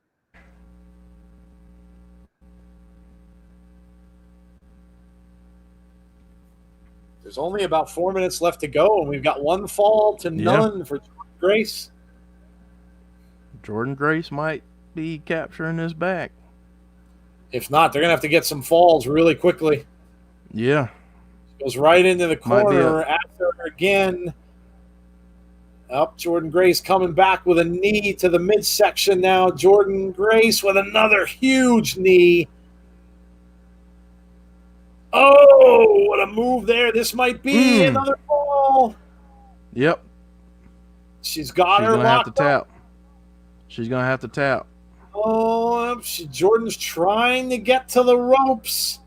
There's only about 4 minutes left to go, and we've got one fall to none for Grace. Jordynne Grace might be capturing this back. If not, they're going to have to get some falls really quickly. Yeah. Goes right into the corner after again. Up, Jordynne Grace coming back with a knee to the midsection now. Jordynne Grace with another huge knee. Oh, what a move there. This might be another fall. Yep. She's got her locked up. She's going to have to tap. Oh, Jordynne's trying to get to the ropes.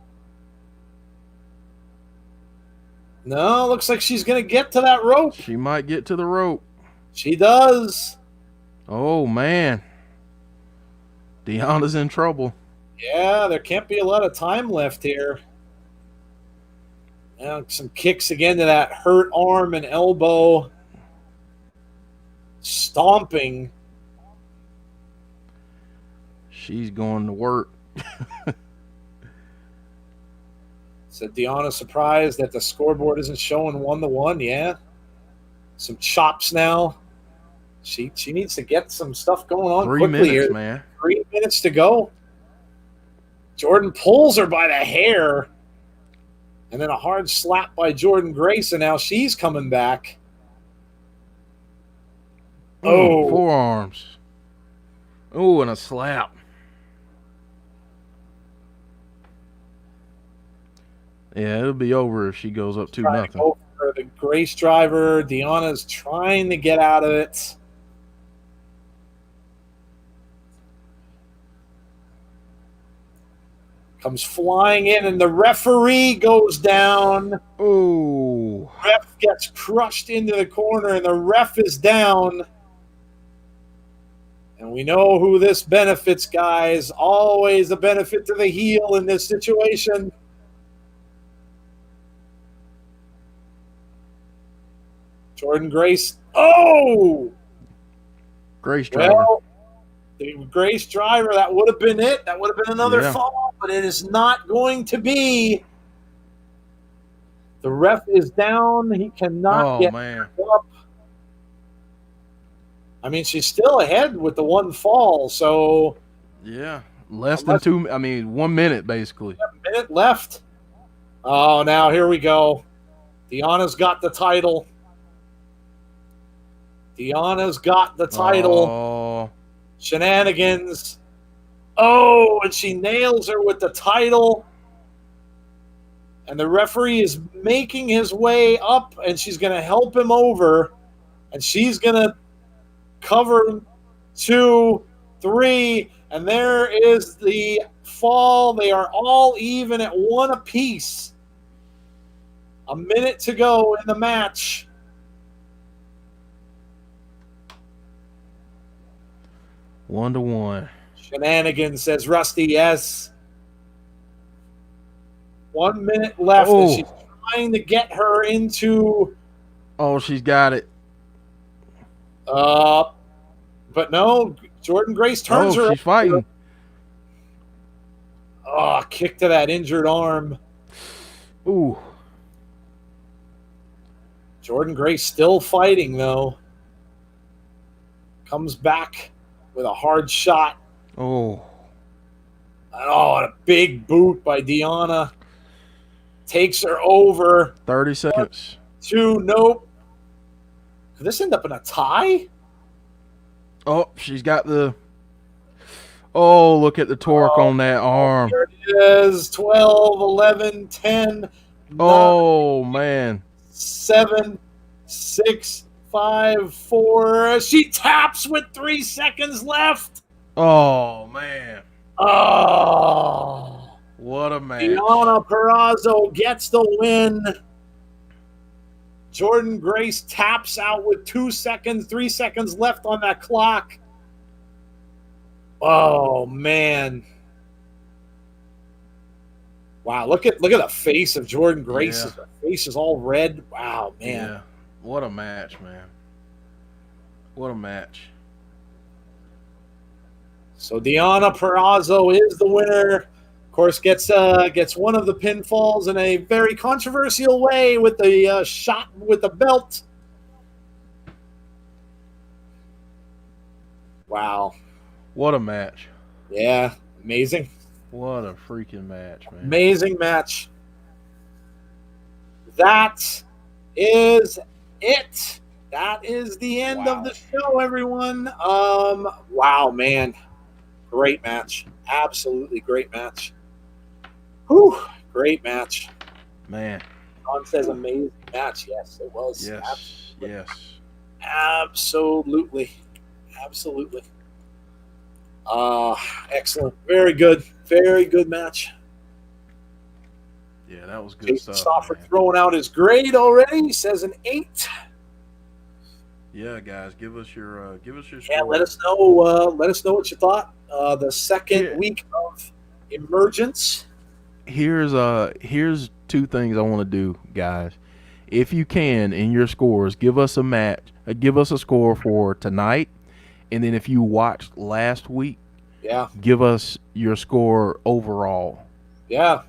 No, looks like she's going to get to that rope. She might get to the rope. She does. Oh, man. Deonna's in trouble. Yeah, there can't be a lot of time left here. Now, some kicks again to that hurt arm and elbow. Stomping. She's going to work. So Deonna surprised that the scoreboard isn't showing 1-1. Yeah. Some chops now. She needs to get some stuff going on quickly 3 minutes, here. man. 3 minutes to go. Jordynne pulls her by the hair. And then a hard slap by Jordynne Grace, and now she's coming back. Oh. Forearms. Oh, and a slap. Yeah, it'll be over if she goes up 2-0. Over the Grace driver. Deonna's trying to get out of it. Comes flying in, and the referee goes down. Oh. Ref gets crushed into the corner, and the ref is down. And we know who this benefits, guys. Always a benefit to the heel in this situation. Jordynne Grace. Oh! Grace driver. Well, the Grace driver, that would have been it. That would have been another fall, but it is not going to be. The ref is down. He cannot get up. I mean, she's still ahead with the one fall, so. Yeah, less than 1 minute, basically. A minute left. Oh, now here we go. Deonna's got the title. Deonna's got the title. Oh. Shenanigans. Oh, and she nails her with the title. And the referee is making his way up, and she's going to help him over. And she's going to cover 2, 3, and there is the fall. They are all even at 1 apiece. A minute to go in the match. 1-1. Shenanigans, says Rusty. Yes. 1 minute left, and she's trying to get her into. Oh, she's got it. But no, Jordynne Grace turns her. She's fighting. Oh, kick to that injured arm. Ooh. Jordynne Grace still fighting, though. Comes back with a hard shot. Oh. Oh, and a big boot by Deonna. Takes her over. 30 seconds. 2, nope. Could this end up in a tie? Oh, she's got the. Oh, look at the torque on that arm. There it is. 12, 11, 10. 9, man. 7, 6, 5, 4. She taps with 3 seconds left. Oh, man. Oh. What a match. Deonna Purrazzo gets the win. Jordynne Grace taps out with 2 seconds, 3 seconds left on that clock. Oh, man. Wow, look at the face of Jordynne Grace. Yeah. Her face is all red. Wow, man. Yeah. What a match, man. What a match. So Deonna Purrazzo is the winner. Of course, gets one of the pinfalls in a very controversial way with the shot with the belt. Wow. What a match. Yeah, amazing. What a freaking match, man. Amazing match. That is it. That is the end of the show, everyone. Wow, man. Great match. Absolutely great match. Whew, great match. Man. Don says amazing match. Yes, it was. Yes. Absolutely. Yes. Absolutely. Absolutely. Excellent. Very good. Very good match. Yeah, that was good Jason stuff. Stoffer throwing out his grade already. He says an 8. Yeah, guys, give us your score. Yeah, let us know. Let us know what you thought. The second week of Emergence. Here's two things I want to do, guys. If you can, in your scores, give us a score for tonight, and then if you watched last week, give us your score overall. Yeah.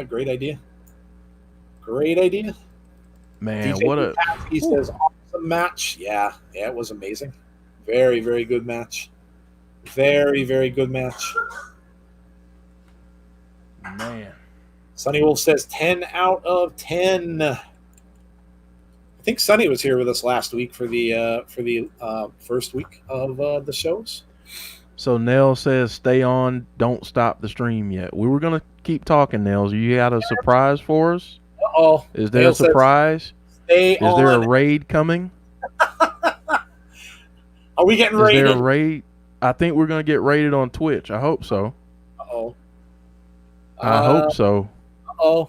Great idea. Great idea. Man, DJ he says awesome match. Yeah, it was amazing. Very, very good match. Very, very good match. Man. Sonny Wolf says 10 out of 10. I think Sonny was here with us last week for the first week of the shows. So Nell says, "Stay on, don't stop the stream yet." We were gonna keep talking, Nels. You got a surprise for us? Uh-oh. Is there a surprise? Is there a raid coming? Are we getting raided? Is there a raid? I think we're gonna get raided on Twitch. I hope so. Uh-oh. I hope so. Uh-oh.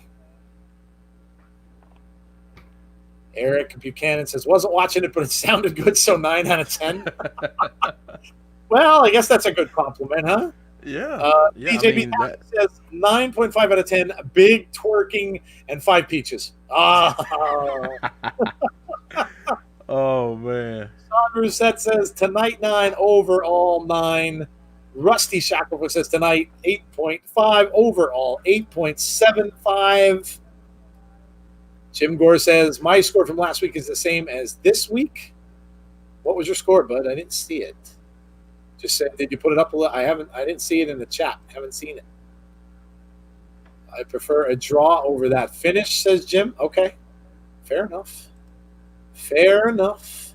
Eric Buchanan says, wasn't watching it, but it sounded good, so 9 out of 10. Well, I guess that's a good compliment, huh? Yeah. DJ says 9.5 out of 10, big twerking, and 5 peaches. Oh, oh man. Sean Rousset says tonight 9, overall 9. Rusty Shackelford says tonight 8.5, overall 8.75. Jim Gore says my score from last week is the same as this week. What was your score, bud? I didn't see it. Just said, did you put it up? I didn't see it in the chat. Haven't seen it. I prefer a draw over that finish, says Jim. Okay. Fair enough. Fair enough.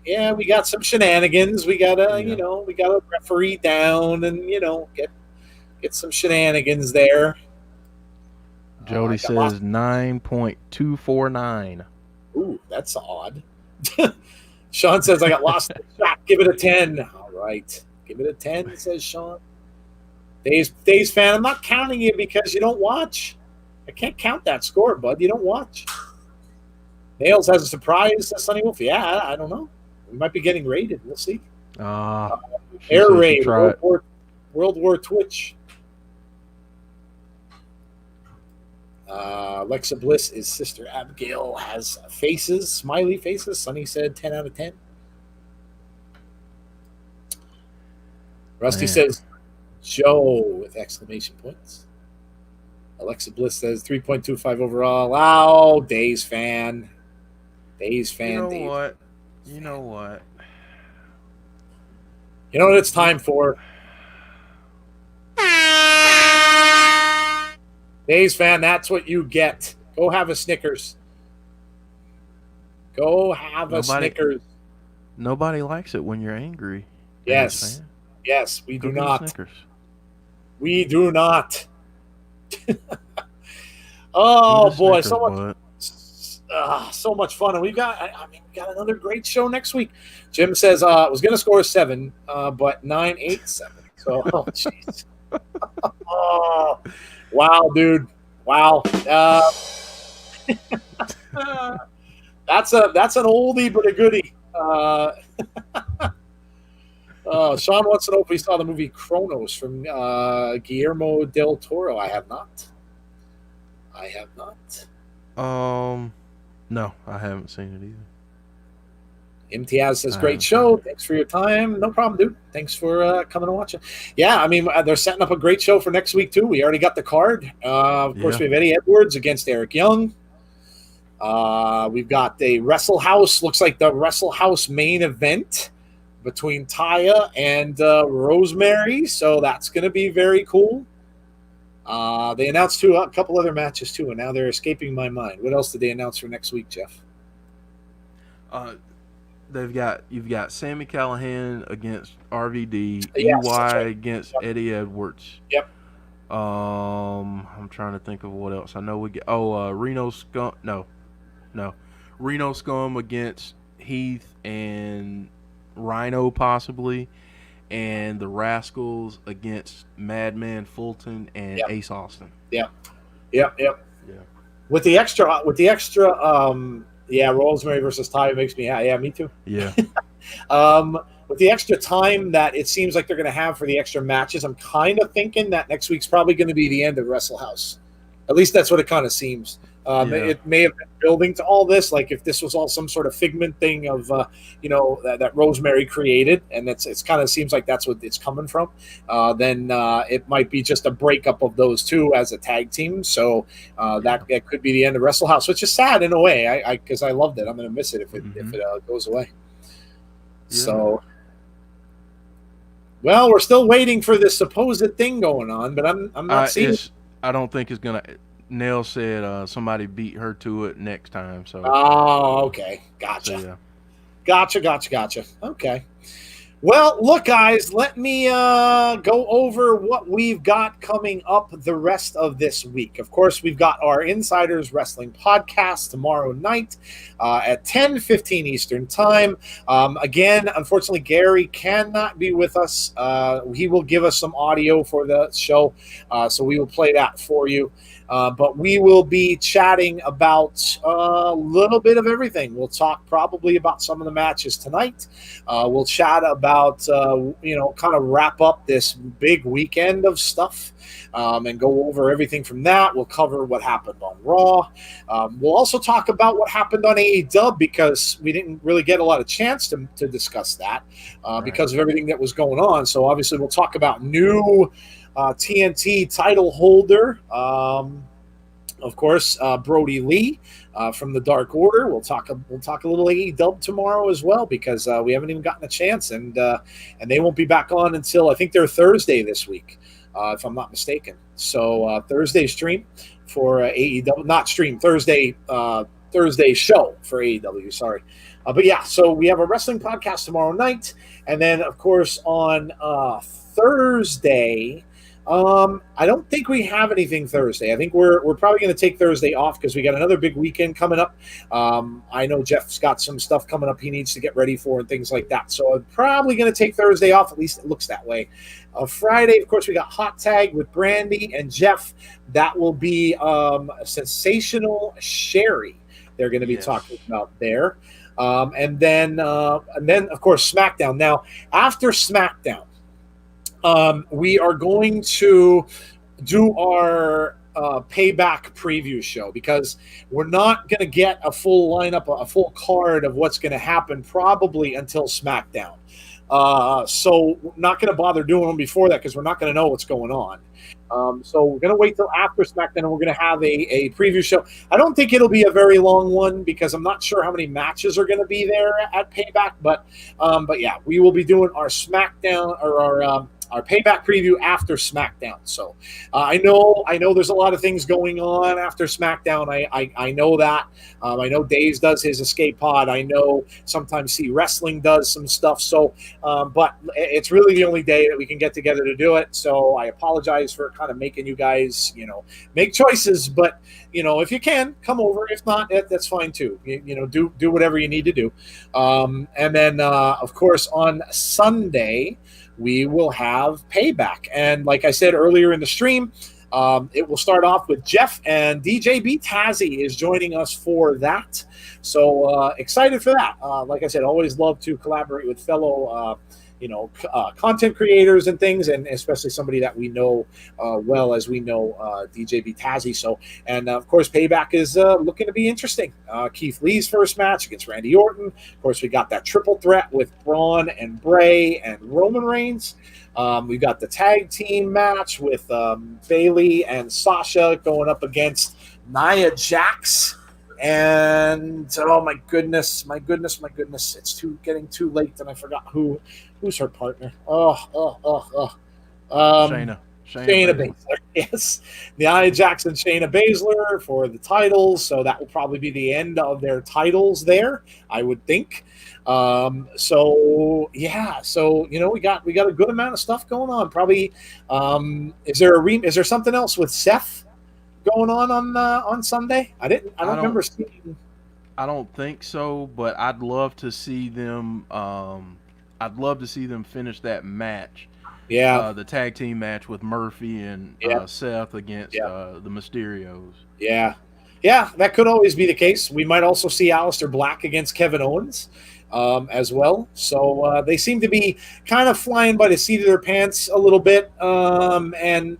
Yeah, we got some shenanigans. We gotta, we gotta referee down and, get some shenanigans there. Jody says 9.249. Ooh, that's odd. Sean says I got lost in the chat. Give it a 10. All right. Give it a 10, says Sean. Days fan, I'm not counting you because you don't watch. I can't count that score, bud. You don't watch. Nails has a surprise, says Sonny Wolf. Yeah, I don't know. We might be getting raided. We'll see. Air raid. World War Twitch. Alexa Bliss is Sister Abigail has faces, smiley faces. Sonny said 10 out of 10. Rusty says Joe with exclamation points. Alexa Bliss says 3.25 overall. Wow, Days fan. Days fan. You know what? You know what it's time for? Days fan, that's what you get. Go have a Snickers. Go have a Snickers. Nobody likes it when you're angry. Yes. Yes, we do not. Snickers. We do not. Oh boy, Snickers, so much fun, and we got another great show next week. Jim says I was going to score 7, but 9.87. So, oh jeez. Oh, wow, dude. Wow. That's an oldie but a goodie. Sean wants to know if we saw the movie Kronos from Guillermo del Toro. I have not. No, I haven't seen it either. Imtiaz says, great show. Thanks for your time. No problem, dude. Thanks for coming and watching. Yeah, I mean, they're setting up a great show for next week, too. We already got the card. Of course, we have Eddie Edwards against Eric Young. We've got a Wrestle House. Looks like the Wrestle House main event between Taya and Rosemary. So that's going to be very cool. They announced a couple other matches, too, and now they're escaping my mind. What else did they announce for next week, Jeff? You've got Sami Callihan against RVD, Yes, EY against Eddie Edwards. Yep. I'm trying to think of what else. I know we get Reno Scum. No, Reno Scum against Heath and Rhino possibly, and the Rascals against Madman Fulton and Ace Austin. Yep. With the extra. Rosemary versus Ty makes me me too. Yeah. With the extra time that it seems like they're going to have for the extra matches, I'm kind of thinking that next week's probably going to be the end of Wrestle House. At least that's what it kind of seems. It may have been building to all this, like if this was all some sort of figment thing of, that Rosemary created, and it's kind of seems like that's what it's coming from. Then it might be just a breakup of those two as a tag team. So that could be the end of Wrestle House, which is sad in a way. Because I loved it. I'm going to miss it if it goes away. Yeah. So. Well, we're still waiting for this supposed thing going on, but I'm not seeing. I don't think it's gonna. Nell said somebody beat her to it next time. So. Oh, okay, gotcha. So, Gotcha. Okay. Well, look, guys, let me go over what we've got coming up the rest of this week. Of course, we've got our Insiders Wrestling podcast tomorrow night at 10:15 Eastern Time. Again, unfortunately, Gary cannot be with us. He will give us some audio for the show, so we will play that for you. But we will be chatting about a little bit of everything. We'll talk probably about some of the matches tonight. We'll chat about, kind of wrap up this big weekend of stuff and go over everything from that. We'll cover what happened on Raw. We'll also talk about what happened on AEW because we didn't really get a lot of chance to discuss that because of everything that was going on. So obviously we'll talk about new TNT title holder, of course, Brody Lee from the Dark Order. We'll talk a little AEW tomorrow as well because we haven't even gotten a chance, and they won't be back on until I think they're Thursday this week, if I'm not mistaken. So Thursday stream for AEW, not stream Thursday show for AEW. Sorry. But yeah, so we have a wrestling podcast tomorrow night, and then of course on Thursday. I don't think we have anything Thursday. I think we're probably going to take Thursday off because we got another big weekend coming up. I know Jeff's got some stuff coming up he needs to get ready for and things like that. So I'm probably going to take Thursday off. At least it looks that way. Friday, of course, we got Hot Tag with Brandy and Jeff. That will be Sensational Sherry. They're going to be talking about there. And then of course SmackDown. Now after SmackDown. We are going to do our payback preview show because we're not going to get a full lineup, a full card of what's going to happen probably until SmackDown. So we're not going to bother doing them before that because we're not going to know what's going on. So we're going to wait till after SmackDown and we're going to have a preview show. I don't think it'll be a very long one because I'm not sure how many matches are going to be there at Payback. But yeah, we will be doing our SmackDown or our payback preview after SmackDown. So I know there's a lot of things going on after SmackDown. I know that. I know Days does his escape pod. I know sometimes See Wrestling does some stuff. So, but it's really the only day that we can get together to do it. So I apologize for kind of making you guys, make choices. But, if you can, come over. If not, that's fine too. Do whatever you need to do. And then, of course, on Sunday, we will have Payback. And like I said earlier in the stream, it will start off with Jeff and DJ B. Tazzy is joining us for that. So excited for that. Like I said, always love to collaborate with fellow content creators and things, and especially somebody that we know well, as we know DJ Tazzy. So, and of course, Payback is looking to be interesting. Keith Lee's first match against Randy Orton. Of course, we got that triple threat with Braun and Bray and Roman Reigns. We've got the tag team match with Bayley and Sasha going up against Nia Jax. And oh my goodness, it's getting too late, and I forgot who's her partner. Shayna Baszler. Yes, Nia Jax and Shayna Baszler for the titles. So that will probably be the end of their titles there, I would think. So we got a good amount of stuff going on. Probably, is there something else with Seth going on Sunday? I don't remember seeing. I don't think so, but I'd love to see them. I'd love to see them finish that match. Yeah, the tag team match with Murphy and Seth against the Mysterios. Yeah, that could always be the case. We might also see Aleister Black against Kevin Owens as well. So they seem to be kind of flying by the seat of their pants a little bit, and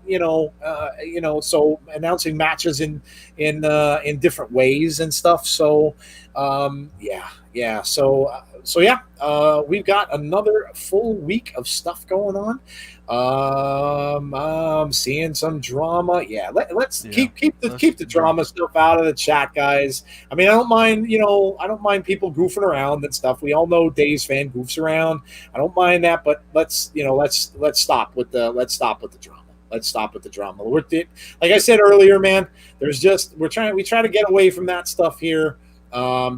so announcing matches in different ways and stuff. So we've got another full week of stuff going on. I'm seeing some drama. Yeah, let's keep the drama stuff out of the chat, guys. I mean, I don't mind people goofing around and stuff. We all know Dave's fan goofs around. I don't mind that, but let's stop with the drama. Let's stop with the drama. Like I said earlier, man, we try to get away from that stuff here,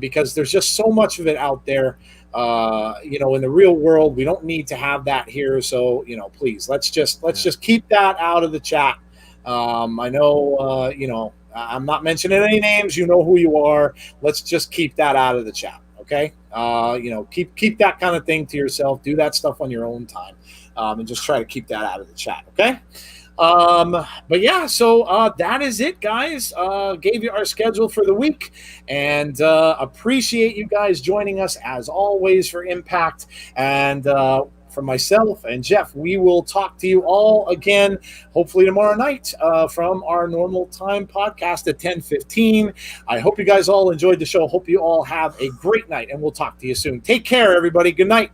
because there's just so much of it out there. In the real world, we don't need to have that here. So, please, let's just keep that out of the chat. I know, I'm not mentioning any names. You know who you are. Let's just keep that out of the chat. Okay. Keep that kind of thing to yourself. Do that stuff on your own time, and just try to keep that out of the chat. Okay. But yeah, so that is it, guys. Gave you our schedule for the week, and appreciate you guys joining us as always for Impact. And for myself and Jeff, we will talk to you all again, hopefully tomorrow night, from our normal time podcast at 10:15. I hope you guys all enjoyed the show. Hope you all have a great night, and we'll talk to you soon. Take care, everybody. Good night.